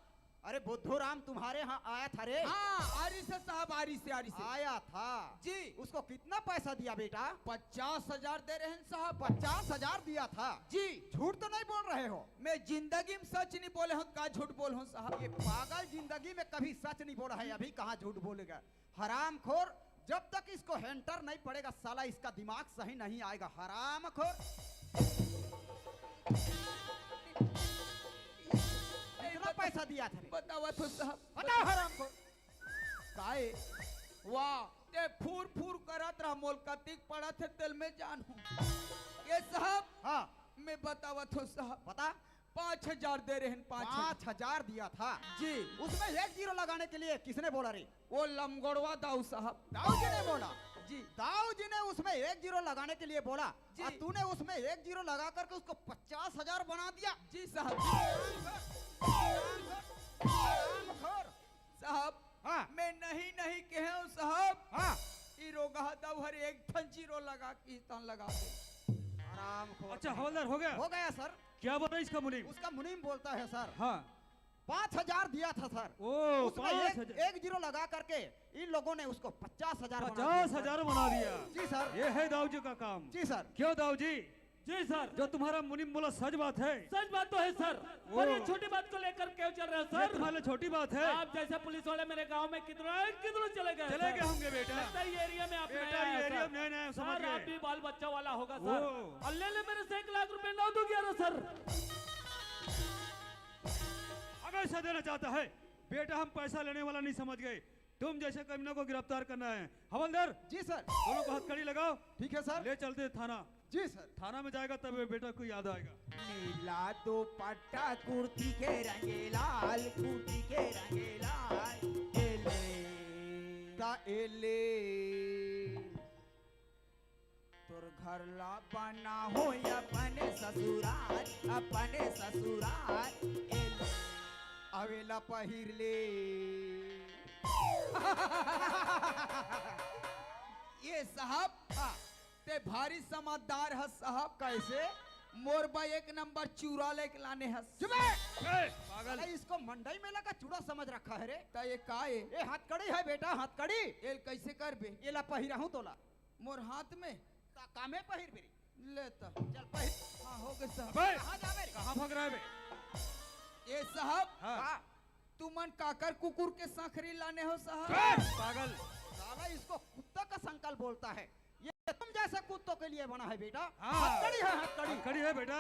अरे बुद्धूराम तुम्हारे यहाँ आया था रे? हाँ आरी से साहब, आरी से आया था जी। उसको कितना पैसा दिया बेटा? 50,000 दे रहे हैं साहब। 50,000 दिया था जी। झूठ तो नहीं बोल रहे हो? मैं जिंदगी में सच नहीं बोले हूँ, का झूठ बोल हूँ साहब? ये पागल जिंदगी में कभी सच नहीं बोला है, अभी कहाँ झूठ बोलेगा हरामखोर। जब तक इसको हेंटर नहीं पड़ेगा साला इसका दिमाग सही नहीं आएगा हरामखोर। कितना पैसा दिया था? बताओ तो साहब, बताओ हरामखोर। काहे? वाह ते फूर फूर करत रहा मोल कतिक पड़ा थे दिल में जान हूँ। ये साहब हाँ मैं बतावत हूँ साहब। बता। 5,000 दे रहे हैं। 5,000 दिया था जी। उसमें 1 जीरो लगाने के लिए किसने बोला रे? वो लमगोड़वा दाऊ साहब। दाऊ जी ने बोला जी। दाऊ जी ने उसमें 1 जीरो लगाने के लिए बोला और तूने उसमें 1 जीरो लगा करके उसको 50,000 बना दिया जी साहब। साहब हाँ मैं नहीं कहे हूँ साहब। हाँ रोगा दाऊ हर 1 जीरो लगा के लगा दे आराम। अच्छा हवलदार हो गया? हो गया सर। क्या बोल रहा है इसका मुनीम? उसका मुनीम बोलता है सर हाँ 5,000 दिया था सर। ओ उसमें 1 जीरो लगा करके इन लोगों ने उसको 50,000 बना दिया। जी सर। ये है दाऊ जी का काम। जी सर। क्यों दाऊ जी? जी सर। जो तुम्हारा मुनीम बोला सच बात है? सच बात तो है सर। पर ये छोटी बात को लेकर क्यों चल रहे हो ये सर? तुम्हारे छोटी बात है। आप जैसे पुलिस वाले मेरे गांव में कितना चले गए? चले गए होंगे बेटा। लगता है ये एरिया में आप बेटा ये एरिया में नए समझ सर। आप गए। भी बाल बच्चा वाला होगा ओ। सर। और ले मेरे से 1 लाख रुपए ना दो 11 सर। हमेशा देना चाहता है बेटा, हम पैसा लेने वाला नहीं समझ गए। तुम जैसे कमीनों को गिरफ्तार करना है। हवलदार जी सर। दोनों को हथकड़ी लगाओ। ठीक है सर। ले चलते थाना। जी सर। थाना में जाएगा तब बेटा को याद आएगा। नीला दुपट्टा कुर्ती के रंगे लाल, कुर्ती के रंगे लाल। एले तोर घर ला बना हो अपने ससुराल, अपने ससुराल। एले अवेला पहिर ले। ये साहब ते भारी समझदार है साहब। कैसे? मोरबा 1 नंबर चूरा लेके लाने है। पागल इसको मंडई मेला का चूड़ा समझ रखा है रे। ता ये का है? ये हथकड़ी है बेटा, हथकड़ी। ये कैसे कर बे? ये ला पहिरा हूं तोला मोर हाथ में ता कामे पहिर बे ले ता चल पहिर। हां हो गए साहब। कहां जा बे? कहां भाग रहा है बे? ये साहब हाँ। तुमन काकर कुकुर के सांखरी लाने हो साहब। पागल साला इसको कुत्ता का संकल्प बोलता है। ये तुम जैसे कुत्तों के लिए बना है बेटा। हाँ। हथकड़ी है, हथकड़ी। खड़ी है बेटा।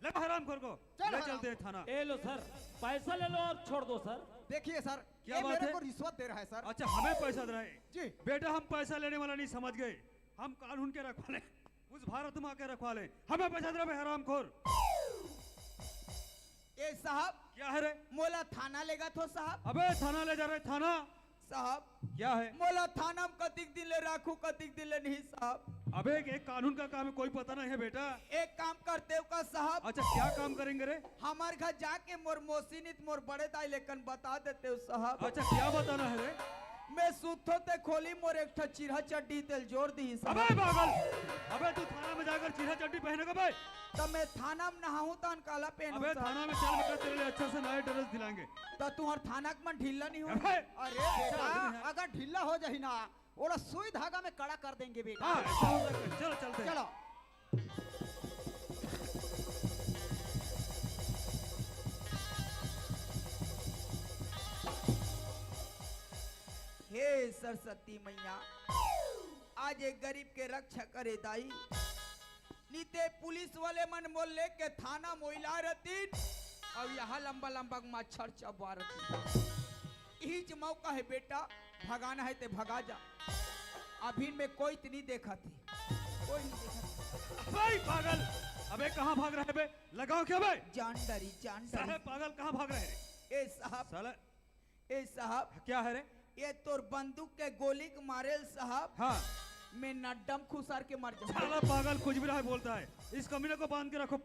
ले हरामखोर को ले चलते हैं थाना। ए लो सर, पैसा ले लो और छोड़ दो सर। देखिए सर क्या ये बात मेरे है? को रिश्वत दे रहा है सर। अच्छा हमें पैसा दे रहा है जी। बेटा, हम पैसा लेने वाला नहीं समझ गए। हम कानून के रखवाले, उस भारत माँ के रखवाले। हमें पैसा दे रहा है हरामखोर। ए साहब क्या है रे? मोला थाना लेगा तो साहब। अबे थाना ले जा रहे थाना। साहब क्या है? मोला थाना में कतिक दिन ले राखू, कतिक दिन ले नहीं साहब। अबे एक कानून का काम है, कोई पता नहीं है बेटा। एक काम करते हो का साहब? अच्छा क्या काम करेंगे रे? हमारे घर जाके मोर मोसिनित मोर बड़े दाई लेकर बता देते हो साहब। अच्छा क्या बताना है रे? मैं सुतो ते खोली मोर एक चिरहा चड्डी तेल जोड़ दी साहब। अबे पागल, अबे तू थाना में जाकर चिरहा चड्डी पहनेगा बे? तो मैं थाना में नहाऊं तान काला पहनूं अबे साहब। थाना में चल बेटा, तेरे लिए अच्छा से नया ड्रेस दिलाएंगे। तो तुम्हार थाना के मन ढीला नहीं हो? अबे! अरे बेटा अगर ढीला हो जाही ना ओला सुई धागा में कड़ा कर देंगे बेटा। हाँ ऐसा हो सकता है। चलो चलते हैं। चलो। हे सरस्वती मैया, आज एक गरीब के रक्षा करे दाई। पुलिस वाले मन मोल लेके थाना मोइला रहती और यहाँ लंबा लंबा मच्छर चबा रहती। यही मौका है बेटा, भगाना है ते भगा जा। अभी में कोई नहीं देखा थी, कोई नहीं देखा थी। भाई पागल, अबे कहाँ भाग रहे बे? लगाओ क्या बे? जान डरी साले पागल कहाँ भाग रहे रे? ए साहब, साले ए साहब, क्या है रे? ये तोर बंदूक के गोली के मारे साहब, हाँ मैं नड्डम खुसार के मर जाऊं। साला पागल कुछ भी रहा बोलता है। इस कमीने को बांध के रखो।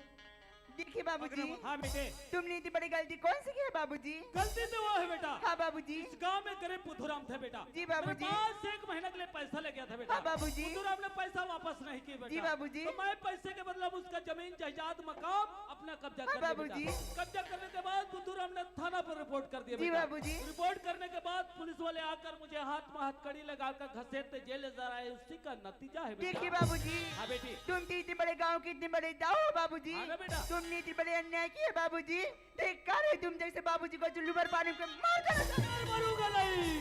देखिए बाबूजी, हाँ बेटे, तुमने इतनी बड़ी गलती कौन सी की है बाबूजी? गलती तो वो है बेटा। हाँ बाबूजी। इस गांव में गरीब पुथुराम थे बेटा। जी बाबूजी। मेरे पास 1 महीने के लिए पैसा ले गया था बेटा। हाँ बाबूजी। पुथुराम ने पैसा वापस नहीं किया बेटा। जी बाबूजी। तो मैं पैसे के बदले उसका जमीन जायदाद मकान अपना कब्जा हाँ कर लिया बाबूजी। बेटा। कब्जा करने के बाद पुथुराम ने थाना पर रिपोर्ट कर दिया जी बेटा। बाबूजी। रिपोर्ट करने के बाद पुलिस वाले आकर मुझे हाथ में हथकड़ी लगाकर घसीटते जेल ले जा रहा है। उसी का नतीजा है बेटा। देखिए बाबूजी, हाँ बेटी। तुम तो इतने बड़े गांव के इतने बड़े दाऊ हो बाबूजी। हाँ ना बेटा। तुमने इतने बड़े अन्याय किए बाबूजी। देख कर तुम जैसे बाबूजी को चुल्लू पर पानी में मार देना। मरूंगा नहीं,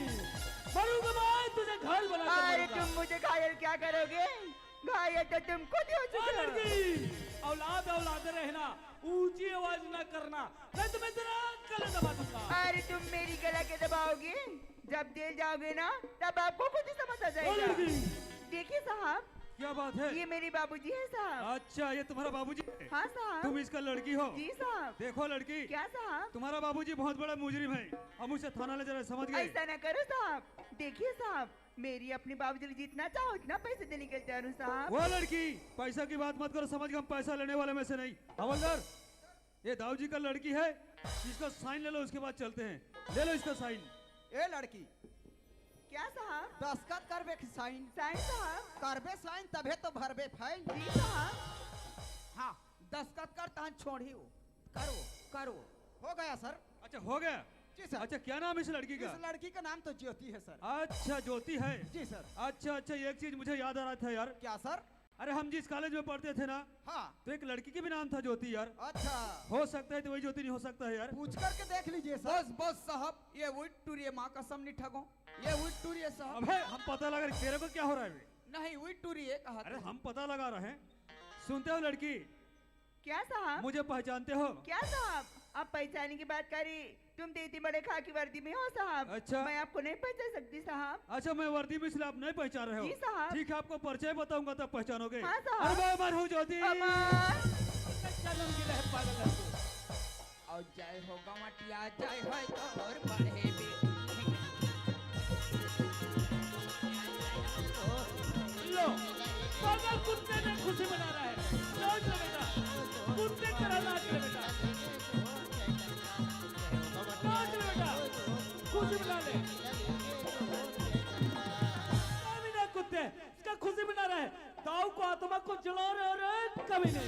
मरूंगा मैं, तुझे घायल बना कर अरे मरूंगा। तुम मुझे घायल क्या करोगे? घायल तो तुम खुद हो चुके हो। लड़की, औलाद औलाद रहना, ऊंची आवाज ना करना, नहीं तो मैं तेरा गला दबा दूंगा। अरे तुम मेरी गला के दबाओगे, जब जेल जाओगे ना तब आपको खुद ही समझ आ ओ जाएगा। लड़की, देखिए साहब, क्या बात है? ये मेरी बाबूजी है साहब। अच्छा ये तुम्हारा बाबूजी है? हाँ साहब। तुम इसका लड़की हो? जी साहब। देखो लड़की, क्या साहब? तुम्हारा बाबूजी बहुत बड़ा मुजरिम है। हम उसे थाना ले जा रहे, समझ गए? ऐसा ना करो साहब। देखिए साहब, मेरी अपनी बाबूजी को जितना चाहो उतना पैसे देने के तैयार हूँ साहब। वो लड़की, पैसा की बात मत करो, समझ गए? हम पैसा लेने वाले में से नहीं। हवलदार, ये दाऊ जी का लड़की है, इसका साइन ले लो, उसके बाद चलते हैं। ले लो इसका साइन। ए लड़की, क्या साहब? दस्खत करबे की साइन? साइन साहब। करबे साइन तबे तो भरबे फाइन। जी साहब। हाँ, दस्खत कर तहन छोड़ी हो। करो करो। हो गया सर। अच्छा हो गया? जी सर। अच्छा क्या नाम है इस लड़की का? इस लड़की का नाम तो ज्योति है सर। अच्छा ज्योति है। जी सर। अच्छा अच्छा, एक चीज मुझे याद आ रहा था यार। क्या सर? अरे हम जिस कॉलेज में पढ़ते थे ना, हाँ। तो एक लड़की की भी नाम था ज्योति यार। अच्छा, हो सकता है तो वही ज्योति नहीं हो सकता है यार। पूछ करके देख लीजिए सर। बस बस साहब, ये विट टूरिये माँ कसम नहीं ठगो, ये विट टूरिये साहब। अबे हम पता लगा रहे, तेरे को क्या हो रहा है? नहीं, विट टूरिये कहा। अरे हम पता लगा रहे हैं। सुनते हो लड़की, क्या साहब? मुझे पहचानते हो? क्या साहब? आप पहचाने की बात करी, तुम तो इतने बड़े खाकी वर्दी में हो साहब। अच्छा। मैं आपको नहीं पहचान सकती साहब। अच्छा मैं वर्दी में इसलिए आप नहीं पहचान रहे हो? जी साहब। ठीक है, आपको परिचय बताऊंगा तब पहचानोगे। हाँ साहब। अरे मैं अमर हूँ ज्योति। अमर। जन्म की रह पागल लड़की। और जय हो गवटिया, जय हो और बढ़े बे। लो, पागल कुत्ते ने खुशी मना रहा है। नाच ले बेटा, कुत्ते की तरह नाच ले बेटा, नाच ले बेटा, खुशी मना ले। कमीने कुत्ते, इसका खुशी मना रहा है। दाऊ को आत्मा को जला रहे और कमीने।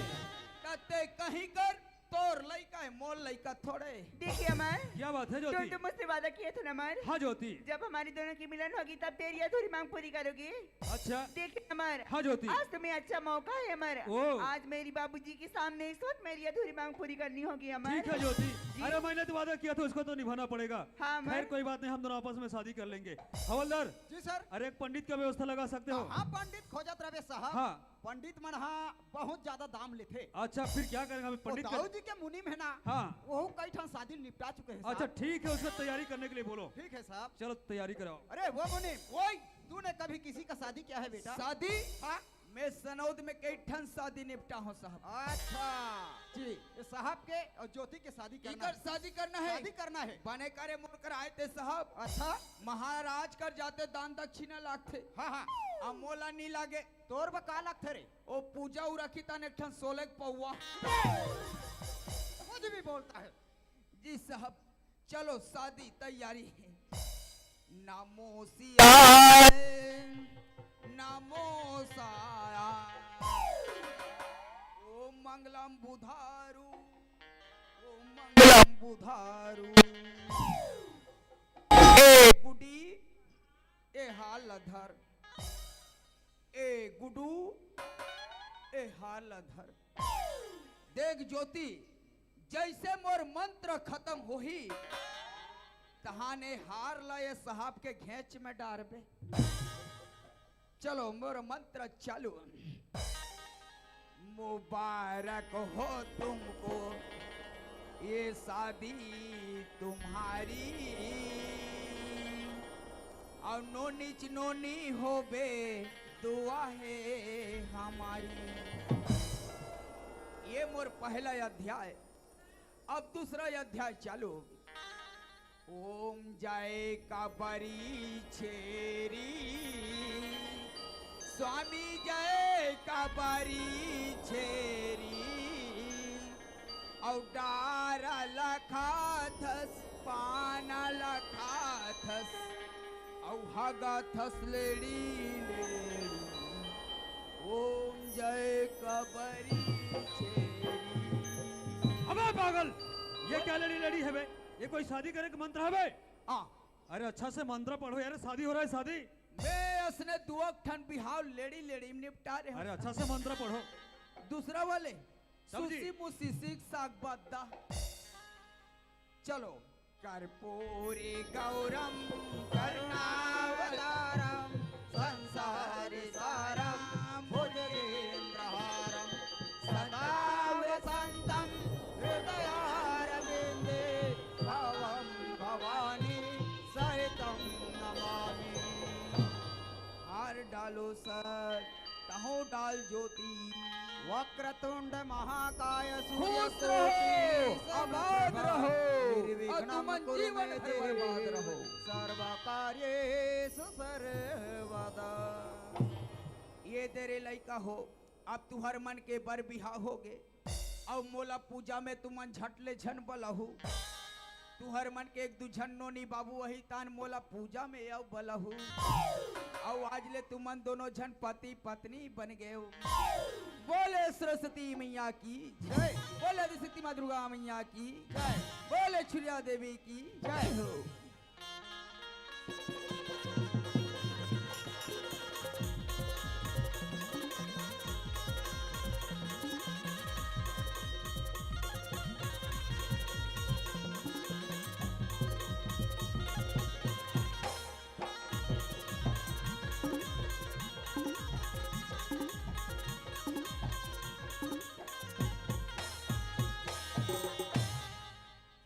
कहते कहीं कर, तोर लइका है, मोल लइका थोड़े। देखिए अमर, क्या बात है तुम ज्योति? तो मुझसे वादा किए थे ना अमर। हाँ ज्योति। जब हमारी दोनों की मिलन होगी तब तेरी अधूरी मांग पूरी करोगी। अच्छा देखिए अमर, हाँ ज्योति। आज तुम्हें अच्छा मौका है अमर। ओह। आज मेरी बाबूजी के सामने इस वक्त मेरी अधूरी मांग पूरी करनी होगी अमर। ठीक है ज्योति। अरे मैंने तो वादा किया था, उसको तो निभाना पड़ेगा। हाँ अमर। खैर कोई बात नहीं, हम दोनों आपस में शादी कर लेंगे। हवलदार, जी सर। अरे एक पंडित का व्यवस्था लगा सकते हो? हाँ, पंडित खोजत रहे साहब। हाँ। पंडित मन हाँ बहुत ज्यादा दाम लेते। अच्छा फिर क्या करेंगे हम पंडित दाऊ का? जी के मुनि में ना, हाँ। वो कई ठन शादी निपटा चुके हैं। अच्छा ठीक है, उसका तैयारी करने के लिए बोलो। ठीक है साहब। चलो तैयारी कराओ। अरे वो मुनि, वही तूने कभी किसी का शादी किया है बेटा? शादी? हाँ। मैं सनौद में कई ठन शादी निपटा हूँ साहब। अच्छा जी, ये साहब के और ज्योति के शादी करना है। शादी करना है? शादी करना है। बने करे मुड़कर आए थे साहब। अच्छा। महाराज कर जाते दान दक्षिणा लागते। हाँ हाँ। अब मोला नहीं लागे। तोर बका लागते रे? ओ पूजा उ रखी तने ठन 16 पौवा। कुछ भी बोलता है। जी साहब, चलो शादी तैयारी है। नामो सिया, नामो साया, ओ मंगलम बुधारू, ओ मंगलम बुधारू। ए गुडी, ए हालधर, ए गुडू, ए हालधर। देख ज्योति, जैसे मोर मंत्र खत्म होही तहाने हार लाए साहब के घेच में डारबे। चलो मोर मंत्र चालू। मो मुबारक हो तुमको ये शादी तुम्हारी, और नोनी हो बे दुआ है हमारी। ये मोर पहला अध्याय। अब दूसरा अध्याय चालू। ओम जय काबरी छेरी, स्वामी जय काबरी छेरी, और डारा लखाथस पाना लखाथस, और हगाथस लेडी लेडी। ओम जय काबरी छेरी। अबे पागल, ये क्या लड़ी लड़ी है बे? ये कोई शादी करे का मंत्र है बे? अरे अच्छा से मंत्र पढ़ो यार, शादी हो रहा है शादी। मैं असने दुआक ठन बिहाव लेडी लेडी में निपटा रहे अरे अच्छा से मंत्र पढ़ो। दूसरा वाले समझी? सुसी मुसी सिक साग बद्दा। चलो। कर्पूरी गौरम करुणावतारम संसारी सारम भुजगेंद्रहारम सदा वसंतम हृदयारविंदे भवम भवानी सहितम नमामि। हार डालो सर, कहो डाल ज्योति, वक्रतुंड महाकाय सूर्यकोटि आबाद रहो, निर्विघ्नं कुरु मे देव सर्व कार्येषु सर्वदा। ये तेरे लइका हो, अब तुहर मन के बर बिहा होगे, और मोला पूजा में तुमन झटले झन बलहु। तुहर मन के एक दू झन नोनी बाबू वही तान मोला पूजा में आउ बलहु, और आज ले तुमन दोनों झन पति पत्नी बन गए। बोले सरस्वती मैया की जय, बोले शक्ति माँ दुर्गा मैया की जय, बोले छुरिया देवी की जय हो।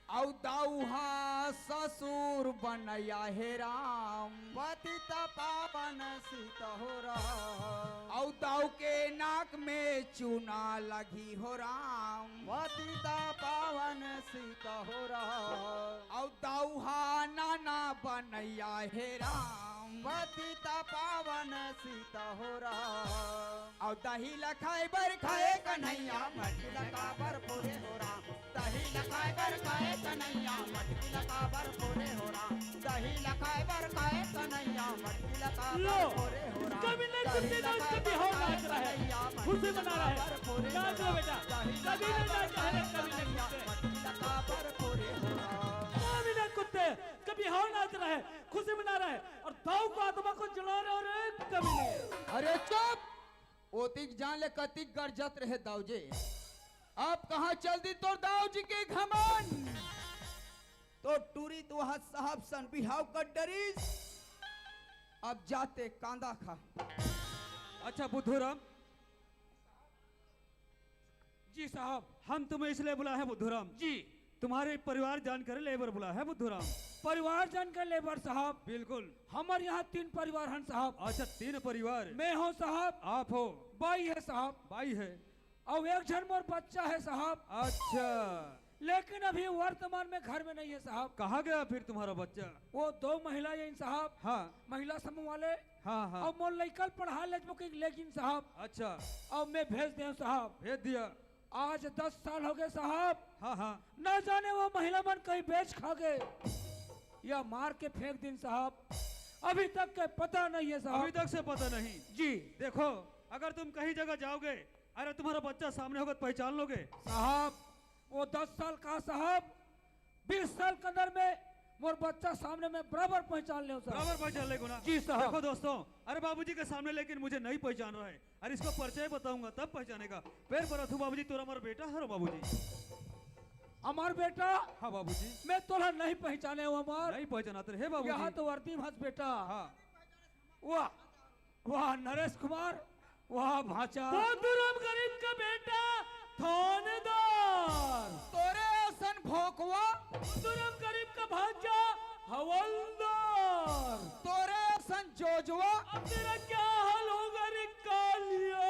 औ दाऊहा ससुर बनया हे राम, पतित पावन सीत हो राम। औ दाऊ के नाक में चूना लगी हो राम, पतित पावन सीत हो राम। औ दाऊहा नाना बनया हे राम, पतित पावन सीत हो राम। औ दही लखाए बर खाए कन्हैया, मटकी लगा बर पूरे हो राम। दही लखाए बर खाए कन्हैया, मटकी लगा बर पूरे हो राम। दही लखाए बर खाए कन्हैया, मटकी लगा बर पूरे हो राम। कभी नहीं कुत्ते नाच कभी हो नाच रहा है, खुशी मना रहा है। नाच लो बेटा, कभी नहीं नाच रहा है, कभी नहीं मटकी लगा बर पूरे हो राम। कभी नहीं कुत्ते कभी हो नाच रहा है, खुशी मना रहा है, और दाऊ को आत्मा को जला रहे हो। कभी नहीं। अरे चुप, ओतिक जान ले कतिक गरजत रहे दाऊजी। अब कहाँ चल दी तो दाऊ जी के घमन, तो टूरी तो हाथ साहब सन बिहाव कर डरीस। अब जाते कांदा खा। अच्छा बुद्धूराम जी साहब। हम तुम्हें इसलिए बुलाए हैं बुद्धूराम जी। तुम्हारे परिवार जानकर लेबर बुलाया है बुद्धूराम। परिवार जानकर लेबर साहब। बिल्कुल। हमारे यहाँ 3 परिवार हैं साहब। अच्छा 3 परिवार। मैं हूँ साहब, आप हो, बाई है साहब, बाई है, और एक जन मोर बच्चा है साहब। अच्छा लेकिन अभी वर्तमान में घर में नहीं है साहब। कहाँ गया फिर तुम्हारा बच्चा? वो 2 महिलाएं साहब। हाँ महिला समूह वाले। हाँ हाँ। और मोर लइकल पढ़ा ले लेकिन साहब। अच्छा और मैं भेज दे साहब। भेज दिया। आज 10 साल हो गए साहब। हाँ हाँ। न जाने वो महिला मन कहीं बेच खा गए या मार के फेंक दिन साहब। अभी तक के पता नहीं है साहब। अभी तक से पता नहीं जी। देखो अगर तुम कहीं जगह जाओगे, अरे तुम्हारा बच्चा सामने होगा तो पहचान लोगे साहब। वो 10 साल का साहब, 20 साल के अंदर में मोर बच्चा सामने में बराबर पहचान ले साहब। बराबर पहचान लेगा ना? जी साहब। देखो दोस्तों, अरे बाबूजी के सामने लेकिन मुझे नहीं पहचान रहा है, अरे इसको परिचय बताऊंगा तब पहचानेगा। पैर पर हूँ बाबूजी, तोरा हमारा बेटा है बाबूजी। हमार बेटा? हाँ बाबूजी। मैं तोला नहीं पहचाने हूँ हमार। नहीं पहचानाते है बाबूजी। यहाँ तो वर्दी भस बेटा। हाँ। वाह वाह नरेश कुमार, वाह भाचा। बुद्धूराम गरीब का बेटा। बचवा तेरा क्या हाल होगा रे कालिया?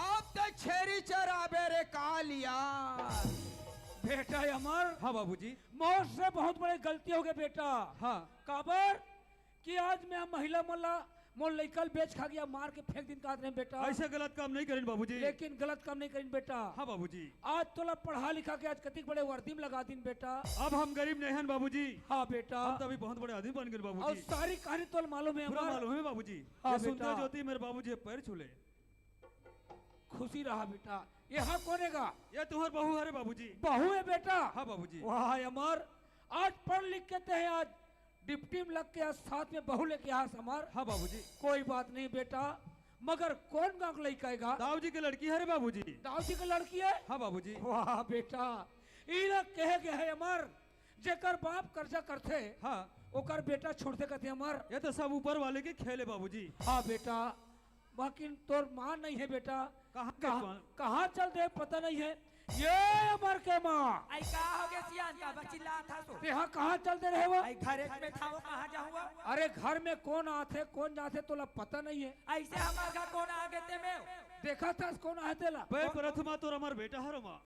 अब तो छेरी चराबे रे कालिया। बेटा अमर, हाँ बाबूजी। मौत से बहुत बड़ी गलती हो गई बेटा। हाँ काबर कि आज मैं महिला मोल्ला मोल लइकल बेच खा गया, मार के फेंक दिन का रहे बेटा। ऐसे गलत काम नहीं करें बाबूजी। लेकिन गलत काम नहीं करें बेटा। हाँ बाबूजी। आज तोला पढ़ा लिखा के आज कतिक बड़े वर्दी में लगा दिन बेटा। अब हम गरीब नहीं हैं बाबूजी। हाँ बेटा। हम तो अभी बहुत बड़े आदमी बन गए और बाबूजी। सारी कहानी तो मालूम है पूरा अमर। मालूम है बाबूजी। हाँ ये बेटा। सुनते ज्योति मेरे बाबूजी पैर छूले। खुशी रहा बेटा। यहाँ कौनेगा? ये तुम्हार बहू है रे बाबूजी। बहू है बेटा। हाँ बाबूजी। वाह अमर, आज पढ़ लिख के ते आज डिप्टी में लग के आज साथ में बहू लेके आ अमर। हाँ बाबूजी। कोई बात नहीं बेटा, मगर कौन गांव का लड़का आएगा? दाऊ जी की लड़की है रे बाबूजी। दाऊ जी की लड़की है। हाँ बाबूजी। वाह बेटा, इला कहे गए है अमर, जेकर बाप कर्जा करते हाँ ओकर बेटा छोड़ते कहते अमर। ये तो सब ऊपर वाले के खेले बाबूजी। हाँ बेटा, बाकी तोर माँ नहीं है बेटा। कहाँ कहाँ चल दे पता नहीं है। ये अमर के माँ, आई का हो गया सियान का बचिल्ला था सो। यहाँ कहाँ चलते रहे वो? आई घर में था वो कहाँ जाऊंगा? अरे घर में कौन आते कौन जाते तोला पता नहीं है। ऐसे हमारे घर कौन आ गए थे मैं? देखा था कौन आते ला? भाई प्रथमा तो हमार बेटा है रो माँ।